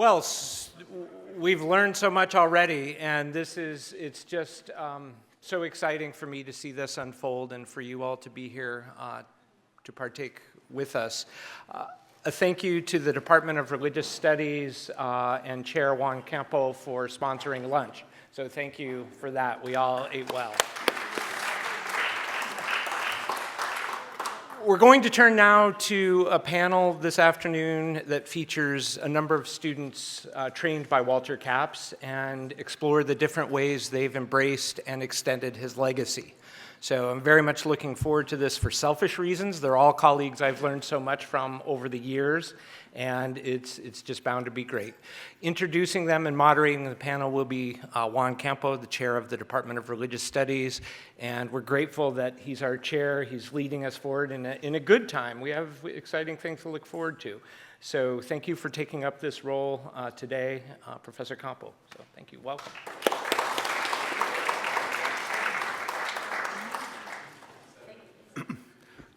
Well, we've learned so much already, and it's just so exciting for me to see this unfold and for you all to be here to partake with us. A thank you to the Department of Religious Studies and Chair Juan Campo for sponsoring lunch. So thank you for that. We all ate well. We're going to turn now to a panel this afternoon that features a number of students trained by Walter Capps and explore the different ways they've embraced and extended his legacy. So I'm very much looking forward to this for selfish reasons. They're all colleagues I've learned so much from over the years, and it's just bound to be great. Introducing them and moderating the panel will be Juan Campo, the chair of the Department of Religious Studies, and we're grateful that he's our chair. He's leading us forward in a good time. We have exciting things to look forward to. So thank you for taking up this role today, Professor Campo. So thank you. Welcome.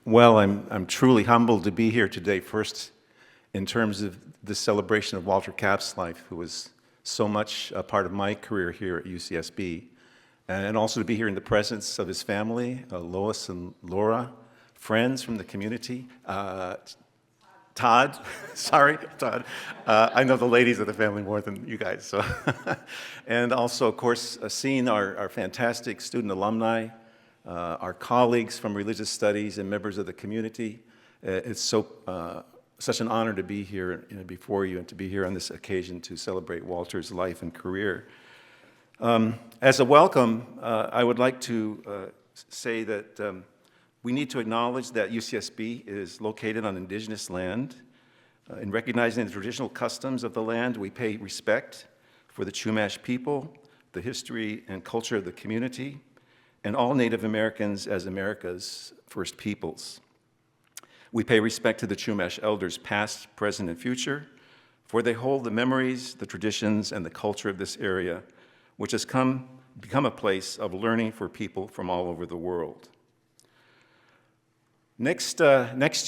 Well, I'm truly humbled to be here today, first in terms of the celebration of Walter Capps' life, who was so much a part of my career here at UCSB, and also to be here in the presence of his family, Lois and Laura, friends from the community, Todd, sorry, Todd. I know the ladies of the family more than you guys, so. And also, of course, seeing our fantastic student alumni, our colleagues from religious studies and members of the community. It's such an honor to be here before you and to be here on this occasion to celebrate Walter's life and career. As a welcome, I would like to say that we need to acknowledge that UCSB is located on indigenous land. In recognizing the traditional customs of the land, we pay respect for the Chumash people, the history and culture of the community, and all Native Americans as America's first peoples. We pay respect to the Chumash elders past, present, and future, for they hold the memories, the traditions, and the culture of this area, which has become a place of learning for people from all over the world. Next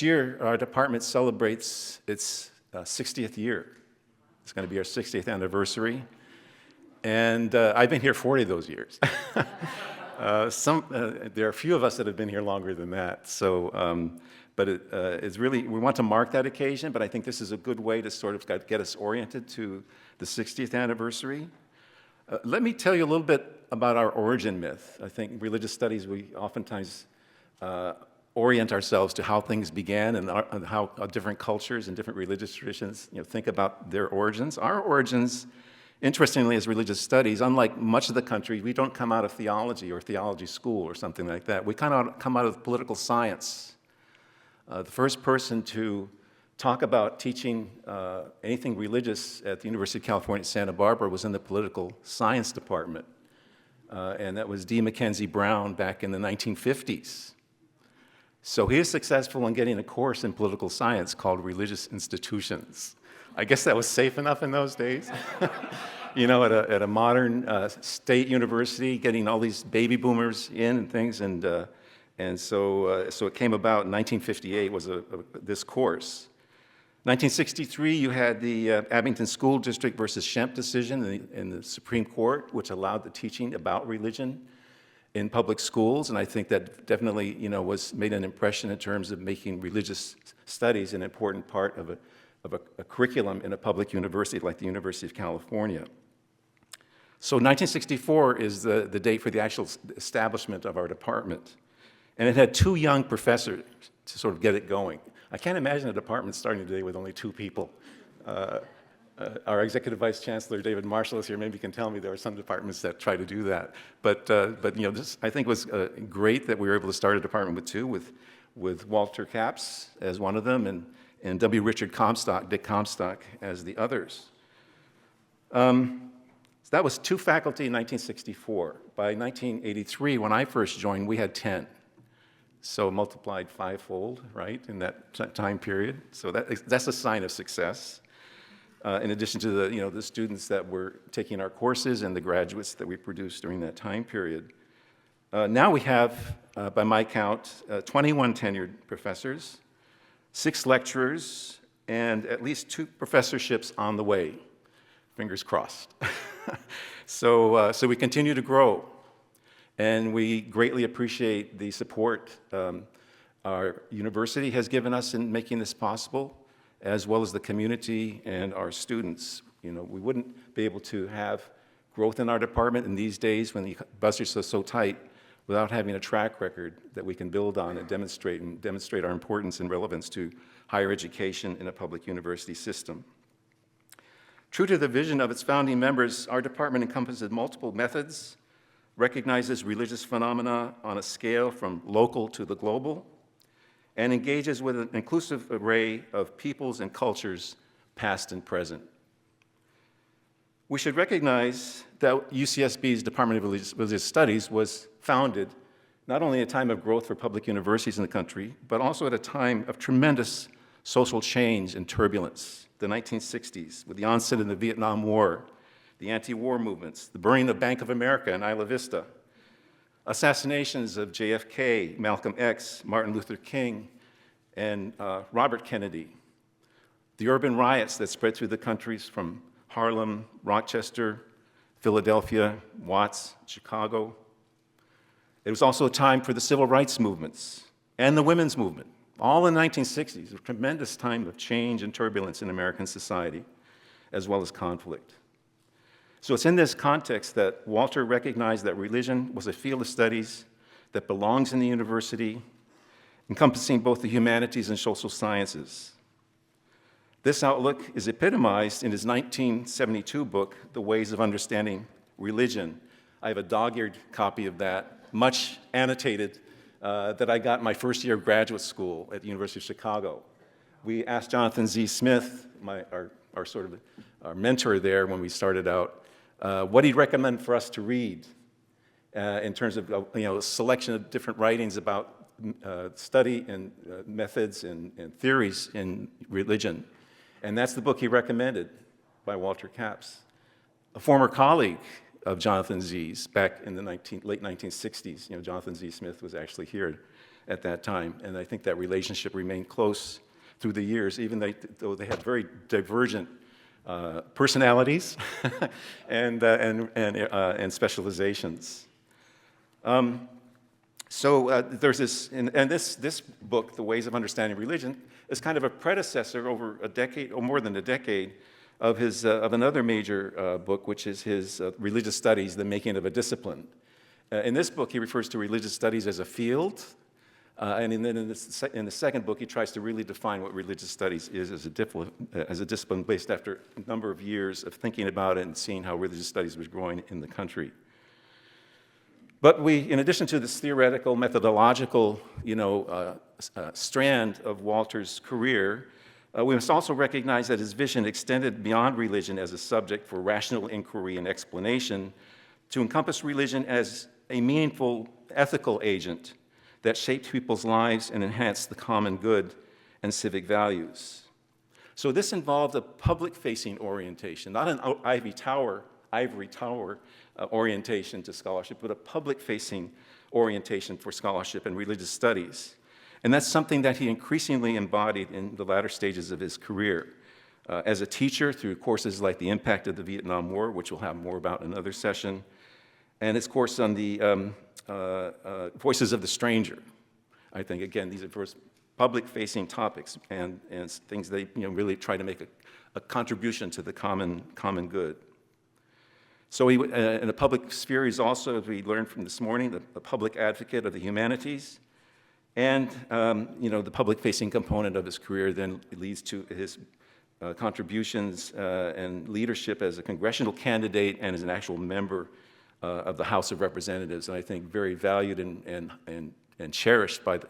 year, our department celebrates its 60th year. It's going to be our 60th anniversary, and I've been here 40 of those years. There are a few of us that have been here longer than that. So, but it's really, we want to mark that occasion, but I think this is a good way to sort of get us oriented to the 60th anniversary. Let me tell you a little bit about our origin myth. I think religious studies, we oftentimes orient ourselves to how things began and how different cultures and different religious traditions, think about their origins. Our origins, interestingly, as religious studies, unlike much of the country, we don't come out of theology or theology school or something like that. We kind of come out of political science. The first person to talk about teaching anything religious at the University of California at Santa Barbara was in the political science department. And that was D. Mackenzie Brown back in the 1950s. So he is successful in getting a course in political science called Religious Institutions. I guess that was safe enough in those days. At a modern state university, getting all these baby boomers in and things, and so it came about in 1958 was this course. 1963, you had the Abington School District versus Schempp decision in the Supreme Court, which allowed the teaching about religion in public schools, and I think that definitely, made an impression in terms of making religious studies an important part of a curriculum in a public university like the University of California. So 1964 is the date for the actual establishment of our department. And it had 2 young professors to sort of get it going. I can't imagine a department starting today with only 2 people. Our executive vice chancellor, David Marshall, is here. Maybe he can tell me there are some departments that try to do that. But this I think was great that we were able to start a department with 2, with Walter Capps as one of them, and W. Richard Comstock, Dick Comstock, as the others. So that was 2 faculty in 1964. By 1983, when I first joined, we had 10. So multiplied 5-fold, right, in that time period. So that's a sign of success. In addition to the students that were taking our courses and the graduates that we produced during that time period. Now we have, by my count, 21 tenured professors, 6 lecturers, and at least 2 professorships on the way. Fingers crossed. So we continue to grow, and we greatly appreciate the support our university has given us in making this possible, as well as the community and our students. You know, we wouldn't be able to have growth in our department in these days when the budgets are so tight without having a track record that we can build on and demonstrate our importance and relevance to higher education in a public university system. True to the vision of its founding members, our department encompasses multiple methods, recognizes religious phenomena on a scale from local to the global, and engages with an inclusive array of peoples and cultures, past and present. We should recognize that UCSB's Department of Religious Studies was founded not only at a time of growth for public universities in the country, but also at a time of tremendous social change and turbulence, the 1960s, with the onset of the Vietnam War, the anti-war movements, the burning of Bank of America and Isla Vista, assassinations of JFK, Malcolm X, Martin Luther King, and Robert Kennedy, the urban riots that spread through the countries from Harlem, Rochester, Philadelphia, Watts, Chicago. It was also a time for the civil rights movements and the women's movement, all in the 1960s, a tremendous time of change and turbulence in American society, as well as conflict. So it's in this context that Walter recognized that religion was a field of studies that belongs in the university, encompassing both the humanities and social sciences. This outlook is epitomized in his 1972 book, The Ways of Understanding Religion. I have a dog-eared copy of that, much annotated, that I got in my first year of graduate school at the University of Chicago. We asked Jonathan Z. Smith, our mentor there when we started out, what he'd recommend for us to read in terms of a selection of different writings about study and methods and theories in religion. And that's the book he recommended, by Walter Capps, a former colleague of Jonathan Z's back in the late 1960s. You know, Jonathan Z. Smith was actually here at that time, and I think that relationship remained close through the years, even though they had very divergent personalities and specializations. So there's this, and this book, The Ways of Understanding Religion, is kind of a predecessor over a decade, or more than a decade, of another major book, which is his Religious Studies, The Making of a Discipline. In this book, he refers to religious studies as a field, and then in the second book, he tries to really define what religious studies is as a discipline based after a number of years of thinking about it and seeing how religious studies was growing in the country. But in addition to this theoretical, methodological, strand of Walter's career, we must also recognize that his vision extended beyond religion as a subject for rational inquiry and explanation to encompass religion as a meaningful ethical agent that shaped people's lives and enhanced the common good and civic values. So this involved a public-facing orientation, not an ivory tower orientation to scholarship, but a public-facing orientation for scholarship and religious studies. And that's something that he increasingly embodied in the latter stages of his career. As a teacher through courses like The Impact of the Vietnam War, which we'll have more about in another session, and his course on the Voices of the Stranger. I think, again, these are first public-facing topics and things that really try to make a contribution to the common good. So in the public sphere, he's also, as we learned from this morning, a public advocate of the humanities. And the public-facing component of his career then leads to his contributions and leadership as a congressional candidate and as an actual member of the House of Representatives, and I think very valued and cherished by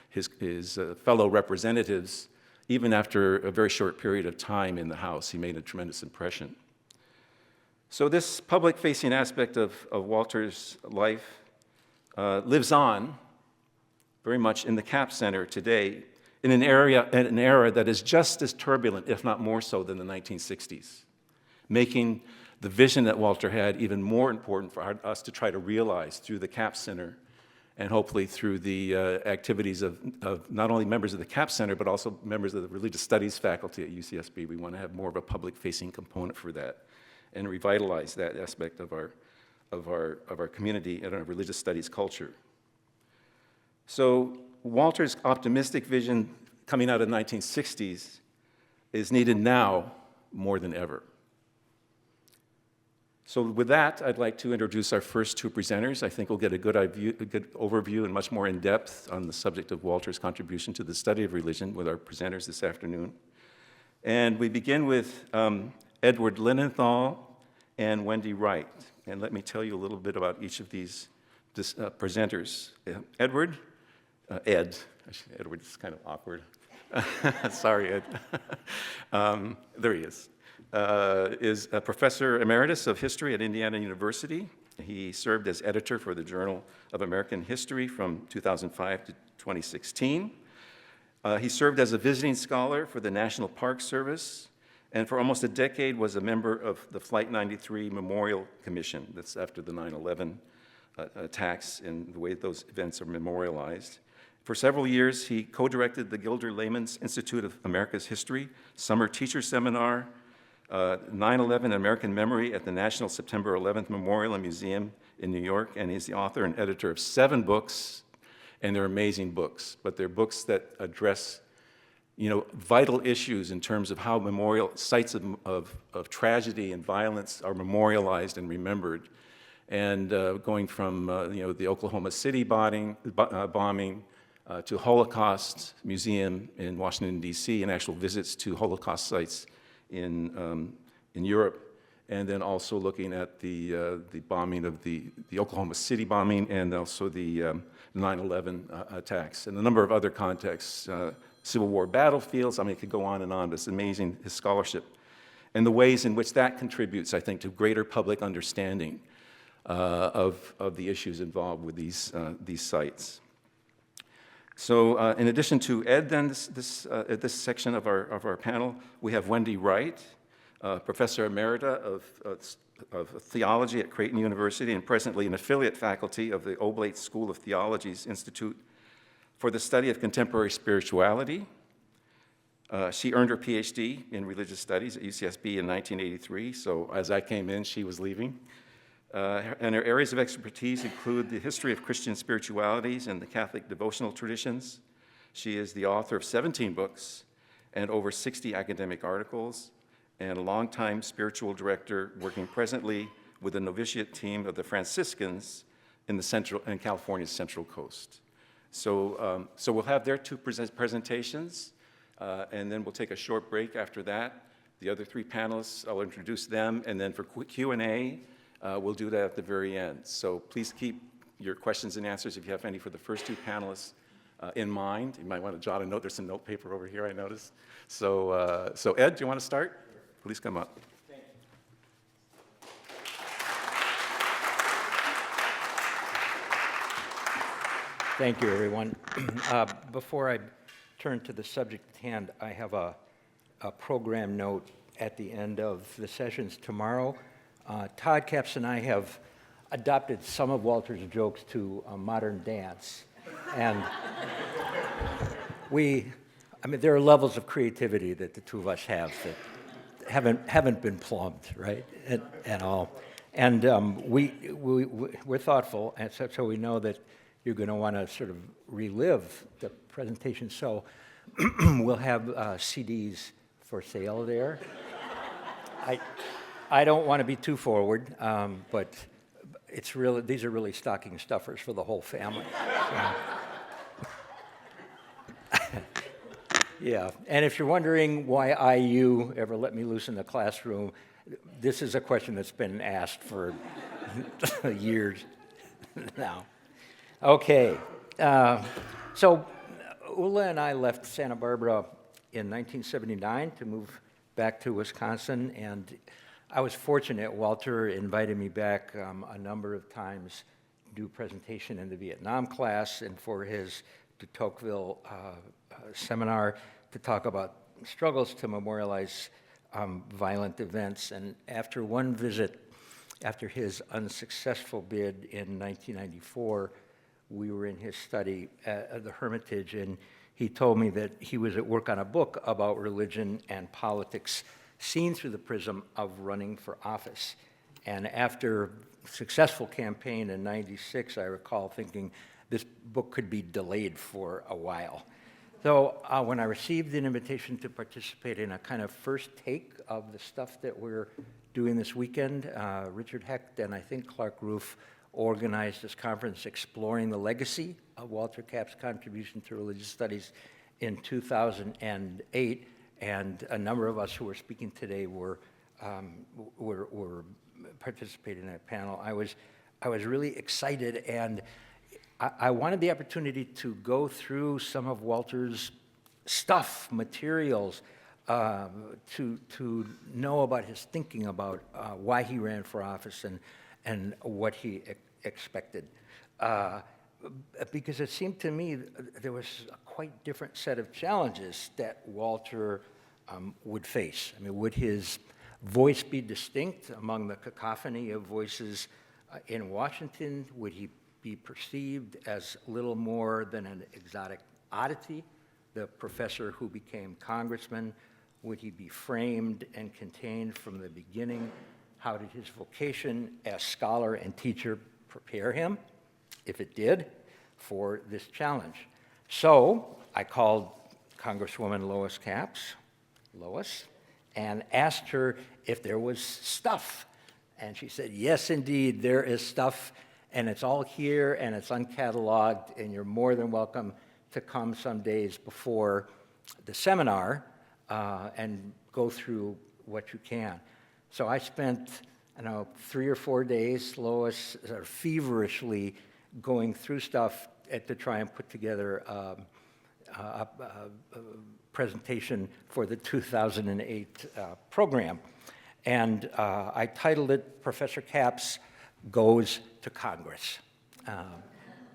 his fellow representatives. Even after a very short period of time in the House, he made a tremendous impression. So this public-facing aspect of Walter's life lives on very much in the Capps Center today in an era that is just as turbulent, if not more so, than the 1960s, making the vision that Walter had even more important for us to try to realize through the Capps Center and hopefully through the activities of not only members of the CAP Center, but also members of the Religious Studies faculty at UCSB. We want to have more of a public-facing component for that and revitalize that aspect of our community and our religious studies culture. So Walter's optimistic vision coming out of the 1960s is needed now more than ever. So with that, I'd like to introduce our first two presenters. I think we'll get a good overview and much more in depth on the subject of Walter's contribution to the study of religion with our presenters this afternoon. And we begin with Edward Linenthal and Wendy Wright. And let me tell you a little bit about each of these presenters. Edward, Ed, actually, Edward is kind of awkward. Sorry, Ed. There he is a Professor Emeritus of History at Indiana University. He served as editor for the Journal of American History from 2005 to 2016. He served as a visiting scholar for the National Park Service, and for almost a decade was a member of the Flight 93 Memorial Commission. That's after the 9/11 attacks and the way those events are memorialized. For several years, he co-directed the Gilder Lehrman's Institute of America's History Summer Teacher Seminar, 9/11 American Memory at the National September 11th Memorial and Museum in New York, and he's the author and editor of 7 books, and they're amazing books, but they're books that address, vital issues in terms of how memorial sites of tragedy and violence are memorialized and remembered, and going from the Oklahoma City bombing to Holocaust Museum in Washington, D.C., and actual visits to Holocaust sites in Europe, and then also looking at the bombing of the Oklahoma City bombing and also the 9/11 attacks, and a number of other contexts, Civil War battlefields. I mean, it could go on and on, but it's amazing, his scholarship, and the ways in which that contributes, I think, to greater public understanding of the issues involved with these sites. So in addition to Ed, then, this section of our panel, we have Wendy Wright, Professor Emerita of Theology at Creighton University and presently an affiliate faculty of the Oblate School of Theology's Institute for the Study of Contemporary Spirituality. She earned her PhD in Religious Studies at UCSB in 1983, so as I came in, she was leaving. And her areas of expertise include the history of Christian spiritualities and the Catholic devotional traditions. She is the author of 17 books and over 60 academic articles, and a longtime spiritual director working presently with the novitiate team of the Franciscans in California's Central Coast. So we'll have their two presentations, and then we'll take a short break after that. The other 3 panelists, I'll introduce them, and then for Q&A, we'll do that at the very end. So please keep your questions and answers, if you have any, for the first 2 panelists in mind. You might want to jot a note. There's some note paper over here, I noticed. So Ed, do you want to start? Please come up. Thank you, everyone. Before I turn to the subject at hand, I have a program note at the end of the sessions tomorrow. Todd Capps and I have adopted some of Walter's jokes to modern dance. And there are levels of creativity that the two of us have that haven't been plumbed, right, at all. And we're thoughtful, and so we know that you're going to want to sort of relive the presentation. So we'll have CDs for sale there. I don't want to be too forward, but these are really stocking stuffers for the whole family. Yeah, and if you're wondering why IU ever let me loose in the classroom, this is a question that's been asked for years now. Okay, so Ulla and I left Santa Barbara in 1979 to move back to Wisconsin, and I was fortunate. Walter invited me back a number of times to do a presentation in the Vietnam class and for his de Tocqueville seminar to talk about struggles to memorialize violent events. And after one visit, after his unsuccessful bid in 1994, we were in his study at the Hermitage, and he told me that he was at work on a book about religion and politics seen through the prism of running for office. And after a successful campaign in '96, I recall thinking this book could be delayed for a while. So when I received an invitation to participate in a kind of first take of the stuff that we're doing this weekend, Richard Hecht and I think Clark Roof organized this conference exploring the legacy of Walter Kapp's contribution to religious studies in 2008, and a number of us who are speaking today were participating in that panel. I was really excited, and I wanted the opportunity to go through some of Walter's stuff, materials, to know about his thinking about why he ran for office and what he expected. Because it seemed to me there was a quite different set of challenges that Walter would face. I mean, would his voice be distinct among the cacophony of voices in Washington? Would he be perceived as little more than an exotic oddity, the professor who became congressman? Would he be framed and contained from the beginning? How did his vocation as scholar and teacher prepare him, if it did, for this challenge? So I called Congresswoman Lois Capps, Lois, and asked her if there was stuff. And she said, yes, indeed, there is stuff, and it's all here, and it's uncatalogued, and you're more than welcome to come some days before the seminar and go through what you can. So I spent, 3 or 4 days, Lois, sort of feverishly going through stuff to try and put together a presentation for the 2008 program. And I titled it, Professor Kapp's Goes to Congress.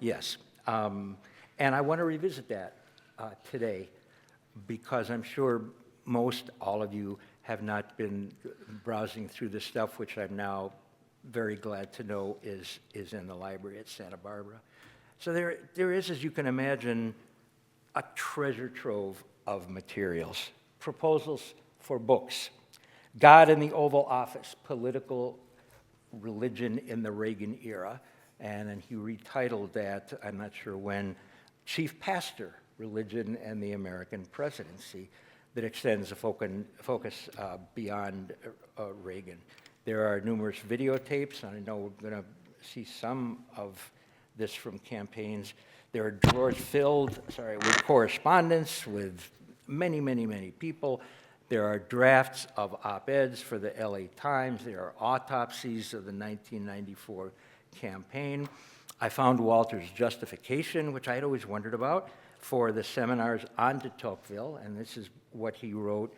Yes. And I want to revisit that today, because I'm sure all of you have not been browsing through the stuff, which I'm now very glad to know is in the library at Santa Barbara. So there is, as you can imagine, a treasure trove of materials, proposals for books, God in the Oval Office, political religion in the Reagan era, and then he retitled that, I'm not sure when, Chief Pastor, Religion and the American Presidency, that extends the focus beyond Reagan. There are numerous videotapes, and I know we're going to see some of this from campaigns. There are drawers filled, with correspondence with many, many, many people. There are drafts of op-eds for the LA Times. There are autopsies of the 1994 campaign. I found Walter's justification, which I had always wondered about, for the seminars on de Tocqueville, and this is what he wrote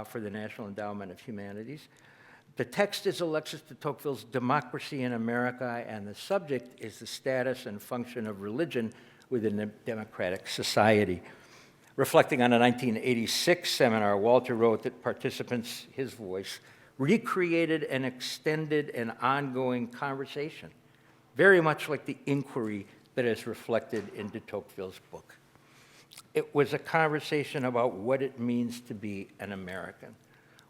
for the National Endowment of Humanities. The text is Alexis de Tocqueville's Democracy in America, and the subject is the status and function of religion within a democratic society. Reflecting on a 1986 seminar, Walter wrote that participants, his voice, recreated and extended an ongoing conversation, very much like the inquiry that is reflected in de Tocqueville's book. It was a conversation about what it means to be an American,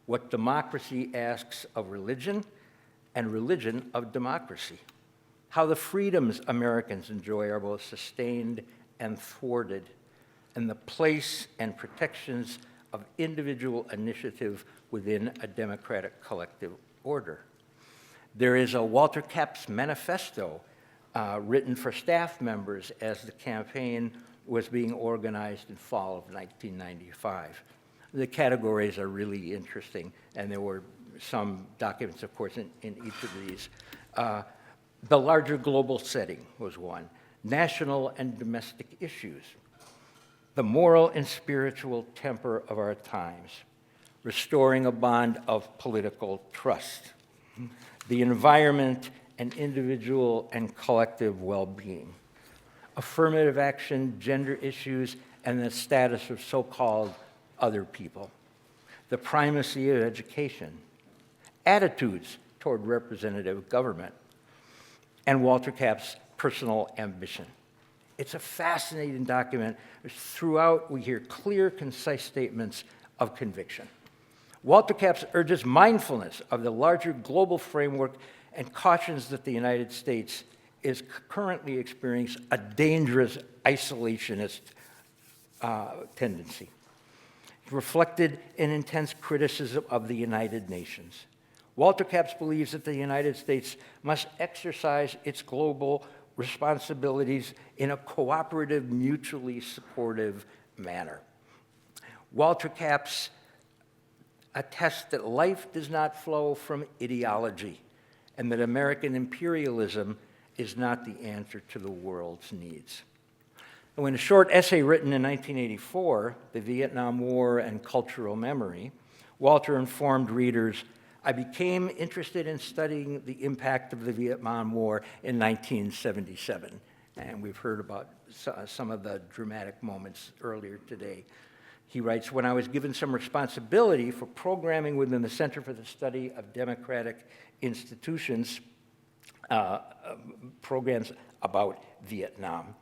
what democracy asks of religion, and religion of democracy, how the freedoms Americans enjoy are both sustained and thwarted, and the place and protections of individual initiative within a democratic collective order. There is a Walter Kapp's manifesto written for staff members as the campaign was being organized in fall of 1995. The categories are really interesting, and there were some documents, of course, in each of these. The larger global setting was one. National and domestic issues. The moral and spiritual temper of our times. Restoring a bond of political trust. The environment and individual and collective well-being. Affirmative action, gender issues, and the status of so-called other people. The primacy of education. Attitudes toward representative government. And Walter Kapp's personal ambition. It's a fascinating document. Throughout, we hear clear, concise statements of conviction. Walter Capps urges mindfulness of the larger global framework and cautions that the United States is currently experiencing a dangerous isolationist tendency, reflected in intense criticism of the United Nations. Walter Capps believes that the United States must exercise its global responsibilities in a cooperative, mutually supportive manner. Walter Capps attests that life does not flow from ideology and that American imperialism is not the answer to the world's needs. And in a short essay written in 1984, The Vietnam War and Cultural Memory, Walter informed readers, "I became interested in studying the impact of the Vietnam War in 1977." And we've heard about some of the dramatic moments earlier today. He writes, "When I was given some responsibility for programming within the Center for the Study of Democratic Institutions, programs about Vietnam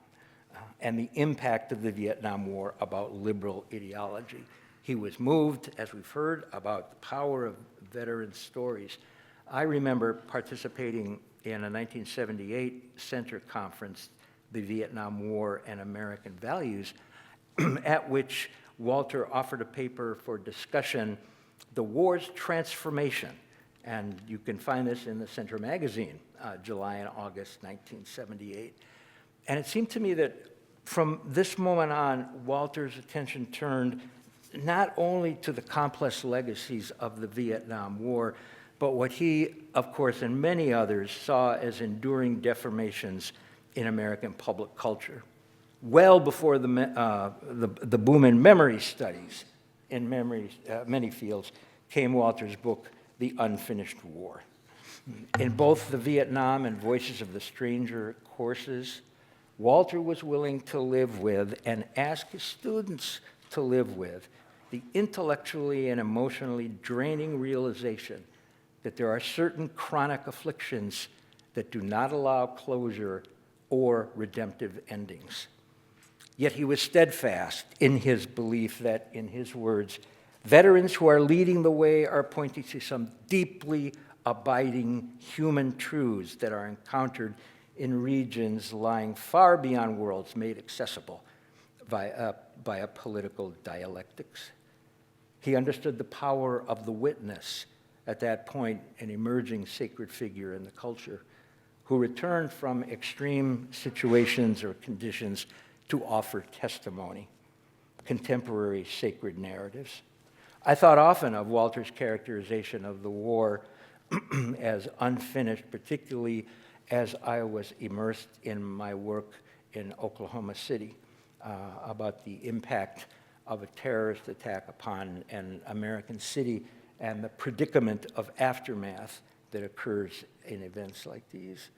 and the impact of the Vietnam War about liberal ideology. He was moved, as we've heard, about the power of veteran stories. I remember participating in a 1978 Center conference, The Vietnam War and American Values, at which Walter offered a paper for discussion, The War's Transformation. And you can find this in the Center magazine, July and August 1978. And it seemed to me that from this moment on, Walter's attention turned not only to the complex legacies of the Vietnam War, but what he, of course, and many others saw as enduring deformations in American public culture. Well before the boom in memory studies in many fields came Walter's book, The Unfinished War. In both the Vietnam and Voices of the Stranger courses, Walter was willing to live with and ask his students to live with the intellectually and emotionally draining realization that there are certain chronic afflictions that do not allow closure or redemptive endings. Yet he was steadfast in his belief that, in his words, veterans who are leading the way are pointing to some deeply abiding human truths that are encountered in regions lying far beyond worlds made accessible by a political dialectics. He understood the power of the witness, at that point an emerging sacred figure in the culture, who returned from extreme situations or conditions to offer testimony, contemporary sacred narratives. I thought often of Walter's characterization of the war as unfinished, particularly as I was immersed in my work in Oklahoma City about the impact of a terrorist attack upon an American city and the predicament of aftermath that occurs in events like these.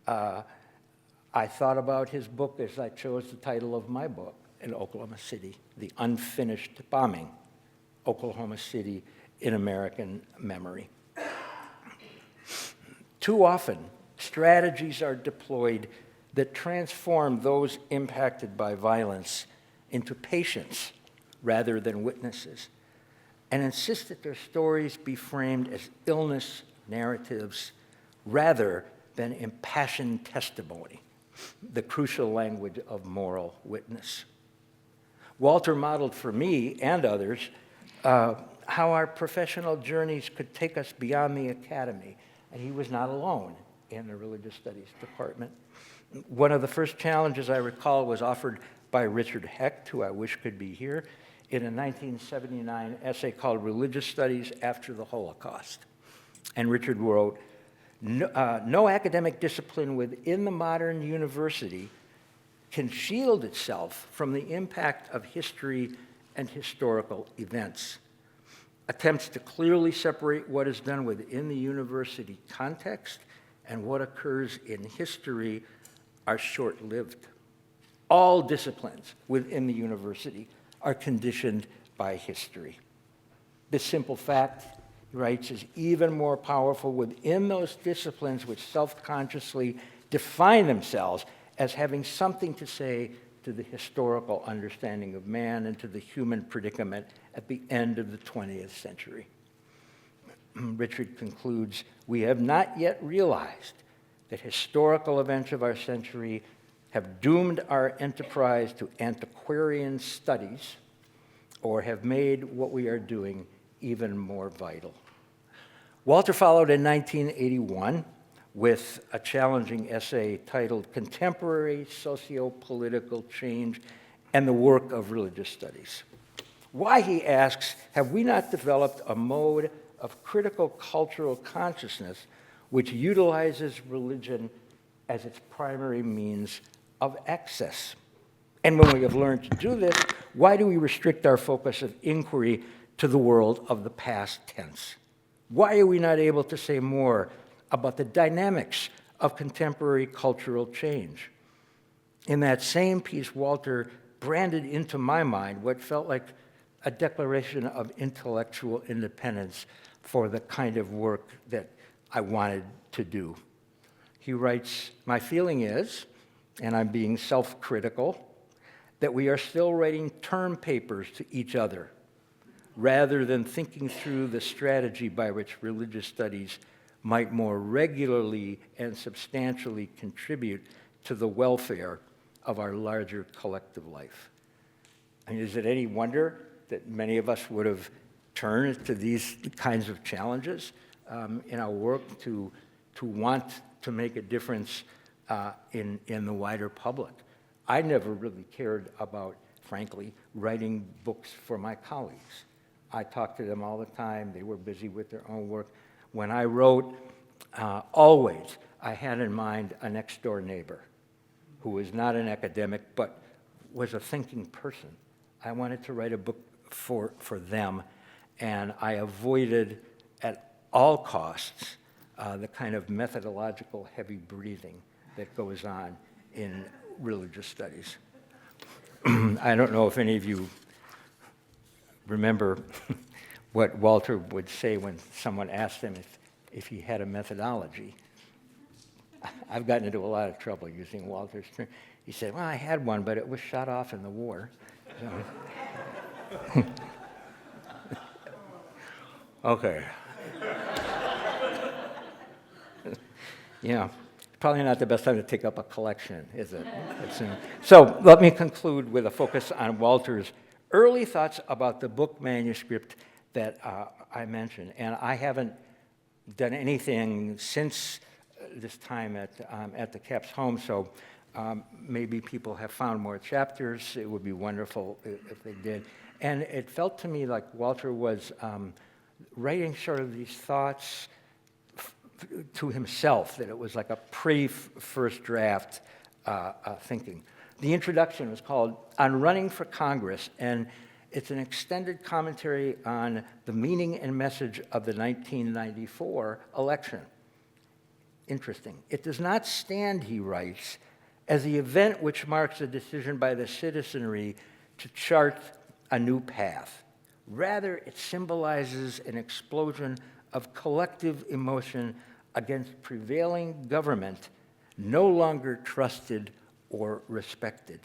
I thought about his book as I chose the title of my book in Oklahoma City, The Unfinished Bombing, Oklahoma City in American Memory. Too often, strategies are deployed that transform those impacted by violence into patients rather than witnesses, and insist that their stories be framed as illness narratives rather than impassioned testimony, the crucial language of moral witness. Walter modeled for me and others how our professional journeys could take us beyond the academy, and he was not alone in the religious studies department. One of the first challenges I recall was offered by Richard Hecht, who I wish could be here, in a 1979 essay called Religious Studies After the Holocaust. And Richard wrote, no academic discipline within the modern university can shield itself from the impact of history and historical events. Attempts to clearly separate what is done within the university context and what occurs in history are short-lived. All disciplines within the university are conditioned by history. This simple fact, he writes, is even more powerful within those disciplines which self-consciously define themselves as having something to say to the historical understanding of man and to the human predicament at the end of the 20th century. Richard concludes, "We have not yet realized that historical events of our century have doomed our enterprise to antiquarian studies or have made what we are doing even more vital." Walter followed in 1981 with a challenging essay titled Contemporary Socio-Political Change and the Work of Religious Studies. Why, he asks, have we not developed a mode of critical cultural consciousness which utilizes religion as its primary means of access? And when we have learned to do this, why do we restrict our focus of inquiry to the world of the past tense? Why are we not able to say more about the dynamics of contemporary cultural change? In that same piece, Walter branded into my mind what felt like a declaration of intellectual independence for the kind of work that I wanted to do. He writes, "My feeling is, and I'm being self-critical, that we are still writing term papers to each other, rather than thinking through the strategy by which religious studies might more regularly and substantially contribute to the welfare of our larger collective life." And is it any wonder that many of us would have turned to these kinds of challenges in our work to want to make a difference in the wider public? I never really cared about, frankly, writing books for my colleagues. I talked to them all the time. They were busy with their own work. When I wrote, always, I had in mind a next-door neighbor who was not an academic but was a thinking person. I wanted to write a book for them, and I avoided at all costs the kind of methodological heavy breathing that goes on in religious studies. I don't know if any of you remember what Walter would say when someone asked him if he had a methodology. I've gotten into a lot of trouble using Walter's term. He said, "Well, I had one, but it was shot off in the war." So. Okay. Yeah, probably not the best time to take up a collection, is it? So let me conclude with a focus on Walter's early thoughts about the book manuscript that I mentioned. And I haven't done anything since this time at the Cap's home, so maybe people have found more chapters. It would be wonderful if they did. And it felt to me like Walter was writing sort of these thoughts to himself, that it was like a pre-first draft thinking. The introduction was called On Running for Congress, and it's an extended commentary on the meaning and message of the 1994 election. Interesting. It does not stand, he writes, as the event which marks a decision by the citizenry to chart a new path. Rather, it symbolizes an explosion of collective emotion against prevailing government no longer trusted or respected,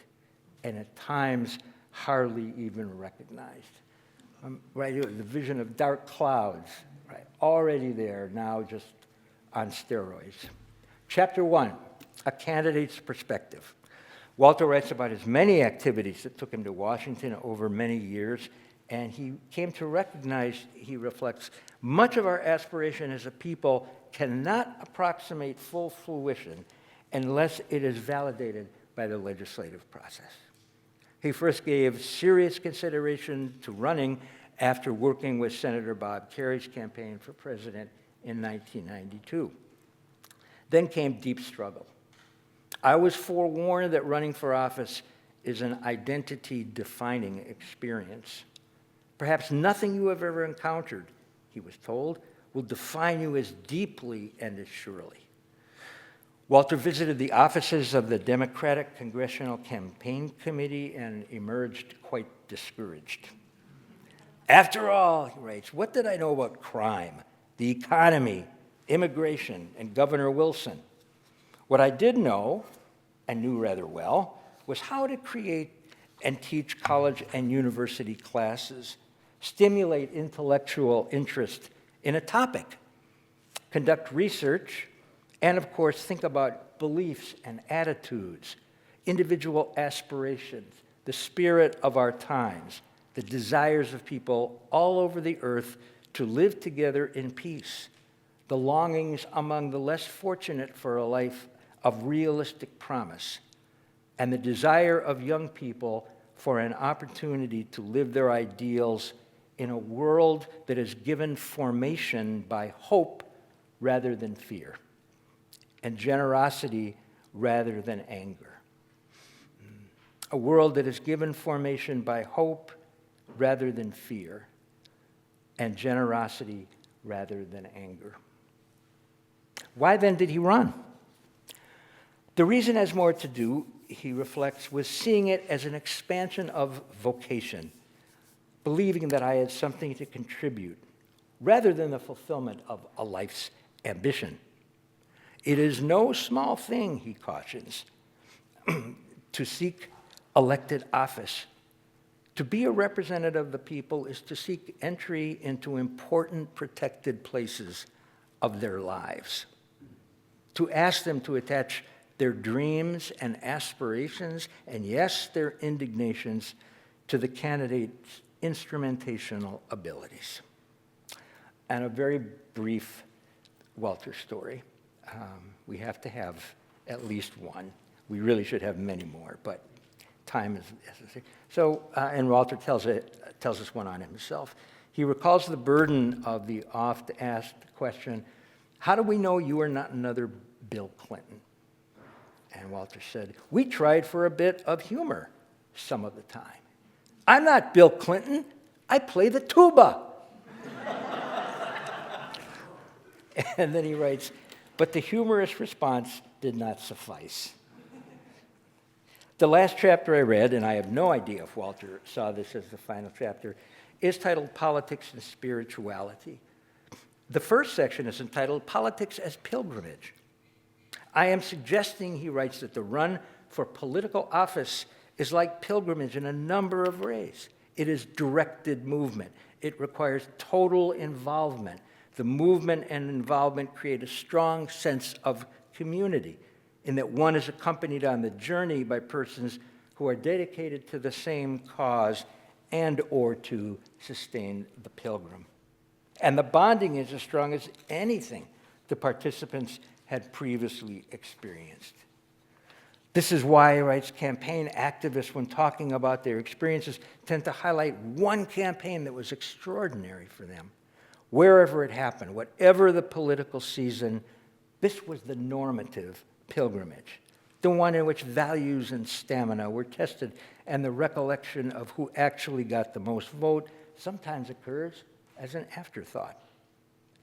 and at times hardly even recognized. Right, the vision of dark clouds, right, already there, now just on steroids. Chapter 1, A Candidate's Perspective. Walter writes about his many activities that took him to Washington over many years, and he came to recognize, he reflects, much of our aspiration as a people cannot approximate full fruition unless it is validated by the legislative process. He first gave serious consideration to running after working with Senator Bob Kerry's campaign for president in 1992. Then came deep struggle. I was forewarned that running for office is an identity-defining experience. Perhaps nothing you have ever encountered, he was told, will define you as deeply and as surely. Walter visited the offices of the Democratic Congressional Campaign Committee and emerged quite discouraged. After all, he writes, what did I know about crime, the economy, immigration, and Governor Wilson? What I did know and knew rather well, was how to create and teach college and university classes, stimulate intellectual interest in a topic, conduct research, and of course, think about beliefs and attitudes, individual aspirations, the spirit of our times, the desires of people all over the earth to live together in peace, the longings among the less fortunate for a life of realistic promise, and the desire of young people for an opportunity to live their ideals in a world that is given formation by hope rather than fear, and generosity rather than anger. A world that is given formation by hope rather than fear, and generosity rather than anger. Why then did he run? The reason has more to do, he reflects, with seeing it as an expansion of vocation, believing that I had something to contribute, rather than the fulfillment of a life's ambition. It is no small thing, he cautions, to seek elected office. To be a representative of the people is to seek entry into important protected places of their lives. To ask them to attach their dreams and aspirations, and yes, their indignations, to the candidate's instrumentational abilities. And a very brief Walter story. We have to have at least one. We really should have many more, but time is necessary. So, and Walter tells us one on himself. He recalls the burden of the oft-asked question, how do we know you are not another Bill Clinton? And Walter said, we tried for a bit of humor some of the time. I'm not Bill Clinton. I play the tuba. And then he writes, but the humorous response did not suffice. The last chapter I read, and I have no idea if Walter saw this as the final chapter, is titled Politics and Spirituality. The first section is entitled Politics as Pilgrimage. I am suggesting, he writes, that the run for political office is like pilgrimage in a number of ways. It is directed movement. It requires total involvement. The movement and involvement create a strong sense of community, in that one is accompanied on the journey by persons who are dedicated to the same cause and or to sustain the pilgrim. And the bonding is as strong as anything the participants had previously experienced. This is why, he writes, campaign activists, when talking about their experiences, tend to highlight one campaign that was extraordinary for them. Wherever it happened, whatever the political season, this was the normative pilgrimage, the one in which values and stamina were tested, and the recollection of who actually got the most vote sometimes occurs as an afterthought.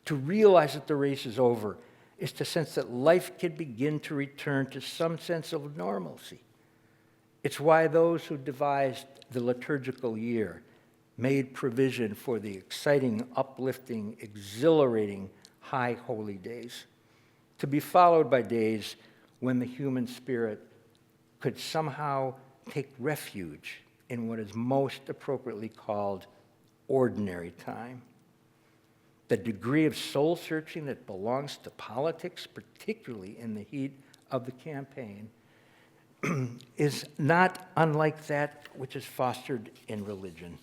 To realize that the race is over is to sense that life can begin to return to some sense of normalcy. It's why those who devised the liturgical year made provision for the exciting, uplifting, exhilarating high holy days, to be followed by days when the human spirit could somehow take refuge in what is most appropriately called ordinary time. The degree of soul-searching that belongs to politics, particularly in the heat of the campaign, is not unlike that which is fostered in religion.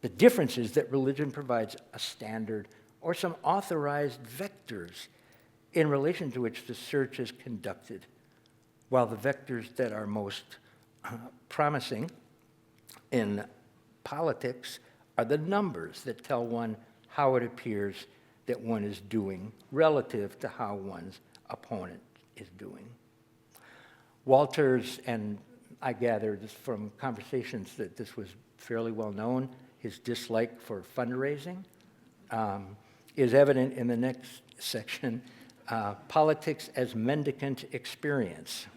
The difference is that religion provides a standard or some authorized vectors in relation to which the search is conducted, while the vectors that are most promising in politics are the numbers that tell one how it appears that one is doing relative to how one's opponent is doing. Walter's, and I gathered this from conversations that this was fairly well known, his dislike for fundraising is evident in the next section, politics as mendicant experience.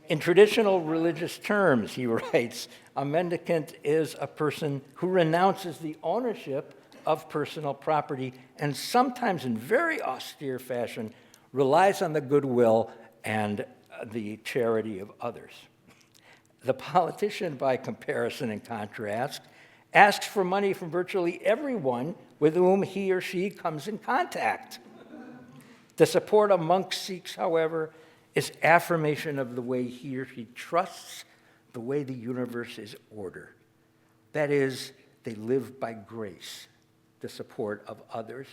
In traditional religious terms, he writes, a mendicant is a person who renounces the ownership of personal property and sometimes in very austere fashion relies on the goodwill and the charity of others. The politician, by comparison and contrast, asks for money from virtually everyone with whom he or she comes in contact. The support a monk seeks, however, is affirmation of the way he or she trusts the way the universe is ordered. That is, they live by grace, the support of others,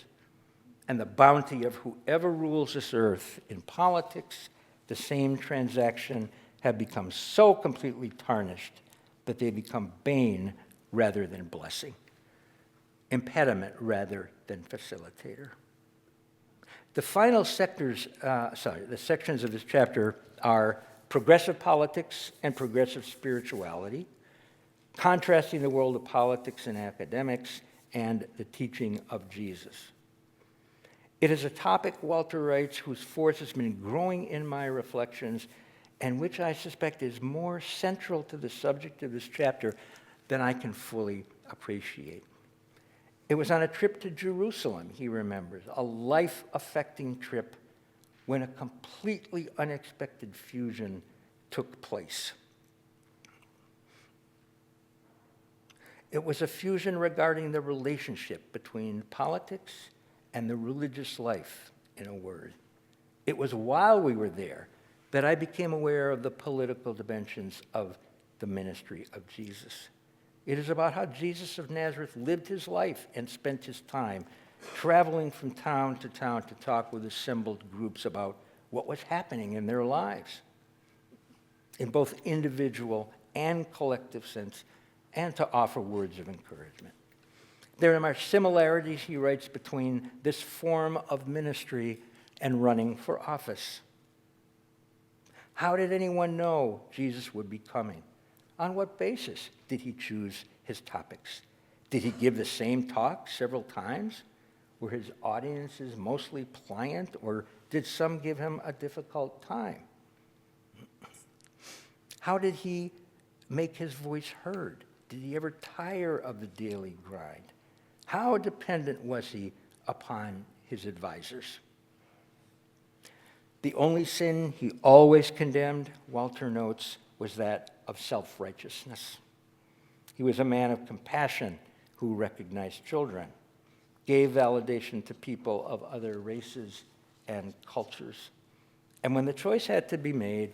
and the bounty of whoever rules this earth. In politics, the same transaction have become so completely tarnished that they become bane rather than blessing, impediment rather than facilitator. The final the sections of this chapter are progressive politics and progressive spirituality, contrasting the world of politics and academics, and the teaching of Jesus. It is a topic, Walter writes, whose force has been growing in my reflections and which I suspect is more central to the subject of this chapter than I can fully appreciate. It was on a trip to Jerusalem, he remembers, a life-affecting trip when a completely unexpected fusion took place. It was a fusion regarding the relationship between politics and the religious life, in a word. It was while we were there that I became aware of the political dimensions of the ministry of Jesus. It is about how Jesus of Nazareth lived his life and spent his time traveling from town to talk with assembled groups about what was happening in their lives, in both individual and collective sense, and to offer words of encouragement. There are similarities, he writes, between this form of ministry and running for office. How did anyone know Jesus would be coming? On what basis did he choose his topics? Did he give the same talk several times? Were his audiences mostly pliant, or did some give him a difficult time? How did he make his voice heard? Did he ever tire of the daily grind? How dependent was he upon his advisors? The only sin he always condemned, Walter notes, was that of self-righteousness. He was a man of compassion who recognized children, gave validation to people of other races and cultures, and when the choice had to be made,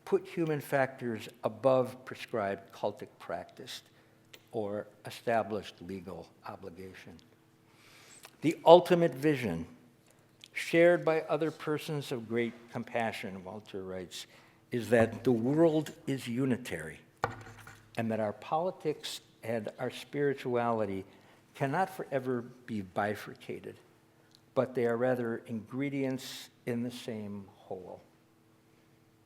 put human factors above prescribed cultic practice or established legal obligation. The ultimate vision, shared by other persons of great compassion, Walter writes, is that the world is unitary and that our politics and our spirituality cannot forever be bifurcated, but they are rather ingredients in the same whole.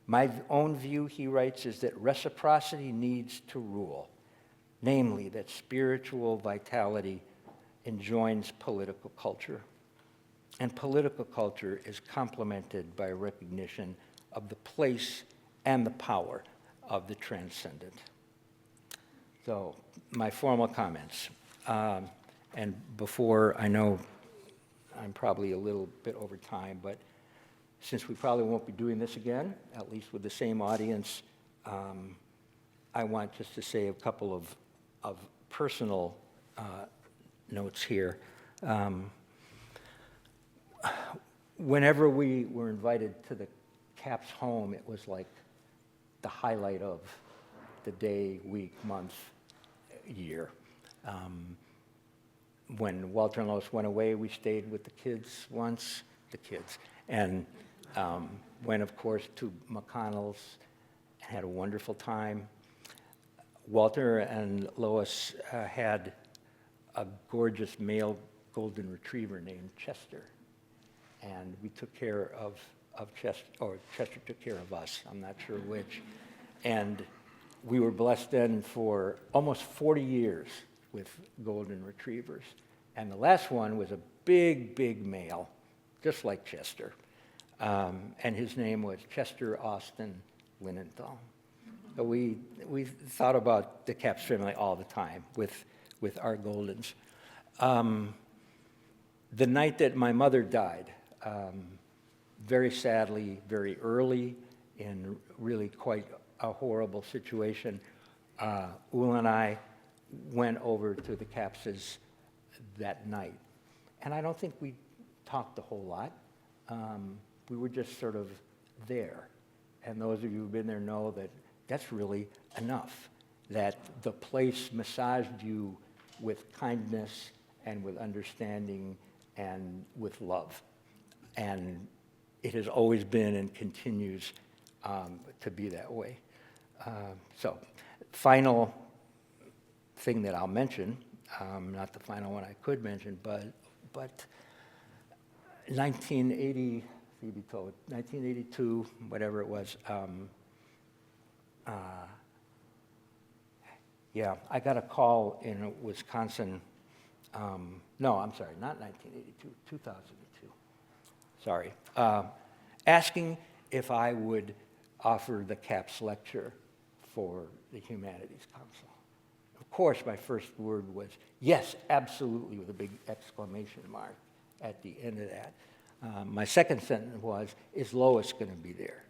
My own view, he writes, is that reciprocity needs to rule, namely that spiritual vitality enjoins political culture, and political culture is complemented by recognition of the place and the power of the transcendent. So, my formal comments. And before, I know I'm probably a little bit over time, but since we probably won't be doing this again, at least with the same audience, I want just to say a couple of personal notes here. Whenever we were invited to the Cap's home, it was like the highlight of the day, week, month, year. When Walter and Lois went away, we stayed with the kids once, and went, of course, to McConnell's, had a wonderful time. Walter and Lois had a gorgeous male golden retriever named Chester, and we took care of Chester, or Chester took care of us, I'm not sure which. And we were blessed then for almost 40 years with golden retrievers. And the last one was a big, big male, just like Chester. And his name was Chester Austin Linenthal. So we thought about the Cap's family all the time with our Goldens. The night that my mother died, very sadly, very early, in really quite a horrible situation, Ula and I went over to the Capses that night. And I don't think we talked a whole lot. We were just sort of there. And those of you who've been there know that that's really enough, that the place massaged you with kindness and with understanding and with love. And it has always been and continues to be that way. So, final thing that I'll mention, not the final one I could mention, but 1980, 1982, whatever it was, yeah, I got a call in Wisconsin. No, I'm sorry, not 1982, 2002. Sorry. Asking if I would offer the CAPS lecture for the Humanities Council. Of course, my first word was, yes, absolutely, with a big exclamation mark at the end of that. My second sentence was, is Lois going to be there?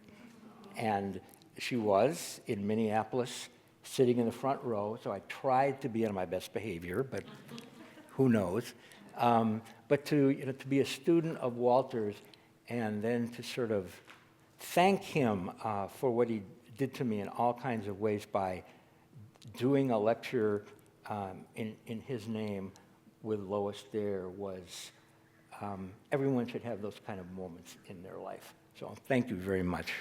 And she was in Minneapolis, sitting in the front row, so I tried to be on my best behavior, but who knows? But to be a student of Walter's and then to sort of thank him for what he did to me in all kinds of ways by doing a lecture in his name with Lois there was, everyone should have those kind of moments in their life. So thank you very much.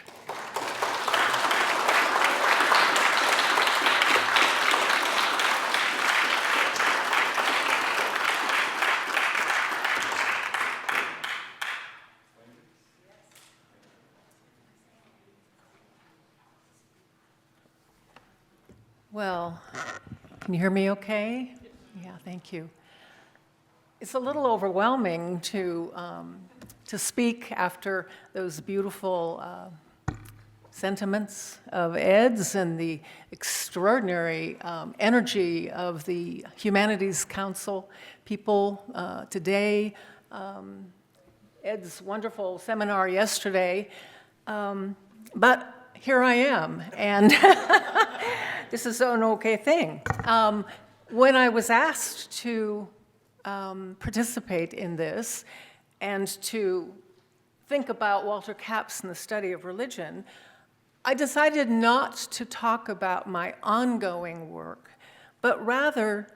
Well, can you hear me okay? Yeah, thank you. It's a little overwhelming to speak after those beautiful sentiments of Ed's and the extraordinary energy of the Humanities Council people today, Ed's wonderful seminar yesterday, but here I am, and this is an okay thing. When I was asked to participate in this and to think about Walter Capps and the study of religion, I decided not to talk about my ongoing work, but rather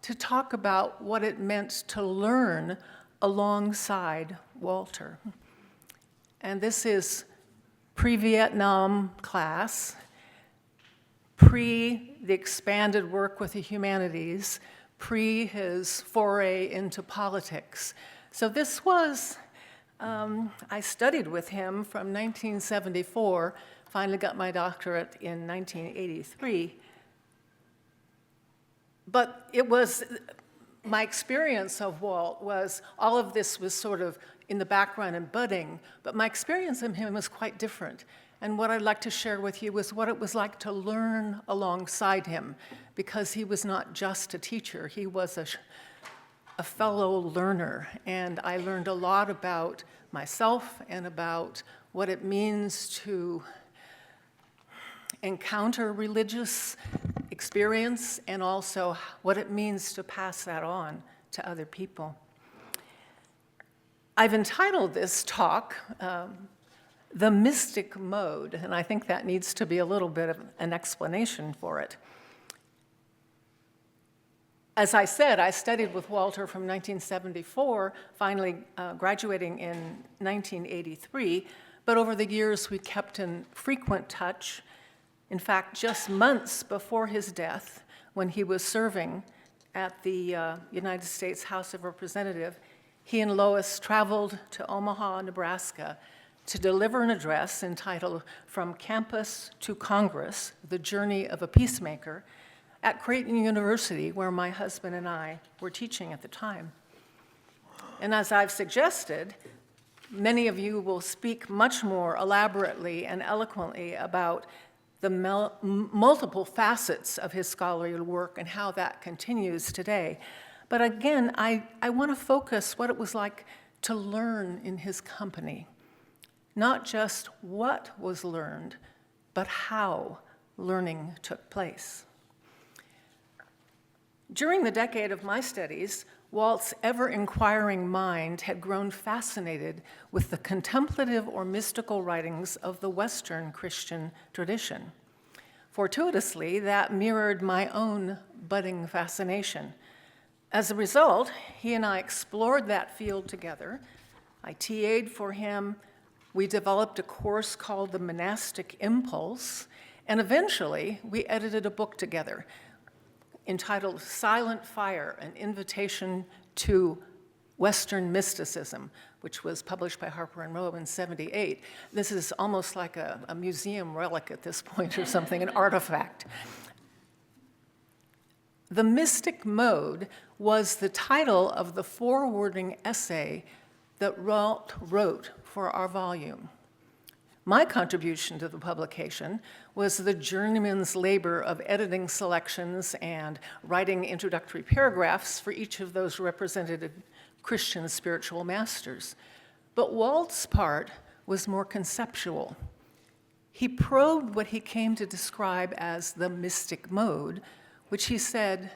to talk about what it meant to learn alongside Walter. And this is pre-Vietnam class, pre the expanded work with the humanities, pre his foray into politics. So this was, I studied with him from 1974, finally got my doctorate in 1983. But it was, my experience of Walt was, all of this was sort of in the background and budding, but my experience of him was quite different. And what I'd like to share with you was what it was like to learn alongside him, because he was not just a teacher, he was a fellow learner. And I learned a lot about myself and about what it means to encounter religious experience and also what it means to pass that on to other people. I've entitled this talk, The Mystic Mode, and I think that needs to be a little bit of an explanation for it. As I said, I studied with Walter from 1974, finally graduating in 1983, but over the years we kept in frequent touch. In fact, just months before his death, when he was serving at the United States House of Representatives, he and Lois traveled to Omaha, Nebraska, to deliver an address entitled From Campus to Congress, The Journey of a Peacemaker, at Creighton University, where my husband and I were teaching at the time. And as I've suggested, many of you will speak much more elaborately and eloquently about the multiple facets of his scholarly work and how that continues today. But again, I want to focus what it was like to learn in his company. not just what was learned, but how learning took place. During the decade of my studies, Walt's ever-inquiring mind had grown fascinated with the contemplative or mystical writings of the Western Christian tradition. Fortuitously, that mirrored my own budding fascination. As a result, he and I explored that field together. I TA'd for him. We developed a course called The Monastic Impulse, and eventually we edited a book together entitled Silent Fire, An Invitation to Western Mysticism, which was published by Harper and Row in '78. This is almost like a museum relic at this point or something, an artifact. The Mystic Mode was the title of the forewording essay that Walt wrote for our volume. My contribution to the publication was the journeyman's labor of editing selections and writing introductory paragraphs for each of those represented Christian spiritual masters. But Walt's part was more conceptual. He probed what he came to describe as the mystic mode, which he said,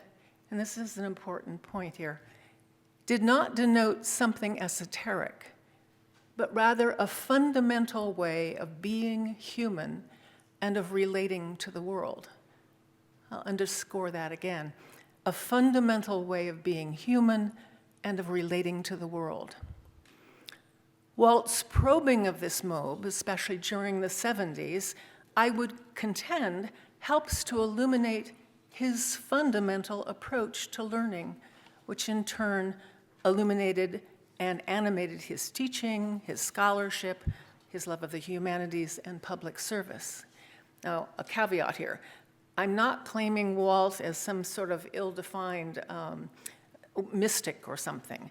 and this is an important point here, did not denote something esoteric, but rather a fundamental way of being human and of relating to the world. I'll underscore that again. A fundamental way of being human and of relating to the world. Walt's probing of this mode, especially during the 70s, I would contend helps to illuminate his fundamental approach to learning, which in turn illuminated and animated his teaching, his scholarship, his love of the humanities, and public service. Now, a caveat here. I'm not claiming Walt as some sort of ill-defined mystic or something,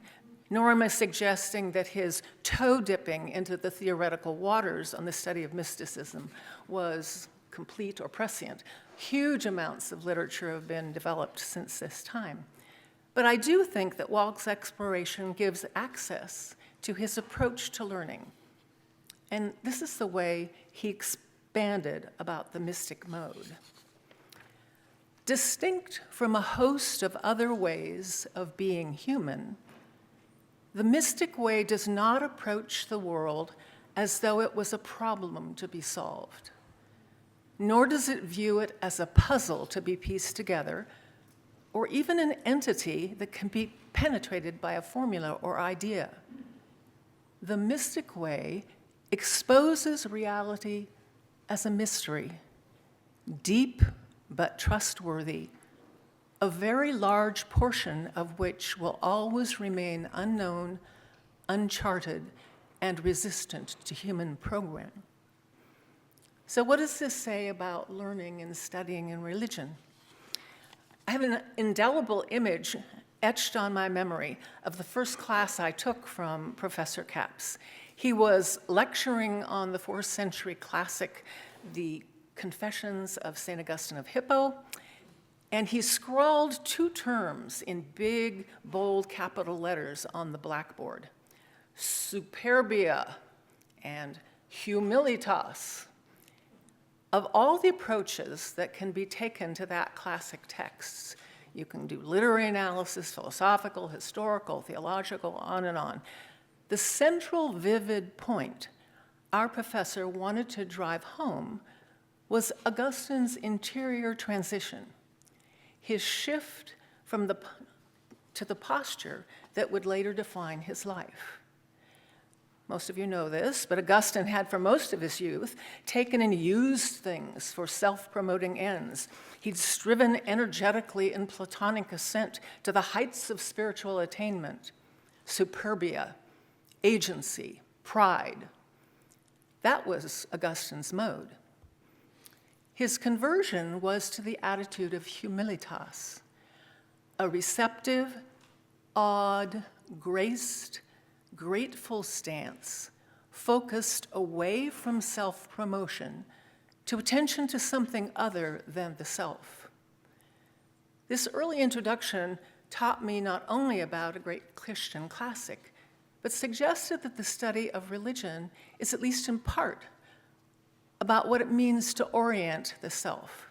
nor am I suggesting that his toe-dipping into the theoretical waters on the study of mysticism was complete or prescient. Huge amounts of literature have been developed since this time. But I do think that Walt's exploration gives access to his approach to learning. And this is the way he expanded about the mystic mode. Distinct from a host of other ways of being human, the mystic way does not approach the world as though it was a problem to be solved, nor does it view it as a puzzle to be pieced together, or even an entity that can be penetrated by a formula or idea. The mystic way exposes reality as a mystery, deep but trustworthy, a very large portion of which will always remain unknown, uncharted, and resistant to human programming. So what does this say about learning and studying in religion? I have an indelible image etched on my memory of the first class I took from Professor Capps. He was lecturing on the 4th century classic, the Confessions of St. Augustine of Hippo, and he scrawled 2 terms in big, bold capital letters on the blackboard: superbia and humilitas. Of all the approaches that can be taken to that classic text, you can do literary analysis, philosophical, historical, theological, on and on. The central vivid point our professor wanted to drive home was Augustine's interior transition, his shift to the posture that would later define his life. Most of you know this, but Augustine had for most of his youth taken and used things for self-promoting ends. He'd striven energetically in Platonic ascent to the heights of spiritual attainment, superbia, agency, pride. That was Augustine's mode. His conversion was to the attitude of humilitas, a receptive, awed, graced, grateful stance, focused away from self-promotion to attention to something other than the self. This early introduction taught me not only about a great Christian classic, but suggested that the study of religion is at least in part about what it means to orient the self.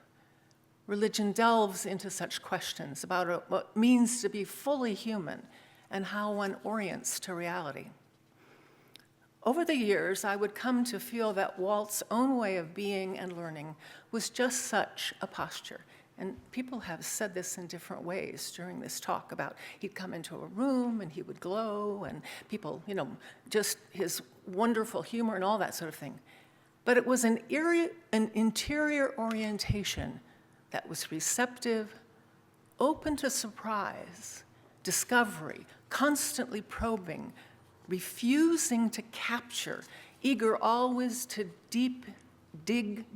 Religion delves into such questions about what it means to be fully human and how one orients to reality. Over the years, I would come to feel that Walt's own way of being and learning was just such a posture. And people have said this in different ways during this talk about he'd come into a room and he would glow and people, just his wonderful humor and all that sort of thing. But it was an interior orientation that was receptive, open to surprise, discovery, constantly probing, refusing to capture, eager always to dig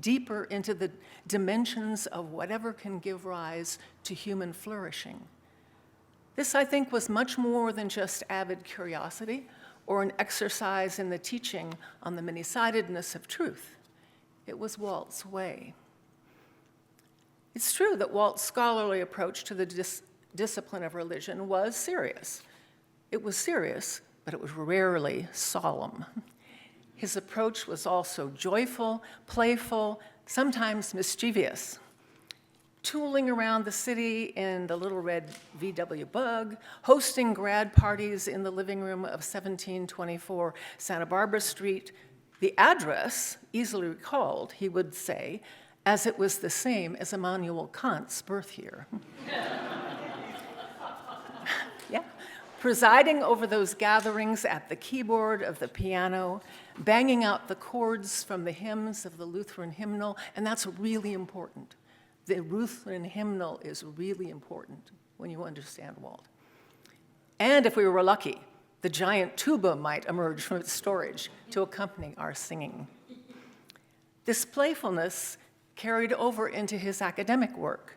deeper into the dimensions of whatever can give rise to human flourishing. This, I think, was much more than just avid curiosity or an exercise in the teaching on the many-sidedness of truth. It was Walt's way. It's true that Walt's scholarly approach to the discipline of religion was serious. It was serious, but it was rarely solemn. His approach was also joyful, playful, sometimes mischievous. Tooling around the city in the little red VW Bug, hosting grad parties in the living room of 1724 Santa Barbara Street, the address, easily recalled, he would say, as it was the same as Immanuel Kant's birth year. Yeah. Presiding over those gatherings at the keyboard of the piano, banging out the chords from the hymns of the Lutheran hymnal, and that's really important. The Lutheran hymnal is really important when you understand Walt. And if we were lucky, the giant tuba might emerge from its storage to accompany our singing. This playfulness carried over into his academic work.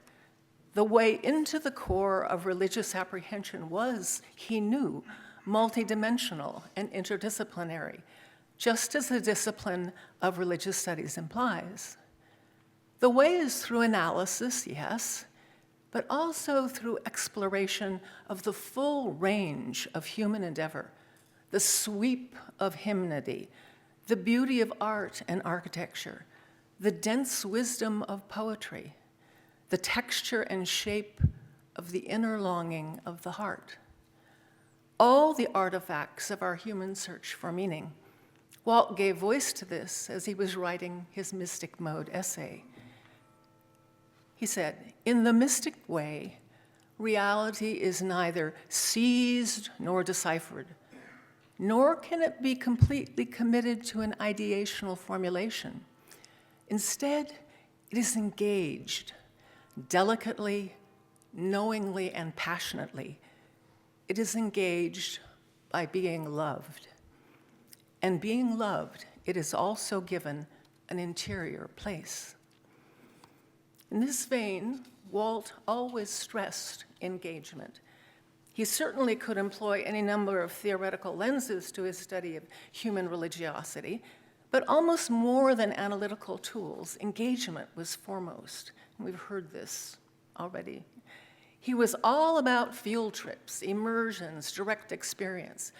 The way into the core of religious apprehension was, he knew, multidimensional and interdisciplinary, just as the discipline of religious studies implies. The way is through analysis, yes, but also through exploration of the full range of human endeavor, the sweep of hymnody, the beauty of art and architecture, the dense wisdom of poetry, the texture and shape of the inner longing of the heart. All the artifacts of our human search for meaning. Walt gave voice to this as he was writing his Mystic Mode essay. He said, "In the mystic way, reality is neither seized nor deciphered, nor can it be completely committed to an ideational formulation. Instead, it is engaged, delicately, knowingly, and passionately. It is engaged by being loved. And being loved, it is also given an interior place." In this vein, Walt always stressed engagement. He certainly could employ any number of theoretical lenses to his study of human religiosity, but almost more than analytical tools, engagement was foremost. And we've heard this already. He was all about field trips, immersions, direct experience.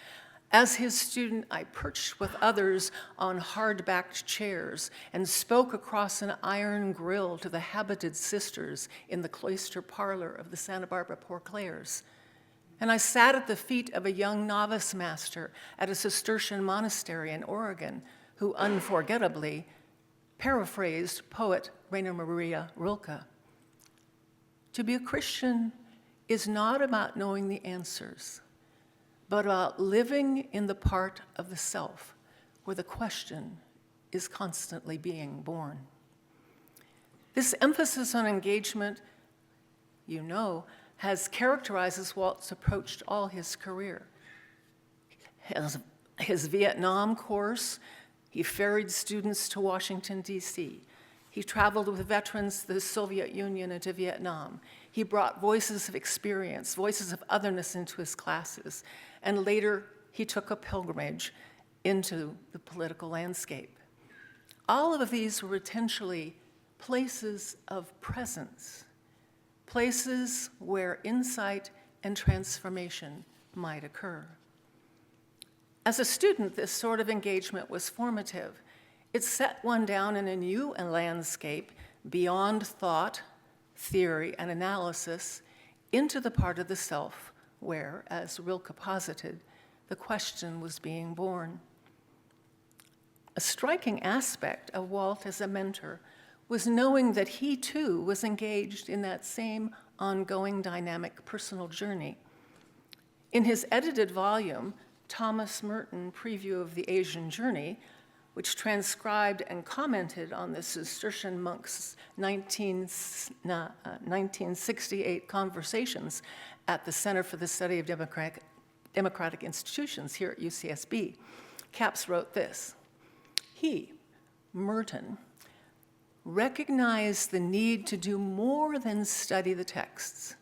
As his student, I perched with others on hard-backed chairs and spoke across an iron grill to the habited sisters in the cloister parlor of the Santa Barbara Poor Clares. And I sat at the feet of a young novice master at a Cistercian monastery in Oregon who unforgettably paraphrased poet Rainer Maria Rilke. To be a Christian is not about knowing the answers, but about living in the part of the self where the question is constantly being born. This emphasis on engagement, has characterized Walt's approach to all his career. His Vietnam course, he ferried students to Washington, D.C. He traveled with veterans to the Soviet Union and to Vietnam. He brought voices of experience, voices of otherness into his classes. And later, he took a pilgrimage into the political landscape. All of these were potentially places of presence, places where insight and transformation might occur. As a student, this sort of engagement was formative. It set one down in a new landscape beyond thought, theory, and analysis into the part of the self where, as Rilke posited, the question was being born. A striking aspect of Walt as a mentor was knowing that he too was engaged in that same ongoing dynamic personal journey. In his edited volume, Thomas Merton Preview of the Asian Journey, which transcribed and commented on the Cistercian monks' 1968 conversations at the Center for the Study of Democratic Institutions here at UCSB, Capps wrote this: he, Merton, recognized the need to do more than study the texts,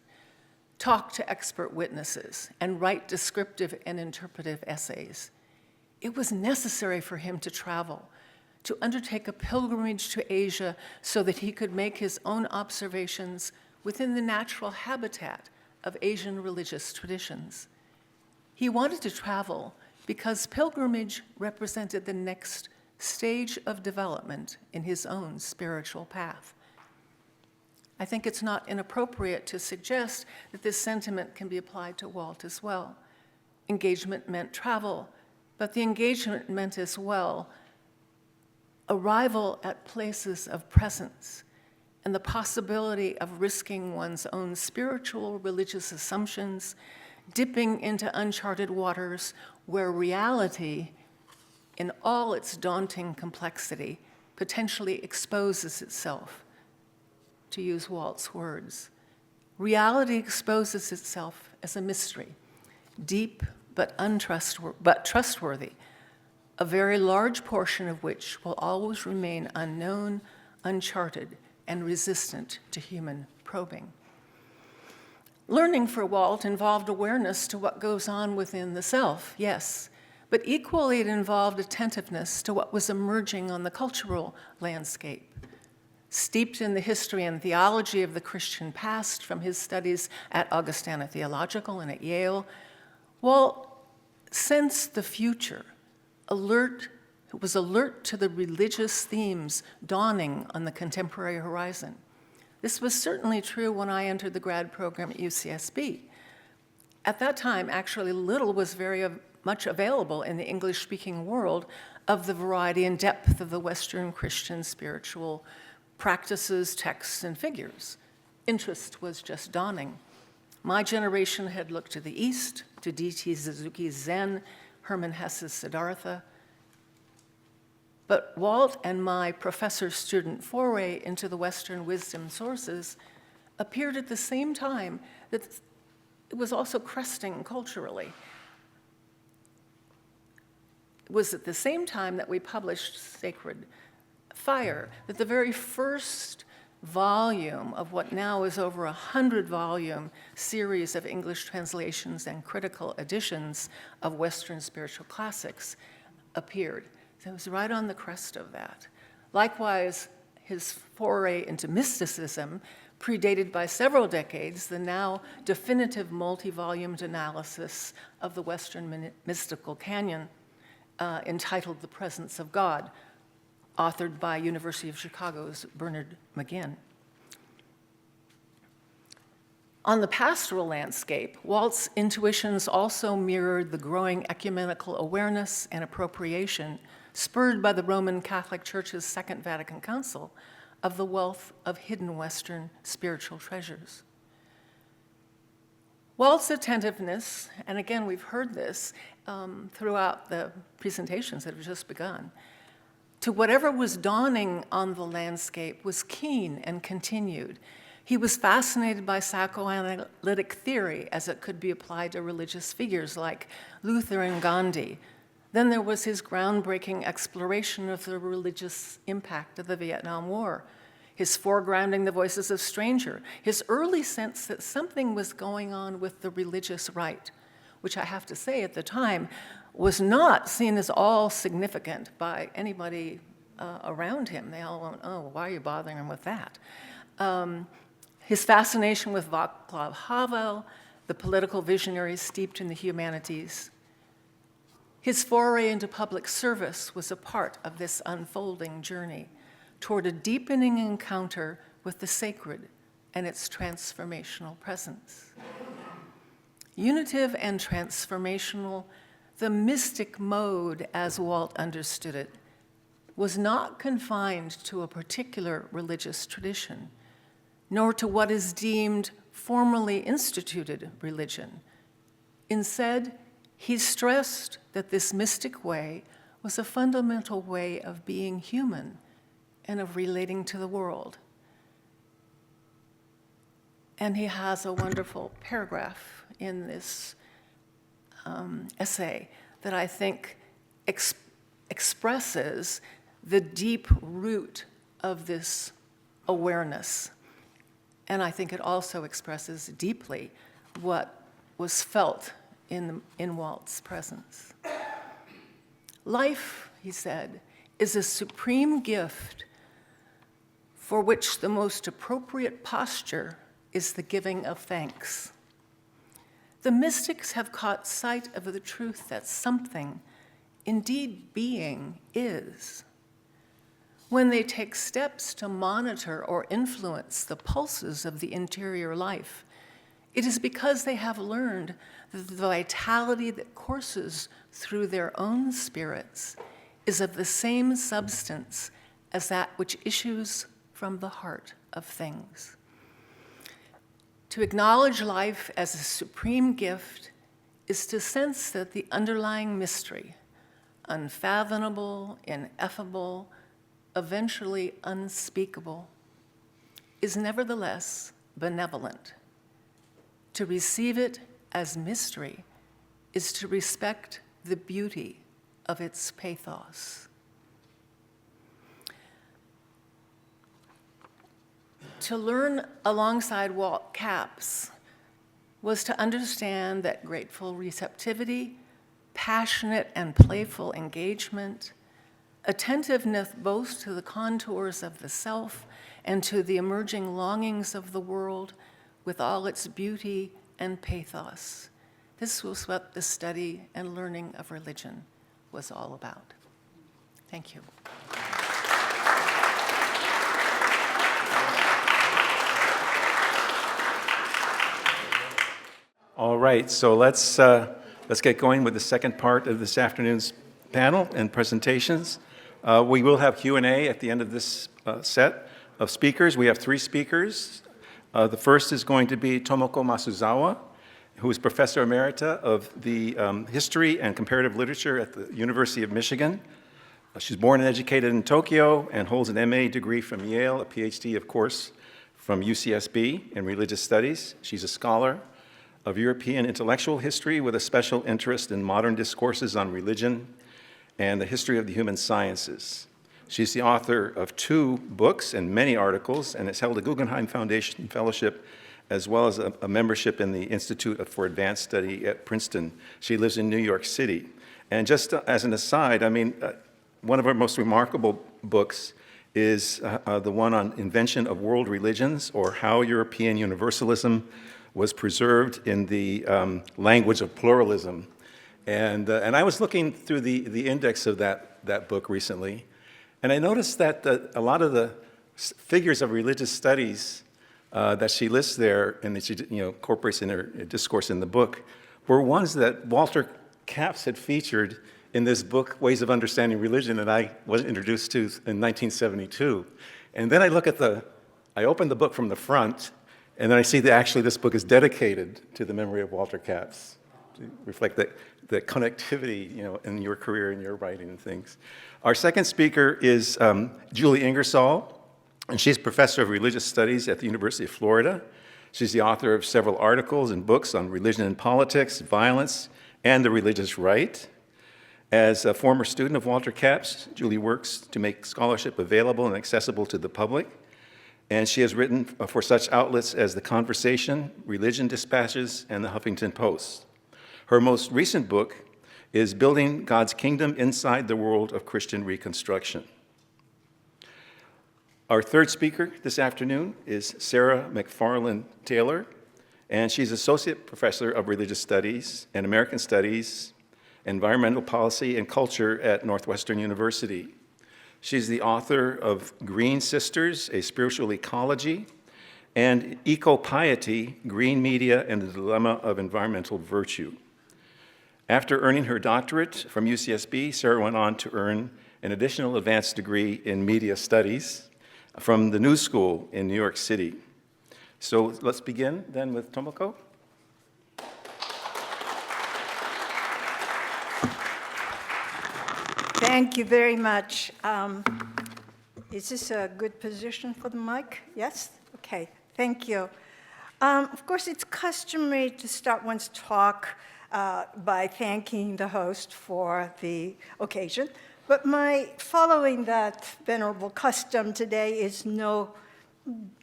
talk to expert witnesses, and write descriptive and interpretive essays. It was necessary for him to travel, to undertake a pilgrimage to Asia so that he could make his own observations within the natural habitat of Asian religious traditions. He wanted to travel because pilgrimage represented the next stage of development in his own spiritual path. I think it's not inappropriate to suggest that this sentiment can be applied to Walt as well. Engagement meant travel, but the engagement meant as well arrival at places of presence and the possibility of risking one's own spiritual religious assumptions, dipping into uncharted waters where reality, in all its daunting complexity, potentially exposes itself. To use Walt's words, reality exposes itself as a mystery, deep but trustworthy, a very large portion of which will always remain unknown, uncharted, and resistant to human probing. Learning for Walt involved awareness to what goes on within the self, yes, but equally it involved attentiveness to what was emerging on the cultural landscape. Steeped in the history and theology of the Christian past from his studies at Augustana Theological and at Yale, Walt sensed the future, was alert to the religious themes dawning on the contemporary horizon. This was certainly true when I entered the grad program at UCSB. At that time, actually, little was very much available in the English-speaking world of the variety and depth of the Western Christian spiritual practices, texts, and figures. Interest was just dawning. My generation had looked to the East, to D.T. Suzuki's Zen, Hermann Hesse's Siddhartha. But Walt and my professor-student foray into the Western wisdom sources appeared at the same time that it was also cresting culturally. It was at the same time that we published Sacred Fire, that the very first volume of what now is over 100-volume series of English translations and critical editions of Western spiritual classics appeared. So it was right on the crest of that. Likewise, his foray into mysticism predated by several decades the now definitive multi-volumed analysis of the Western mystical canon entitled The Presence of God, authored by University of Chicago's Bernard McGinn. On the pastoral landscape, Walt's intuitions also mirrored the growing ecumenical awareness and appropriation spurred by the Roman Catholic Church's Second Vatican Council of the wealth of hidden Western spiritual treasures. Walt's attentiveness, and again, we've heard this throughout the presentations that have just begun, to whatever was dawning on the landscape was keen and continued. He was fascinated by psychoanalytic theory as it could be applied to religious figures like Luther and Gandhi. Then there was his groundbreaking exploration of the religious impact of the Vietnam War, his foregrounding the voices of stranger, his early sense that something was going on with the religious right, which I have to say at the time was not seen as all significant by anybody around him. They all went, oh, why are you bothering him with that? His fascination with Václav Havel, the political visionary steeped in the humanities. His foray into public service was a part of this unfolding journey toward a deepening encounter with the sacred and its transformational presence. Unitive and transformational, the mystic mode, as Walt understood it, was not confined to a particular religious tradition, nor to what is deemed formally instituted religion. Instead, he stressed that this mystic way was a fundamental way of being human and of relating to the world. And he has a wonderful paragraph in this essay that I think expresses the deep root of this awareness. And I think it also expresses deeply what was felt in Walt's presence. Life, he said, is a supreme gift for which the most appropriate posture is the giving of thanks. The mystics have caught sight of the truth that something, indeed being, is. When they take steps to monitor or influence the pulses of the interior life, it is because they have learned that the vitality that courses through their own spirits is of the same substance as that which issues from the heart of things. To acknowledge life as a supreme gift is to sense that the underlying mystery, unfathomable, ineffable, eventually unspeakable, is nevertheless benevolent. To receive it as mystery is to respect the beauty of its pathos. To learn alongside Walt Capps was to understand that grateful receptivity, passionate and playful engagement, attentiveness both to the contours of the self and to the emerging longings of the world with all its beauty and pathos. This was what the study and learning of religion was all about. Thank you. All right, so let's get going with the second part of this afternoon's panel and presentations. We will have Q&A at the end of this set of speakers. We have 3 speakers. The first is going to be Tomoko Masuzawa, who is Professor Emerita of the History and Comparative Literature at the University of Michigan. She's born and educated in Tokyo and holds an MA degree from Yale, a PhD, of course, from UCSB in Religious Studies. She's a scholar of European intellectual history with a special interest in modern discourses on religion and the history of the human sciences. She's the author of 2 books and many articles, and has held a Guggenheim Foundation Fellowship as well as a membership in the Institute for Advanced Study at Princeton. She lives in New York City. And just as an aside, I mean, one of her most remarkable books is the one on Invention of World Religions, or How European Universalism was Preserved in the Language of Pluralism. And I was looking through the index of that book recently, and I noticed that a lot of the figures of religious studies that she lists there and that she incorporates in her discourse in the book were ones that Walter Capps had featured in this book, Ways of Understanding Religion, that I was introduced to in 1972. And then I opened the book from the front, and then I see that actually this book is dedicated to the memory of Walter Capps, to reflect the connectivity, in your career and your writing and things. Our second speaker is Julie Ingersoll, and she's Professor of Religious Studies at the University of Florida. She's the author of several articles and books on religion and politics, violence, and the religious right. As a former student of Walter Capps, Julie works to make scholarship available and accessible to the public. And she has written for such outlets as The Conversation, Religion Dispatches, and The Huffington Post. Her most recent book is Building God's Kingdom Inside the World of Christian Reconstruction. Our third speaker this afternoon is Sarah McFarland Taylor, and she's Associate Professor of Religious Studies and American Studies Environmental Policy and Culture at Northwestern University. She's the author of Green Sisters, A Spiritual Ecology, and Eco-Piety, Green Media and the Dilemma of Environmental Virtue. After earning her doctorate from UCSB, Sarah went on to earn an additional advanced degree in media studies from the New School in New York City. So let's begin then with Tomoko. Thank you very much. Is this a good position for the mic? Yes? Okay, thank you. Of course, it's customary to start one's talk by thanking the host for the occasion, but my following that venerable custom today is no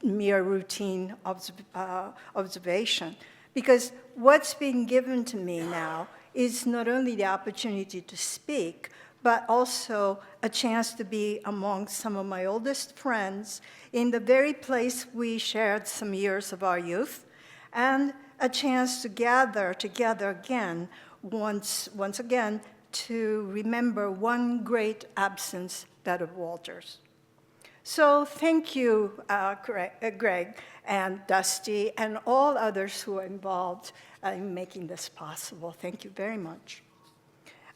mere routine observation, because what's being given to me now is not only the opportunity to speak, but also a chance to be among some of my oldest friends in the very place we shared some years of our youth, and a chance to gather together again, once again, to remember one great absence, that of Walter's. So thank you, Greg and Dusty, and all others who are involved in making this possible. Thank you very much.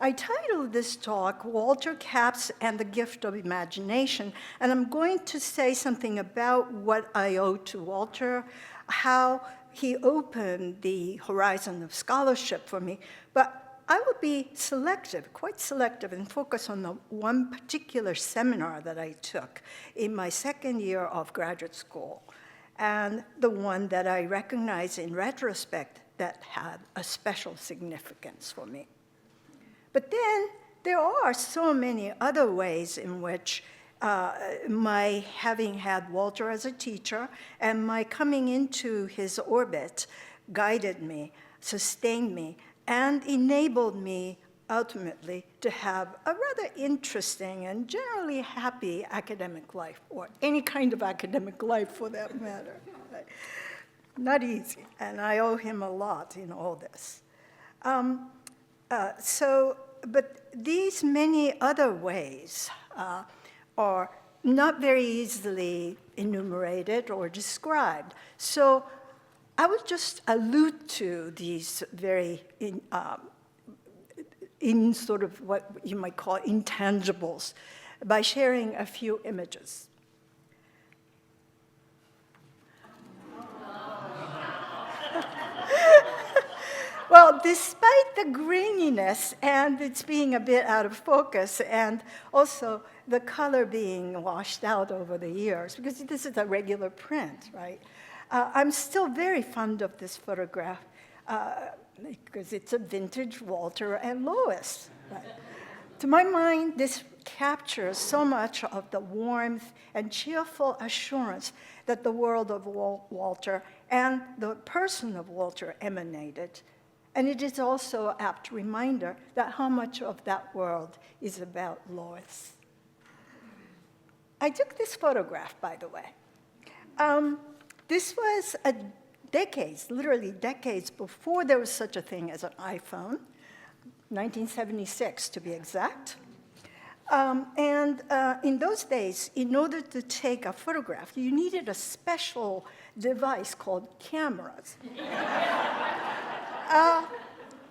I titled this talk, Walter Capps and the Gift of Imagination, and I'm going to say something about what I owe to Walter, how he opened the horizon of scholarship for me, but I will be selective, quite selective, and focus on the one particular seminar that I took in my second year of graduate school, and the one that I recognize in retrospect that had a special significance for me. But then there are so many other ways in which my having had Walter as a teacher and my coming into his orbit guided me, sustained me, and enabled me ultimately to have a rather interesting and generally happy academic life, or any kind of academic life for that matter. Not easy, and I owe him a lot in all this. But these many other ways are not very easily enumerated or described. So I would just allude to these very in sort of what you might call intangibles by sharing a few images. Well, despite the graininess and it's being a bit out of focus, and also the color being washed out over the years, because this is a regular print, right? I'm still very fond of this photograph because it's a vintage Walter and Lois. Right? To my mind, this captures so much of the warmth and cheerful assurance that the world of Walter and the person of Walter emanated. And it is also an apt reminder that how much of that world is about Lois. I took this photograph, by the way. This was literally decades before there was such a thing as an iPhone, 1976 to be exact. In those days, in order to take a photograph, you needed a special device called cameras.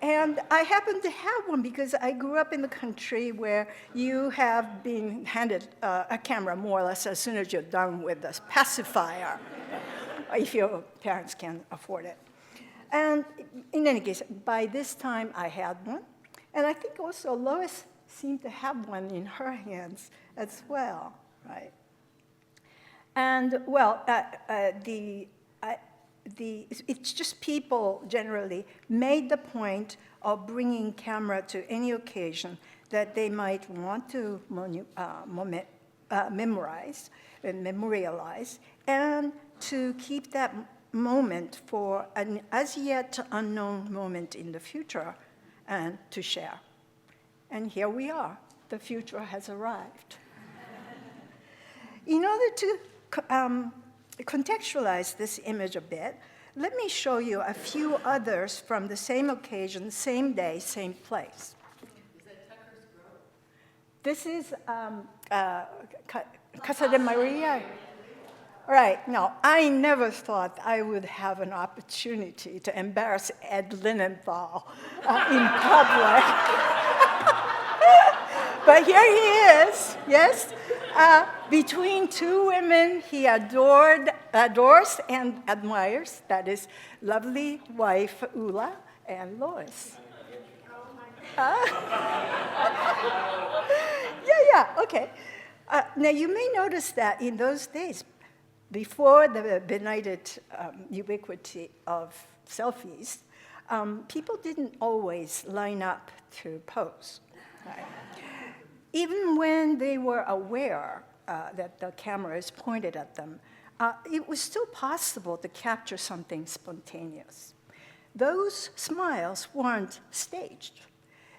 And I happen to have one because I grew up in the country where you have been handed a camera more or less as soon as you're done with the pacifier, if your parents can afford it. And in any case, by this time I had one. And I think also Lois seemed to have one in her hands as well, right? And well, it's just people generally made the point of bringing camera to any occasion that they might want to memorize and memorialize, and to keep that moment for an as yet unknown moment in the future and to share. And here we are. The future has arrived. In order to contextualize this image a bit, let me show you a few others from the same occasion, same day, same place. This is Casa de Maria. Right, no, I never thought I would have an opportunity to embarrass Ed Linenthal in public. But here he is, yes. Between two women he adores and admires, that is lovely wife Ula and Lois. Yeah, okay. Now you may notice that in those days, before the benighted ubiquity of selfies, people didn't always line up to pose. Right? Even when they were aware that the camera is pointed at them, it was still possible to capture something spontaneous. Those smiles weren't staged.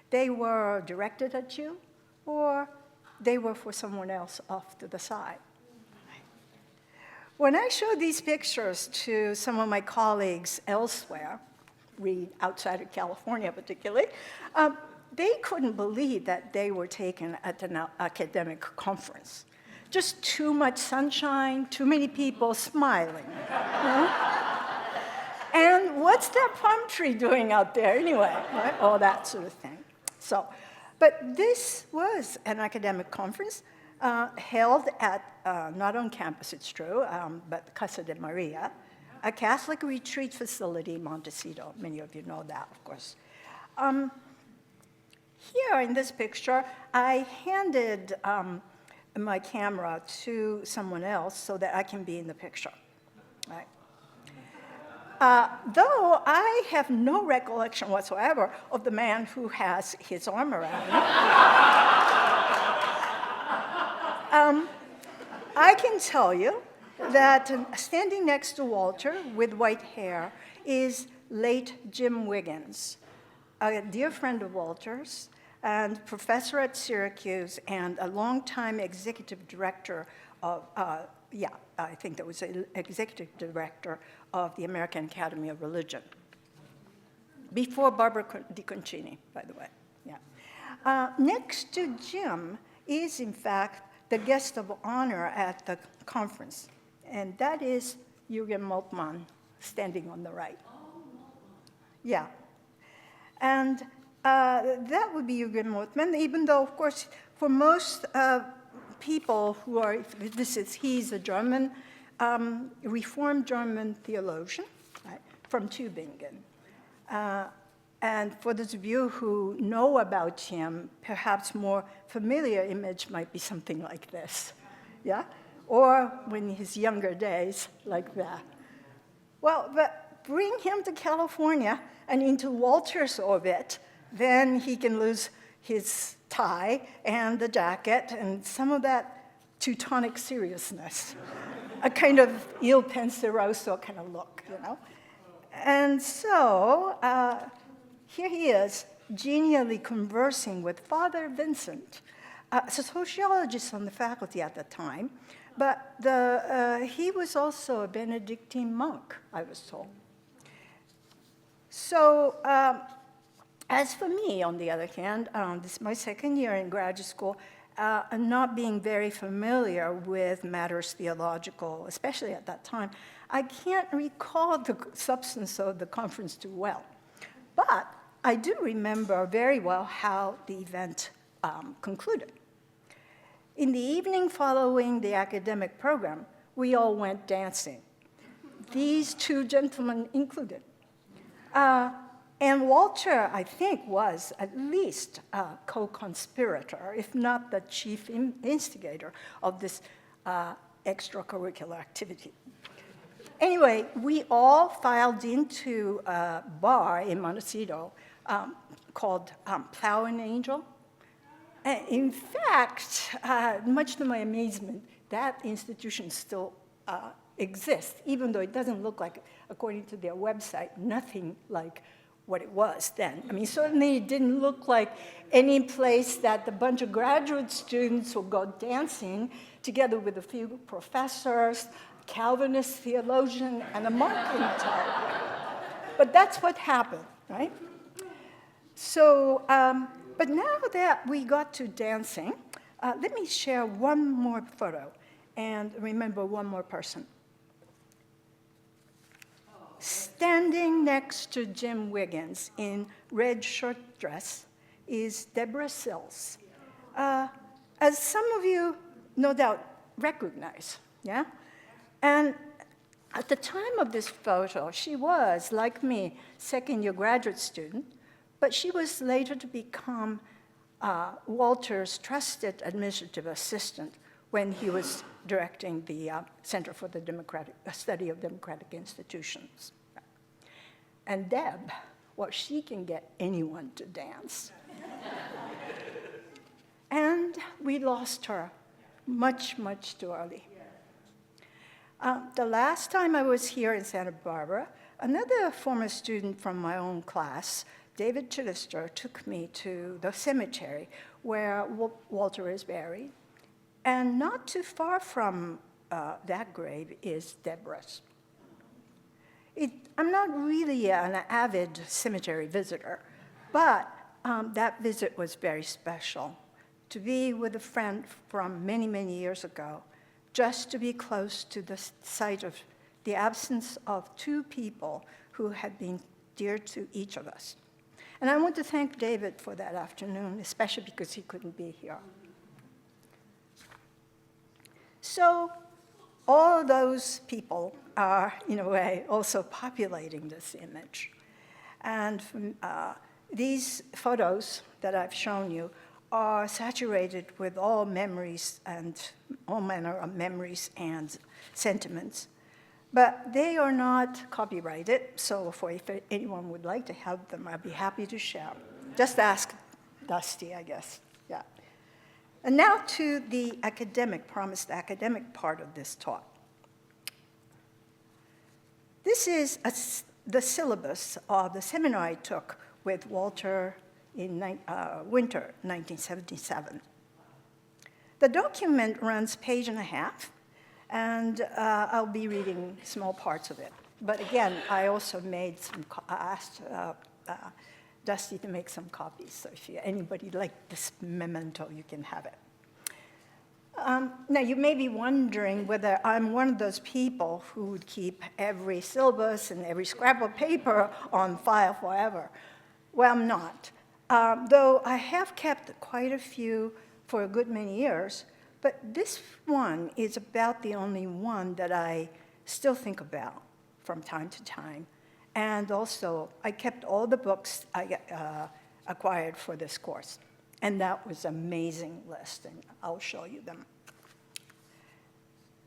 They were directed at you, or they were for someone else off to the side. When I showed these pictures to some of my colleagues elsewhere, outside of California particularly, they couldn't believe that they were taken at an academic conference. Just too much sunshine, too many people smiling. You know? And what's that palm tree doing out there anyway? Right? All that sort of thing. So, but this was an academic conference held at, not on campus, it's true, but Casa de Maria, a Catholic retreat facility in Montecito. Many of you know that, of course. Here in this picture, I handed my camera to someone else so that I can be in the picture. Right? Though I have no recollection whatsoever of the man who has his arm around me. I can tell you that standing next to Walter with white hair is late Jim Wiggins, a dear friend of Walter's and professor at Syracuse and a longtime executive director of, I think that was an executive director of the American Academy of Religion. Before Barbara DiConcini, by the way. Yeah. Next to Jim is, in fact, the guest of honor at the conference, and that is Jürgen Moltmann, standing on the right. Yeah. And that would be Jürgen Moltmann, even though, of course, for most people who are, he's a German, Reformed German theologian, right, from Tübingen. And for those of you who know about him, perhaps more familiar image might be something like this, yeah? Or in his younger days, like that. Well, but bring him to California and into Walter's orbit, then he can lose his tie and the jacket and some of that Teutonic seriousness, a kind of Il Penseroso kind of look, you know? And so, here he is, genially conversing with Father Vincent, a sociologist on the faculty at the time, but he was also a Benedictine monk, I was told. So, as for me, on the other hand, this is my second year in graduate school, and not being very familiar with matters theological, especially at that time, I can't recall the substance of the conference too well. But I do remember very well how the event concluded. In the evening following the academic program, we all went dancing. These two gentlemen included. And Walter, I think, was at least a co-conspirator, if not the chief instigator of this extracurricular activity. Anyway, we all filed into a bar in Montecito called Plow and Angel. And in fact, much to my amazement, that institution still exists, even though it doesn't look like, according to their website, nothing like what it was then. I mean, certainly it didn't look like any place that a bunch of graduate students would go dancing together with a few professors, Calvinist theologian, and a marketing type. But that's what happened, right? So But now that we got to dancing, let me share one more photo and remember one more person. Standing next to Jim Wiggins in red short dress is Deborah Sills. As some of you no doubt recognize, yeah? And at the time of this photo, she was, like me, second-year graduate student, but she was later to become Walter's trusted administrative assistant when he was directing the Center for the Study of Democratic Institutions. And Deb, well, she can get anyone to dance. And we lost her much, much too early. The last time I was here in Santa Barbara, another former student from my own class, David Chittister, took me to the cemetery where Walter is buried. And not too far from that grave is Deborah's. I'm not really an avid cemetery visitor, but that visit was very special. To be with a friend from many, many years ago, just to be close to the site of the absence of two people who had been dear to each of us. And I want to thank David for that afternoon, especially because he couldn't be here. So all those people are, in a way, also populating this image. And these photos that I've shown you are saturated with all memories and all manner of memories and sentiments. But they are not copyrighted, so if anyone would like to have them, I'd be happy to share. Just ask Dusty, I guess. Yeah. And now to the promised academic part of this talk. This is the syllabus of the seminar I took with Walter in winter 1977. The document runs page and a half, and I'll be reading small parts of it. But again, I also asked Dusty to make some copies, so if anybody like this memento, you can have it. Now, you may be wondering whether I'm one of those people who would keep every syllabus and every scrap of paper on file forever. Well, I'm not. Though I have kept quite a few for a good many years, but this one is about the only one that I still think about from time to time. And also, I kept all the books I acquired for this course. And that was an amazing list, and I'll show you them.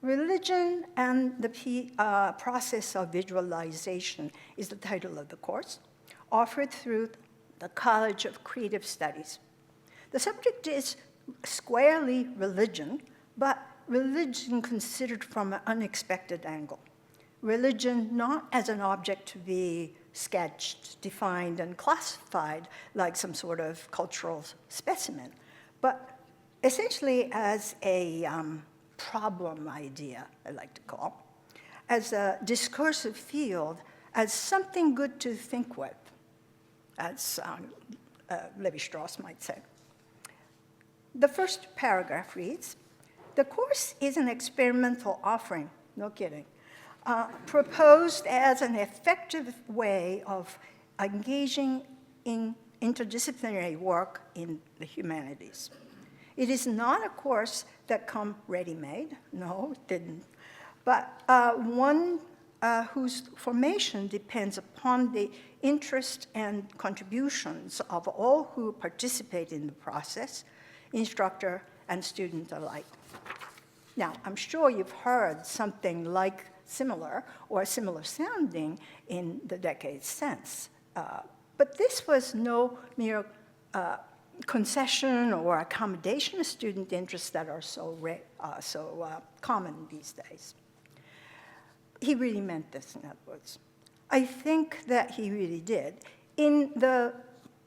Religion and the Process of Visualization is the title of the course, offered through the College of Creative Studies. The subject is squarely religion, but religion considered from an unexpected angle. Religion not as an object to be sketched, defined, and classified like some sort of cultural specimen, but essentially as a problem idea, I like to call, as a discursive field, as something good to think with, as Levi-Strauss might say. The first paragraph reads, "The course is an experimental offering," no kidding, proposed as an effective way of engaging in interdisciplinary work in the humanities. It is not a course that comes ready-made, no, it didn't, but one whose formation depends upon the interest and contributions of all who participate in the process, instructor and student alike. Now, I'm sure you've heard something like similar or similar sounding in the decades since. But this was no mere concession or accommodation of student interests that are so common these days. He really meant this, in other words. I think that he really did. In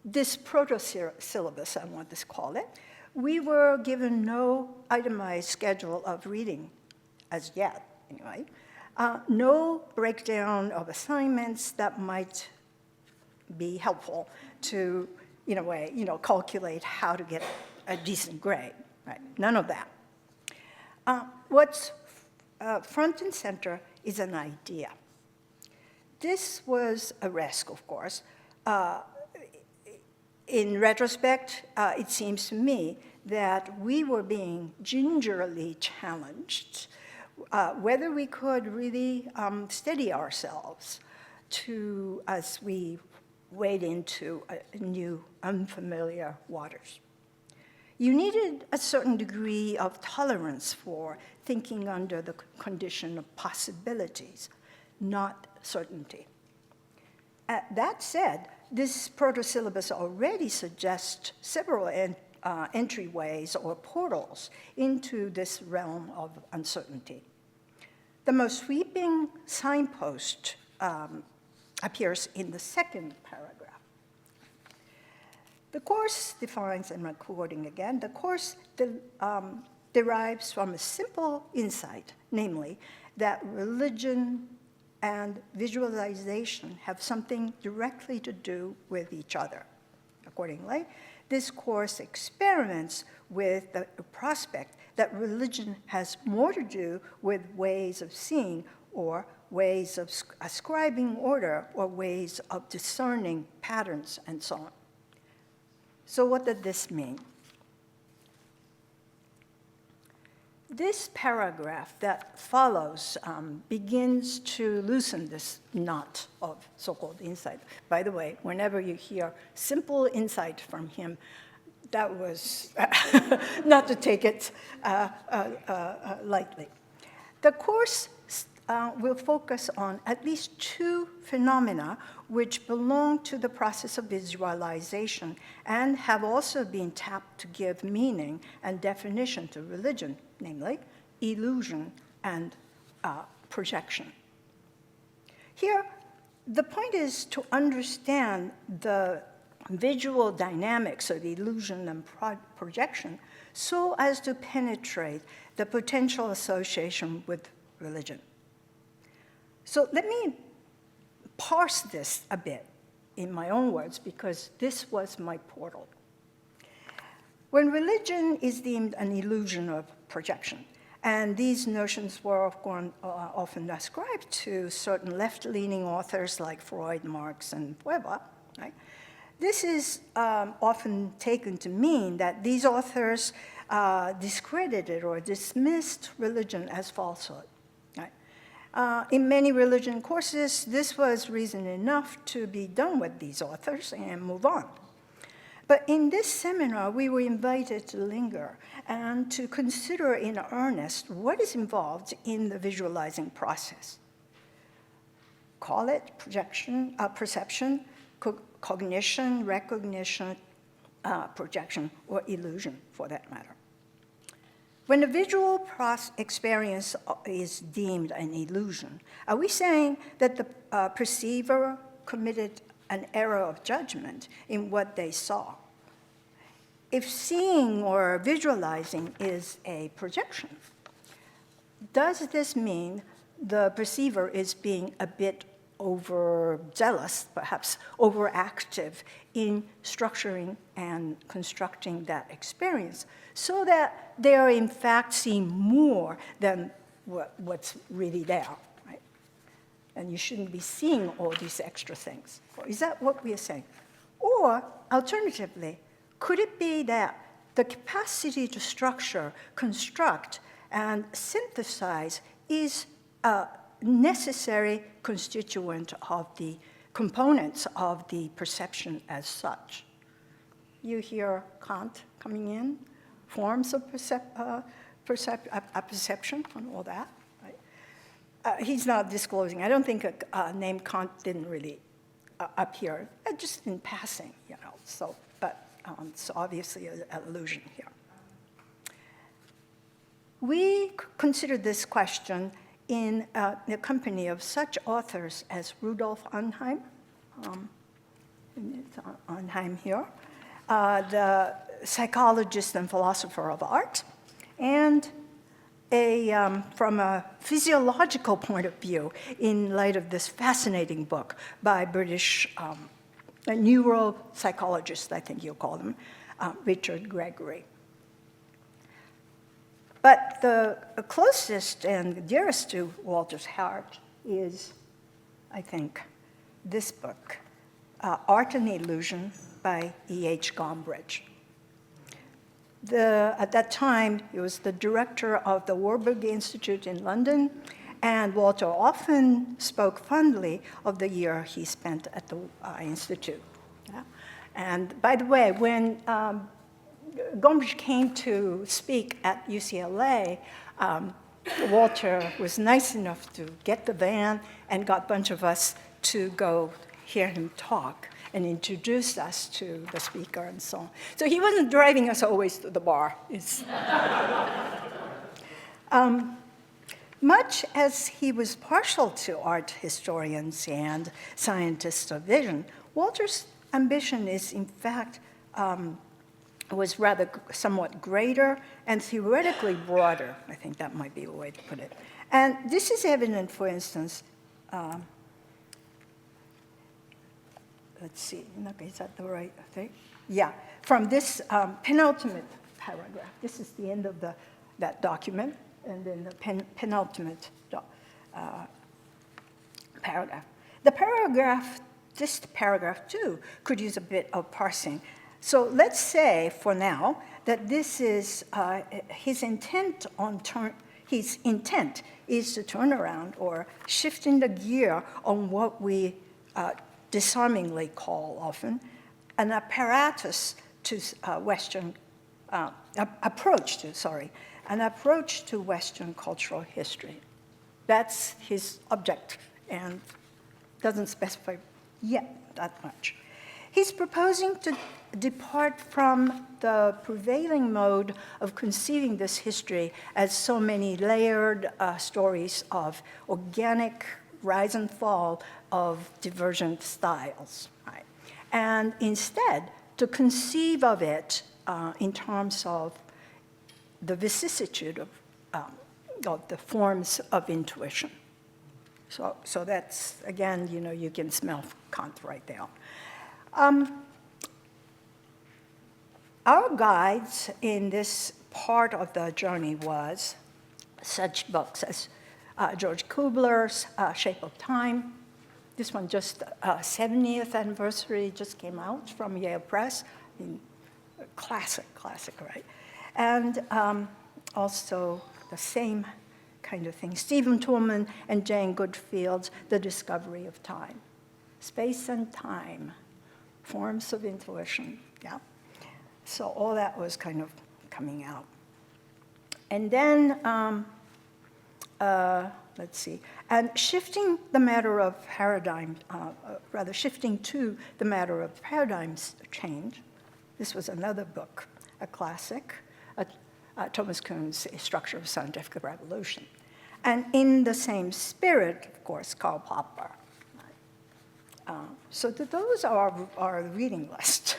this proto-syllabus, I want to call it, we were given no itemized schedule of reading, as yet, anyway. No breakdown of assignments that might be helpful to in a way, calculate how to get a decent grade, right? None of that. What's front and center is an idea. This was a risk, of course. In retrospect, it seems to me that we were being gingerly challenged whether we could really steady ourselves as we wade into new, unfamiliar waters. You needed a certain degree of tolerance for thinking under the condition of possibilities, not certainty. That said, this proto-syllabus already suggests several entryways or portals into this realm of uncertainty. The most sweeping signpost appears in the second paragraph. The course defines, and I'm quoting again, the course derives from a simple insight, namely that religion and visualization have something directly to do with each other. Accordingly, this course experiments with the prospect that religion has more to do with ways of seeing or ways of ascribing order or ways of discerning patterns and so on. So what did this mean? This paragraph that follows begins to loosen this knot of so-called insight. By the way, whenever you hear simple insight from him, that was not to take it lightly. The course will focus on at least two phenomena which belong to the process of visualization and have also been tapped to give meaning and definition to religion, namely illusion and projection. Here, the point is to understand the visual dynamics of illusion and projection so as to penetrate the potential association with religion. So let me parse this a bit in my own words, because this was my portal. When religion is deemed an illusion of projection, and these notions were often ascribed to certain left-leaning authors like Freud, Marx, and Weber, right? This is often taken to mean that these authors discredited or dismissed religion as falsehood. In many religion courses, this was reason enough to be done with these authors and move on. But in this seminar, we were invited to linger and to consider in earnest what is involved in the visualizing process. Call it projection, perception, cognition, recognition, projection, or illusion for that matter. When the visual experience is deemed an illusion, are we saying that the perceiver committed an error of judgment in what they saw? If seeing or visualizing is a projection, does this mean the perceiver is being a bit overzealous, perhaps overactive in structuring and constructing that experience so that they are in fact seeing more than what's really there, right? And you shouldn't be seeing all these extra things. Is that what we are saying? Or alternatively, could it be that the capacity to structure, construct, and synthesize is a necessary constituent of the components of the perception as such? You hear Kant coming in, forms of perception and all that. Right? He's not disclosing. I don't think a name Kant didn't really appear, just in passing, So, but it's obviously an allusion here. We consider this question in the company of such authors as Rudolf Arnheim, Arnheim here, the psychologist and philosopher of art, and from a physiological point of view, in light of this fascinating book by British a neuropsychologist, I think you'll call him, Richard Gregory. But the closest and dearest to Walter's heart is, I think, this book, Art and Illusion by E.H. Gombrich. At that time, he was the director of the Warburg Institute in London, and Walter often spoke fondly of the year he spent at the Institute. Yeah? And by the way, when Gombrich came to speak at UCLA, Walter was nice enough to get the van and got a bunch of us to go hear him talk and introduced us to the speaker and so on. So he wasn't driving us always to the bar. Much as he was partial to art historians and scientists of vision, Walter's ambition is, in fact, was rather somewhat greater and theoretically broader. I think that might be a way to put it. And this is evident, for instance, let's see, is that the right thing? Yeah, from this penultimate paragraph. This is the end of that document, and then the penultimate paragraph. This paragraph too, could use a bit of parsing. So let's say, for now, that this is his intent is to turn around or shifting the gear on what we disarmingly call often an apparatus to an approach to Western cultural history. That's his object, and doesn't specify yet that much. He's proposing to depart from the prevailing mode of conceiving this history as so many layered stories of organic rise and fall of divergent styles, right? And instead, to conceive of it in terms of the vicissitude of the forms of intuition. So that's, again, you can smell Kant right there. Our guides in this part of the journey was such books as George Kubler's Shape of Time. This one just 70th anniversary just came out from Yale Press. I mean, classic, right? And also the same kind of thing. Stephen Toulmin and Jane Goodfield's The Discovery of Time. Space and time, forms of intuition, yeah? So all that was kind of coming out. And then, let's see, and shifting the matter of paradigm, shifting to the matter of paradigms change. This was another book, a classic, Thomas Kuhn's Structure of Scientific Revolution. And in the same spirit, of course, Karl Popper. So those are our reading list.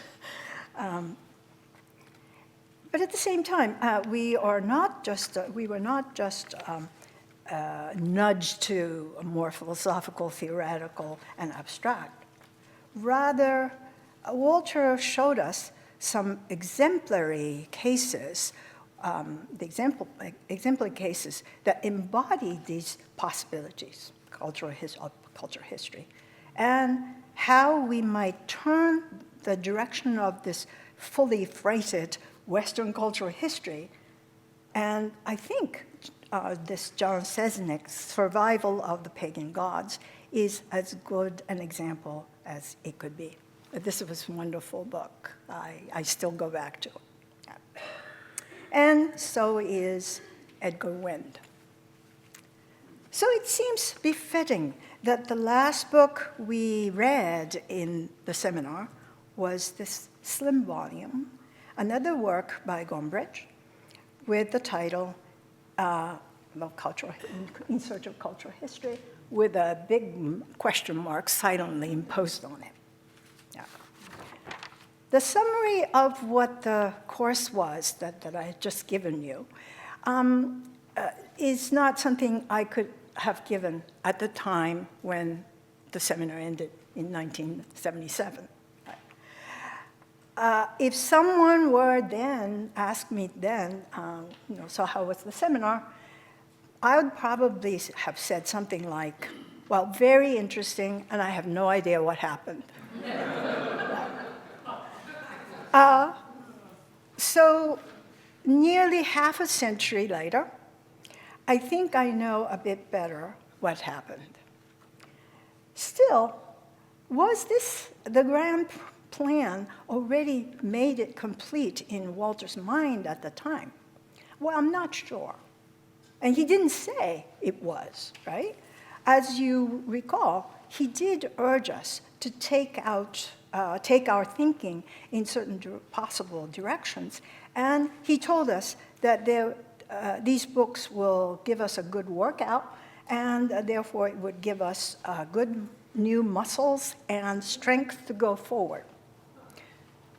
But at the same time, we were not just nudged to a more philosophical, theoretical, and abstract. Rather, Walter showed us some exemplary cases, exemplary cases that embody these possibilities of cultural history, and how we might turn the direction of this fully freighted Western cultural history. And I think this John Sesnick's Survival of the Pagan Gods is as good an example as it could be. This was a wonderful book. I still go back to it. And so is Edgar Wendt. So it seems befitting that the last book we read in the seminar was this slim volume, another work by Gombrich, with the title In Search of Cultural History, with a big question mark silently imposed on it. Yeah. The summary of what the course was that I had just given you is not something I could have given at the time when the seminar ended in 1977. if someone were then, asked me then, so how was the seminar? I would probably have said something like, well, very interesting, and I have no idea what happened. So nearly half a century later, I think I know a bit better what happened. Still, was this the grand plan already made it complete in Walter's mind at the time? Well, I'm not sure. And he didn't say it was, right? As you recall, he did urge us to take our thinking in certain possible directions. And he told us that these books will give us a good workout, and therefore it would give us good new muscles and strength to go forward.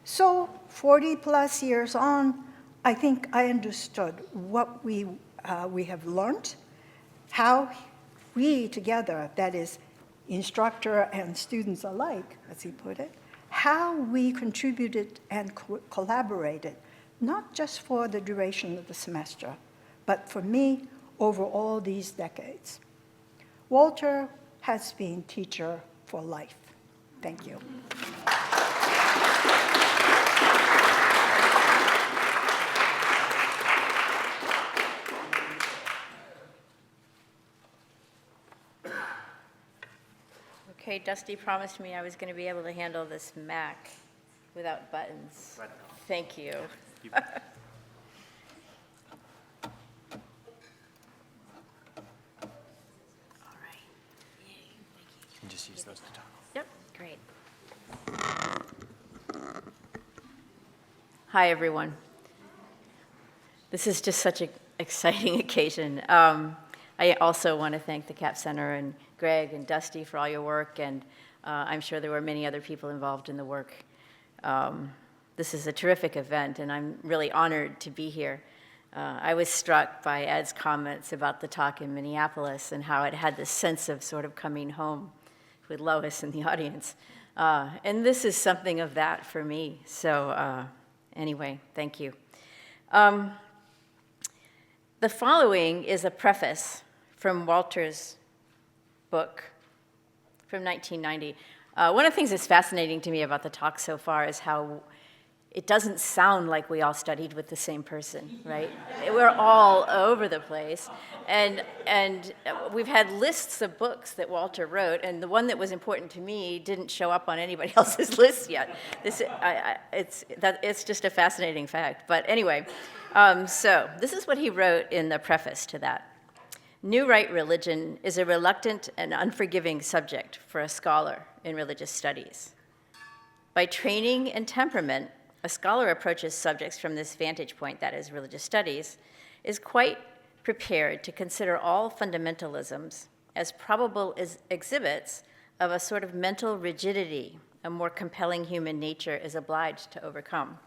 So 40 plus years on, I think I understood what we have learned, how we together, that is, instructor and students alike, as he put it, how we contributed and collaborated, not just for the duration of the semester, but for me, over all these decades. Walter has been teacher for life. Thank you. Okay, Dusty promised me I was going to be able to handle this Mac without buttons. Thank you. All right. Yay, thank you. And just use those to talk. Yep, great. Hi, everyone. This is just such an exciting occasion. I also want to thank the Cap Center and Greg and Dusty for all your work, and I'm sure there were many other people involved in the work. This is a terrific event, and I'm really honored to be here. I was struck by Ed's comments about the talk in Minneapolis and how it had this sense of sort of coming home with Lois in the audience. And this is something of that for me. So anyway, thank you. The following is a preface from Walter's book from 1990. One of the things that's fascinating to me about the talk so far is how it doesn't sound like we all studied with the same person, right? We're all over the place. And we've had lists of books that Walter wrote, and the one that was important to me didn't show up on anybody else's list yet. It's just a fascinating fact. But anyway, so this is what he wrote in the preface to that. New Right religion is a reluctant and unforgiving subject for a scholar in religious studies. By training and temperament, a scholar approaches subjects from this vantage point, that is, religious studies, is quite prepared to consider all fundamentalisms as probable as exhibits of a sort of mental rigidity a more compelling human nature is obliged to overcome.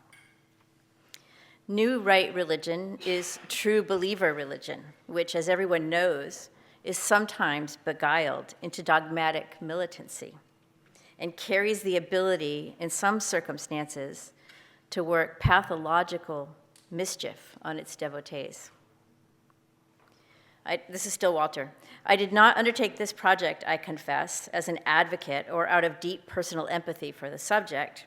New Right religion is true believer religion, which, as everyone knows, is sometimes beguiled into dogmatic militancy and carries the ability, in some circumstances, to work pathological mischief on its devotees. This is still Walter. I did not undertake this project, I confess, as an advocate or out of deep personal empathy for the subject.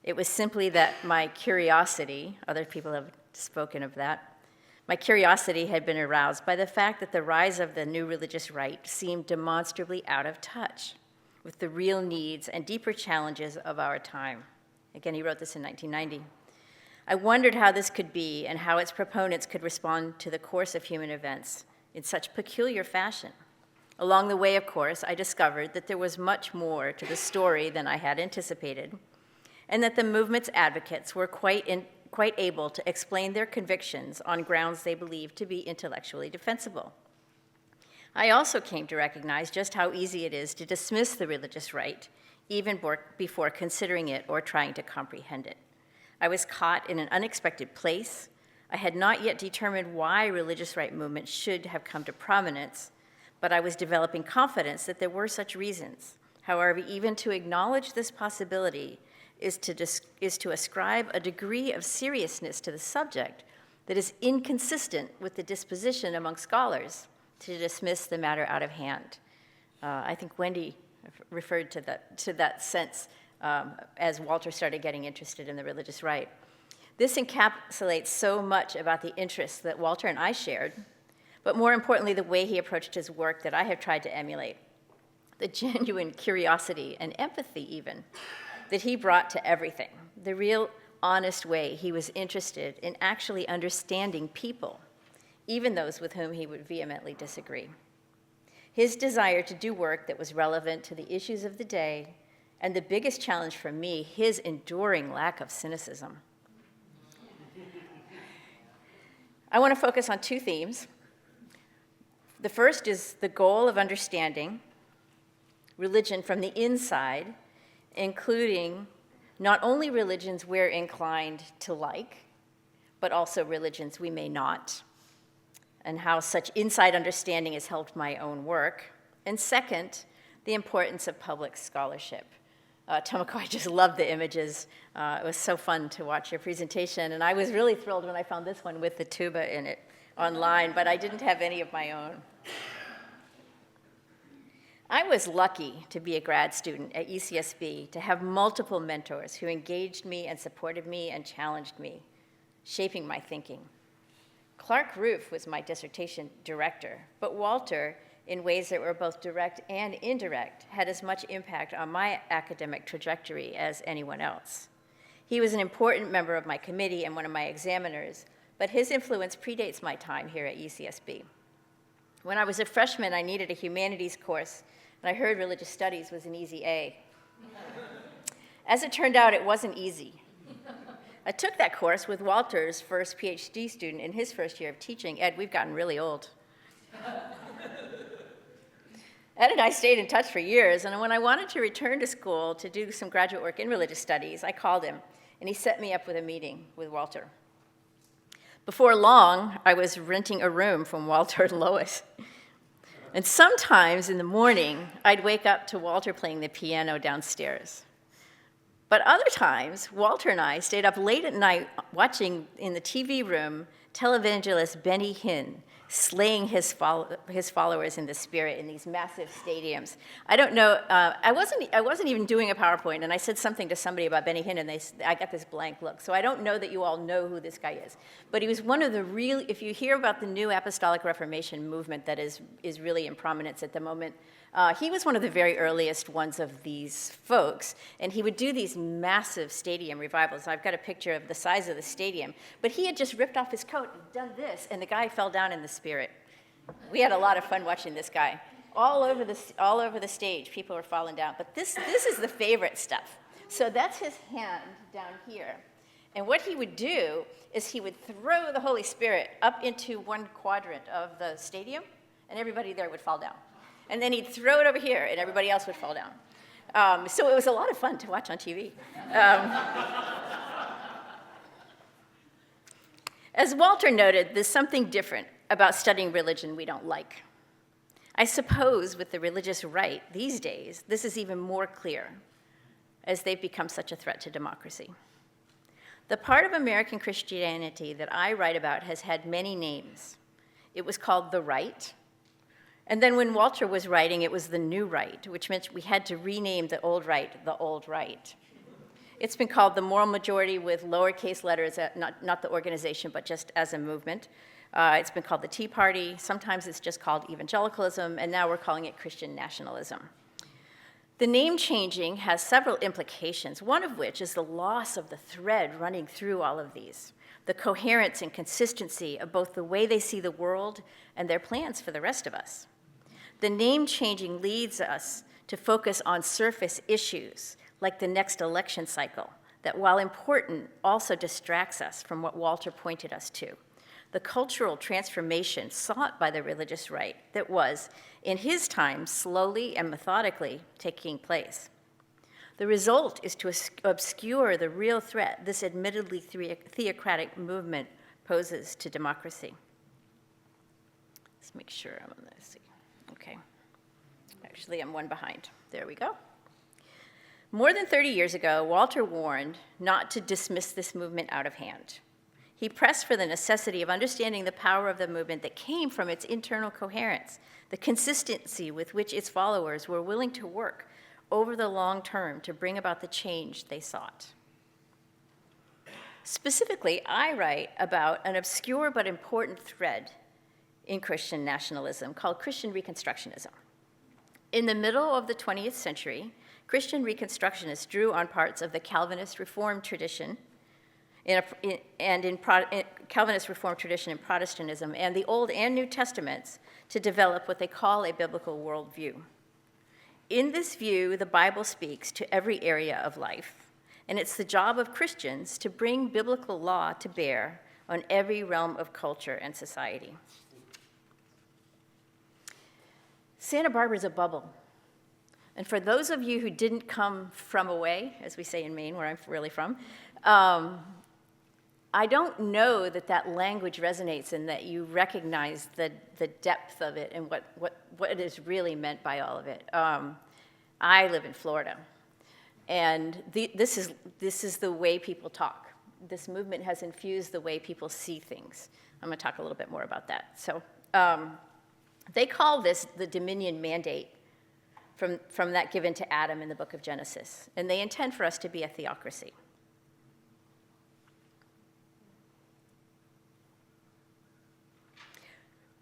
It was simply that my curiosity, other people have spoken of that, my curiosity had been aroused by the fact that the rise of the new religious right seemed demonstrably out of touch with the real needs and deeper challenges of our time. Again, he wrote this in 1990. I wondered how this could be and how its proponents could respond to the course of human events in such peculiar fashion. Along the way, of course, I discovered that there was much more to the story than I had anticipated, and that the movement's advocates were quite able to explain their convictions on grounds they believed to be intellectually defensible. I also came to recognize just how easy it is to dismiss the religious right, even before considering it or trying to comprehend it. I was caught in an unexpected place. I had not yet determined why religious right movements should have come to prominence, but I was developing confidence that there were such reasons. However, even to acknowledge this possibility is to ascribe a degree of seriousness to the subject that is inconsistent with the disposition among scholars to dismiss the matter out of hand. I think Wendy referred to that sense as Walter started getting interested in the religious right. This encapsulates so much about the interests that Walter and I shared, but more importantly, the way he approached his work that I have tried to emulate, the genuine curiosity and empathy even that he brought to everything, the real honest way he was interested in actually understanding people, even those with whom he would vehemently disagree. His desire to do work that was relevant to the issues of the day, and the biggest challenge for me, his enduring lack of cynicism. I want to focus on two themes. The first is the goal of understanding religion from the inside, including not only religions we're inclined to like, but also religions we may not, and how such inside understanding has helped my own work. And second, the importance of public scholarship. Tomoko, I just loved the images. It was so fun to watch your presentation, and I was really thrilled when I found this one with the tuba in it online, but I didn't have any of my own. I was lucky to be a grad student at UCSB, to have multiple mentors who engaged me and supported me and challenged me, shaping my thinking. Clark Roof was my dissertation director, but Walter, in ways that were both direct and indirect, had as much impact on my academic trajectory as anyone else. He was an important member of my committee and one of my examiners, but his influence predates my time here at UCSB. When I was a freshman, I needed a humanities course, and I heard religious studies was an easy A. As it turned out, it wasn't easy. I took that course with Walter's first PhD student in his first year of teaching. Ed, we've gotten really old. Ed and I stayed in touch for years, and when I wanted to return to school to do some graduate work in religious studies, I called him, and he set me up with a meeting with Walter. Before long, I was renting a room from Walter and Lois. And sometimes in the morning, I'd wake up to Walter playing the piano downstairs. But other times, Walter and I stayed up late at night watching in the TV room televangelist Benny Hinn slaying his followers in the spirit in these massive stadiums. I don't know, I wasn't even doing a PowerPoint, and I said something to somebody about Benny Hinn, and I got this blank look. So I don't know that you all know who this guy is. But he was one of the real, if you hear about the new Apostolic Reformation movement that is really in prominence at the moment, he was one of the very earliest ones of these folks, and he would do these massive stadium revivals. I've got a picture of the size of the stadium, but he had just ripped off his coat and done this, and the guy fell down in the spirit. We had a lot of fun watching this guy. All over the stage, people were falling down, but this is the favorite stuff. So that's his hand down here, and what he would do is he would throw the Holy Spirit up into one quadrant of the stadium, and everybody there would fall down. And then he'd throw it over here, and everybody else would fall down. So it was a lot of fun to watch on TV. As Walter noted, there's something different about studying religion we don't like. I suppose with the religious right these days, this is even more clear, as they've become such a threat to democracy. The part of American Christianity that I write about has had many names. It was called the right. And then when Walter was writing, it was the new right, which meant we had to rename the old right. It's been called the moral majority with lowercase letters, not the organization, but just as a movement. It's been called the Tea Party. Sometimes it's just called evangelicalism, and now we're calling it Christian nationalism. The name changing has several implications, one of which is the loss of the thread running through all of these, the coherence and consistency of both the way they see the world and their plans for the rest of us. The name changing leads us to focus on surface issues like the next election cycle that, while important, also distracts us from what Walter pointed us to, the cultural transformation sought by the religious right that was, in his time, slowly and methodically taking place. The result is to obscure the real threat this admittedly theocratic movement poses to democracy. Let's make sure I'm on this. Okay. Actually, I'm one behind. There we go. More than 30 years ago, Walter warned not to dismiss this movement out of hand. He pressed for the necessity of understanding the power of the movement that came from its internal coherence, the consistency with which its followers were willing to work over the long term to bring about the change they sought. Specifically, I write about an obscure but important thread in Christian nationalism called Christian Reconstructionism. In the middle of the 20th century, Christian Reconstructionists drew on parts of the Calvinist Reformed tradition Calvinist Reformed tradition in Protestantism and the Old and New Testaments to develop what they call a biblical worldview. In this view, the Bible speaks to every area of life, and it's the job of Christians to bring biblical law to bear on every realm of culture and society. Santa Barbara is a bubble. And for those of you who didn't come from away, as we say in Maine, where I'm really from, I don't know that that language resonates and that you recognize the depth of it and what is really meant by all of it. I live in Florida, and this is the way people talk. This movement has infused the way people see things. I'm going to talk a little bit more about that. So they call this the dominion mandate from that given to Adam in the book of Genesis, and they intend for us to be a theocracy.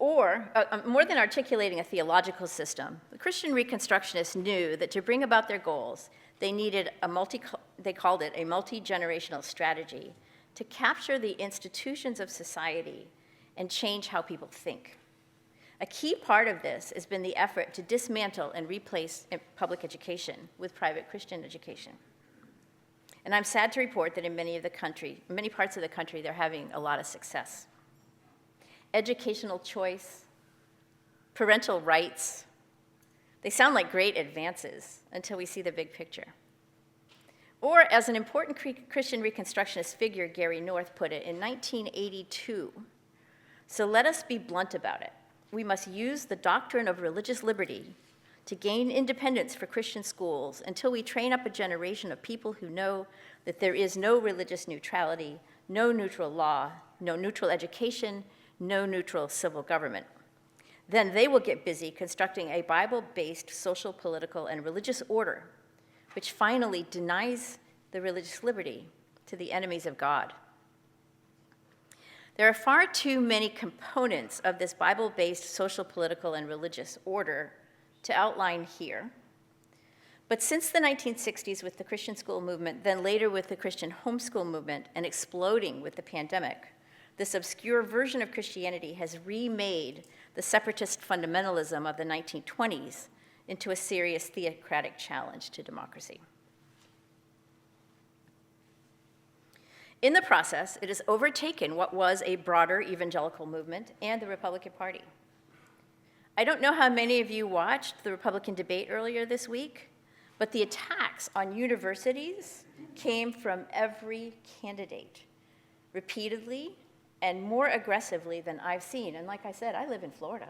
Or, more than articulating a theological system, the Christian Reconstructionists knew that to bring about their goals, they needed they called it a multi-generational strategy to capture the institutions of society and change how people think. A key part of this has been the effort to dismantle and replace public education with private Christian education. And I'm sad to report that in many parts of the country, they're having a lot of success. Educational choice, parental rights, they sound like great advances until we see the big picture. Or, as an important Christian Reconstructionist figure, Gary North, put it in 1982, so let us be blunt about it. We must use the doctrine of religious liberty to gain independence for Christian schools until we train up a generation of people who know that there is no religious neutrality, no neutral law, no neutral education, no neutral civil government. Then they will get busy constructing a Bible-based social, political, and religious order, which finally denies the religious liberty to the enemies of God. There are far too many components of this Bible-based social, political, and religious order to outline here. But since the 1960s with the Christian school movement, then later with the Christian homeschool movement, and exploding with the pandemic, this obscure version of Christianity has remade the separatist fundamentalism of the 1920s into a serious theocratic challenge to democracy. In the process, it has overtaken what was a broader evangelical movement and the Republican Party. I don't know how many of you watched the Republican debate earlier this week, but the attacks on universities came from every candidate, repeatedly and more aggressively than I've seen. And like I said, I live in Florida.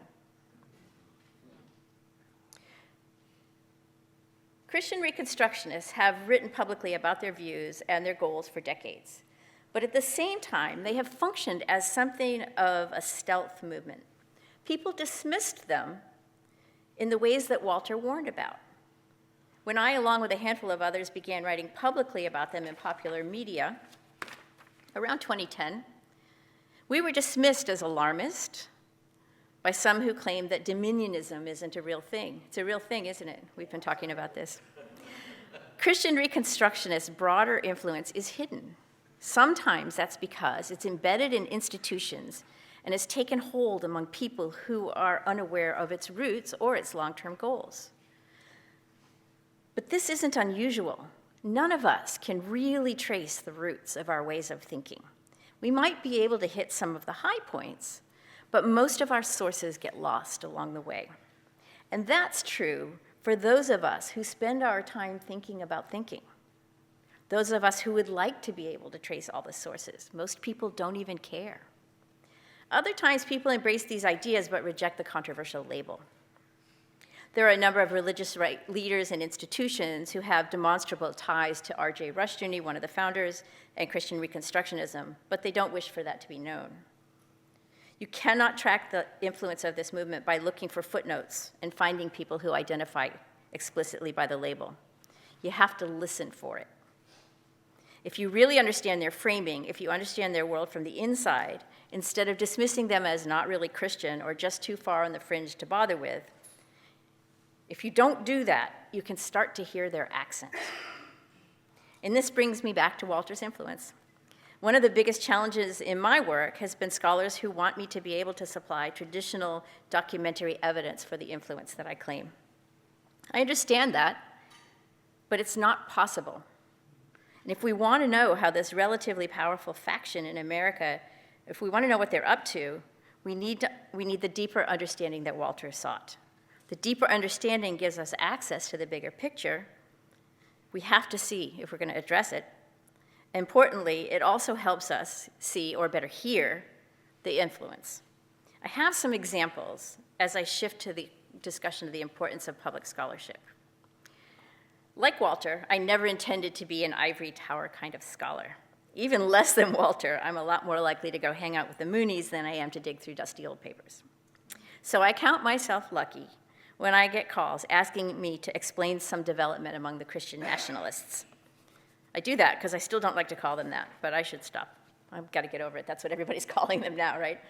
Christian Reconstructionists have written publicly about their views and their goals for decades. But at the same time, they have functioned as something of a stealth movement. People dismissed them in the ways that Walter warned about. When I, along with a handful of others, began writing publicly about them in popular media around 2010, we were dismissed as alarmist by some who claimed that dominionism isn't a real thing. It's a real thing, isn't it? We've been talking about this. Christian Reconstructionists' broader influence is hidden. Sometimes that's because it's embedded in institutions and has taken hold among people who are unaware of its roots or its long-term goals. But this isn't unusual. None of us can really trace the roots of our ways of thinking. We might be able to hit some of the high points, but most of our sources get lost along the way. And that's true for those of us who spend our time thinking about thinking. Those of us who would like to be able to trace all the sources. Most people don't even care. Other times people embrace these ideas but reject the controversial label. There are a number of religious right leaders and institutions who have demonstrable ties to R.J. Rushdoony, one of the founders, and Christian Reconstructionism, but they don't wish for that to be known. You cannot track the influence of this movement by looking for footnotes and finding people who identify explicitly by the label. You have to listen for it. If you really understand their framing, if you understand their world from the inside, instead of dismissing them as not really Christian or just too far on the fringe to bother with, if you don't do that, you can start to hear their accent. And this brings me back to Walter's influence. One of the biggest challenges in my work has been scholars who want me to be able to supply traditional documentary evidence for the influence that I claim. I understand that, but it's not possible. And if we want to know how this relatively powerful faction in America, if we want to know what they're up to, we need the deeper understanding that Walter sought. The deeper understanding gives us access to the bigger picture. We have to see if we're going to address it. Importantly, it also helps us see, or better hear, the influence. I have some examples as I shift to the discussion of the importance of public scholarship. Like Walter, I never intended to be an ivory tower kind of scholar. Even less than Walter, I'm a lot more likely to go hang out with the Moonies than I am to dig through dusty old papers. So I count myself lucky when I get calls asking me to explain some development among the Christian nationalists. I do that because I still don't like to call them that, but I should stop. I've got to get over it. That's what everybody's calling them now, right?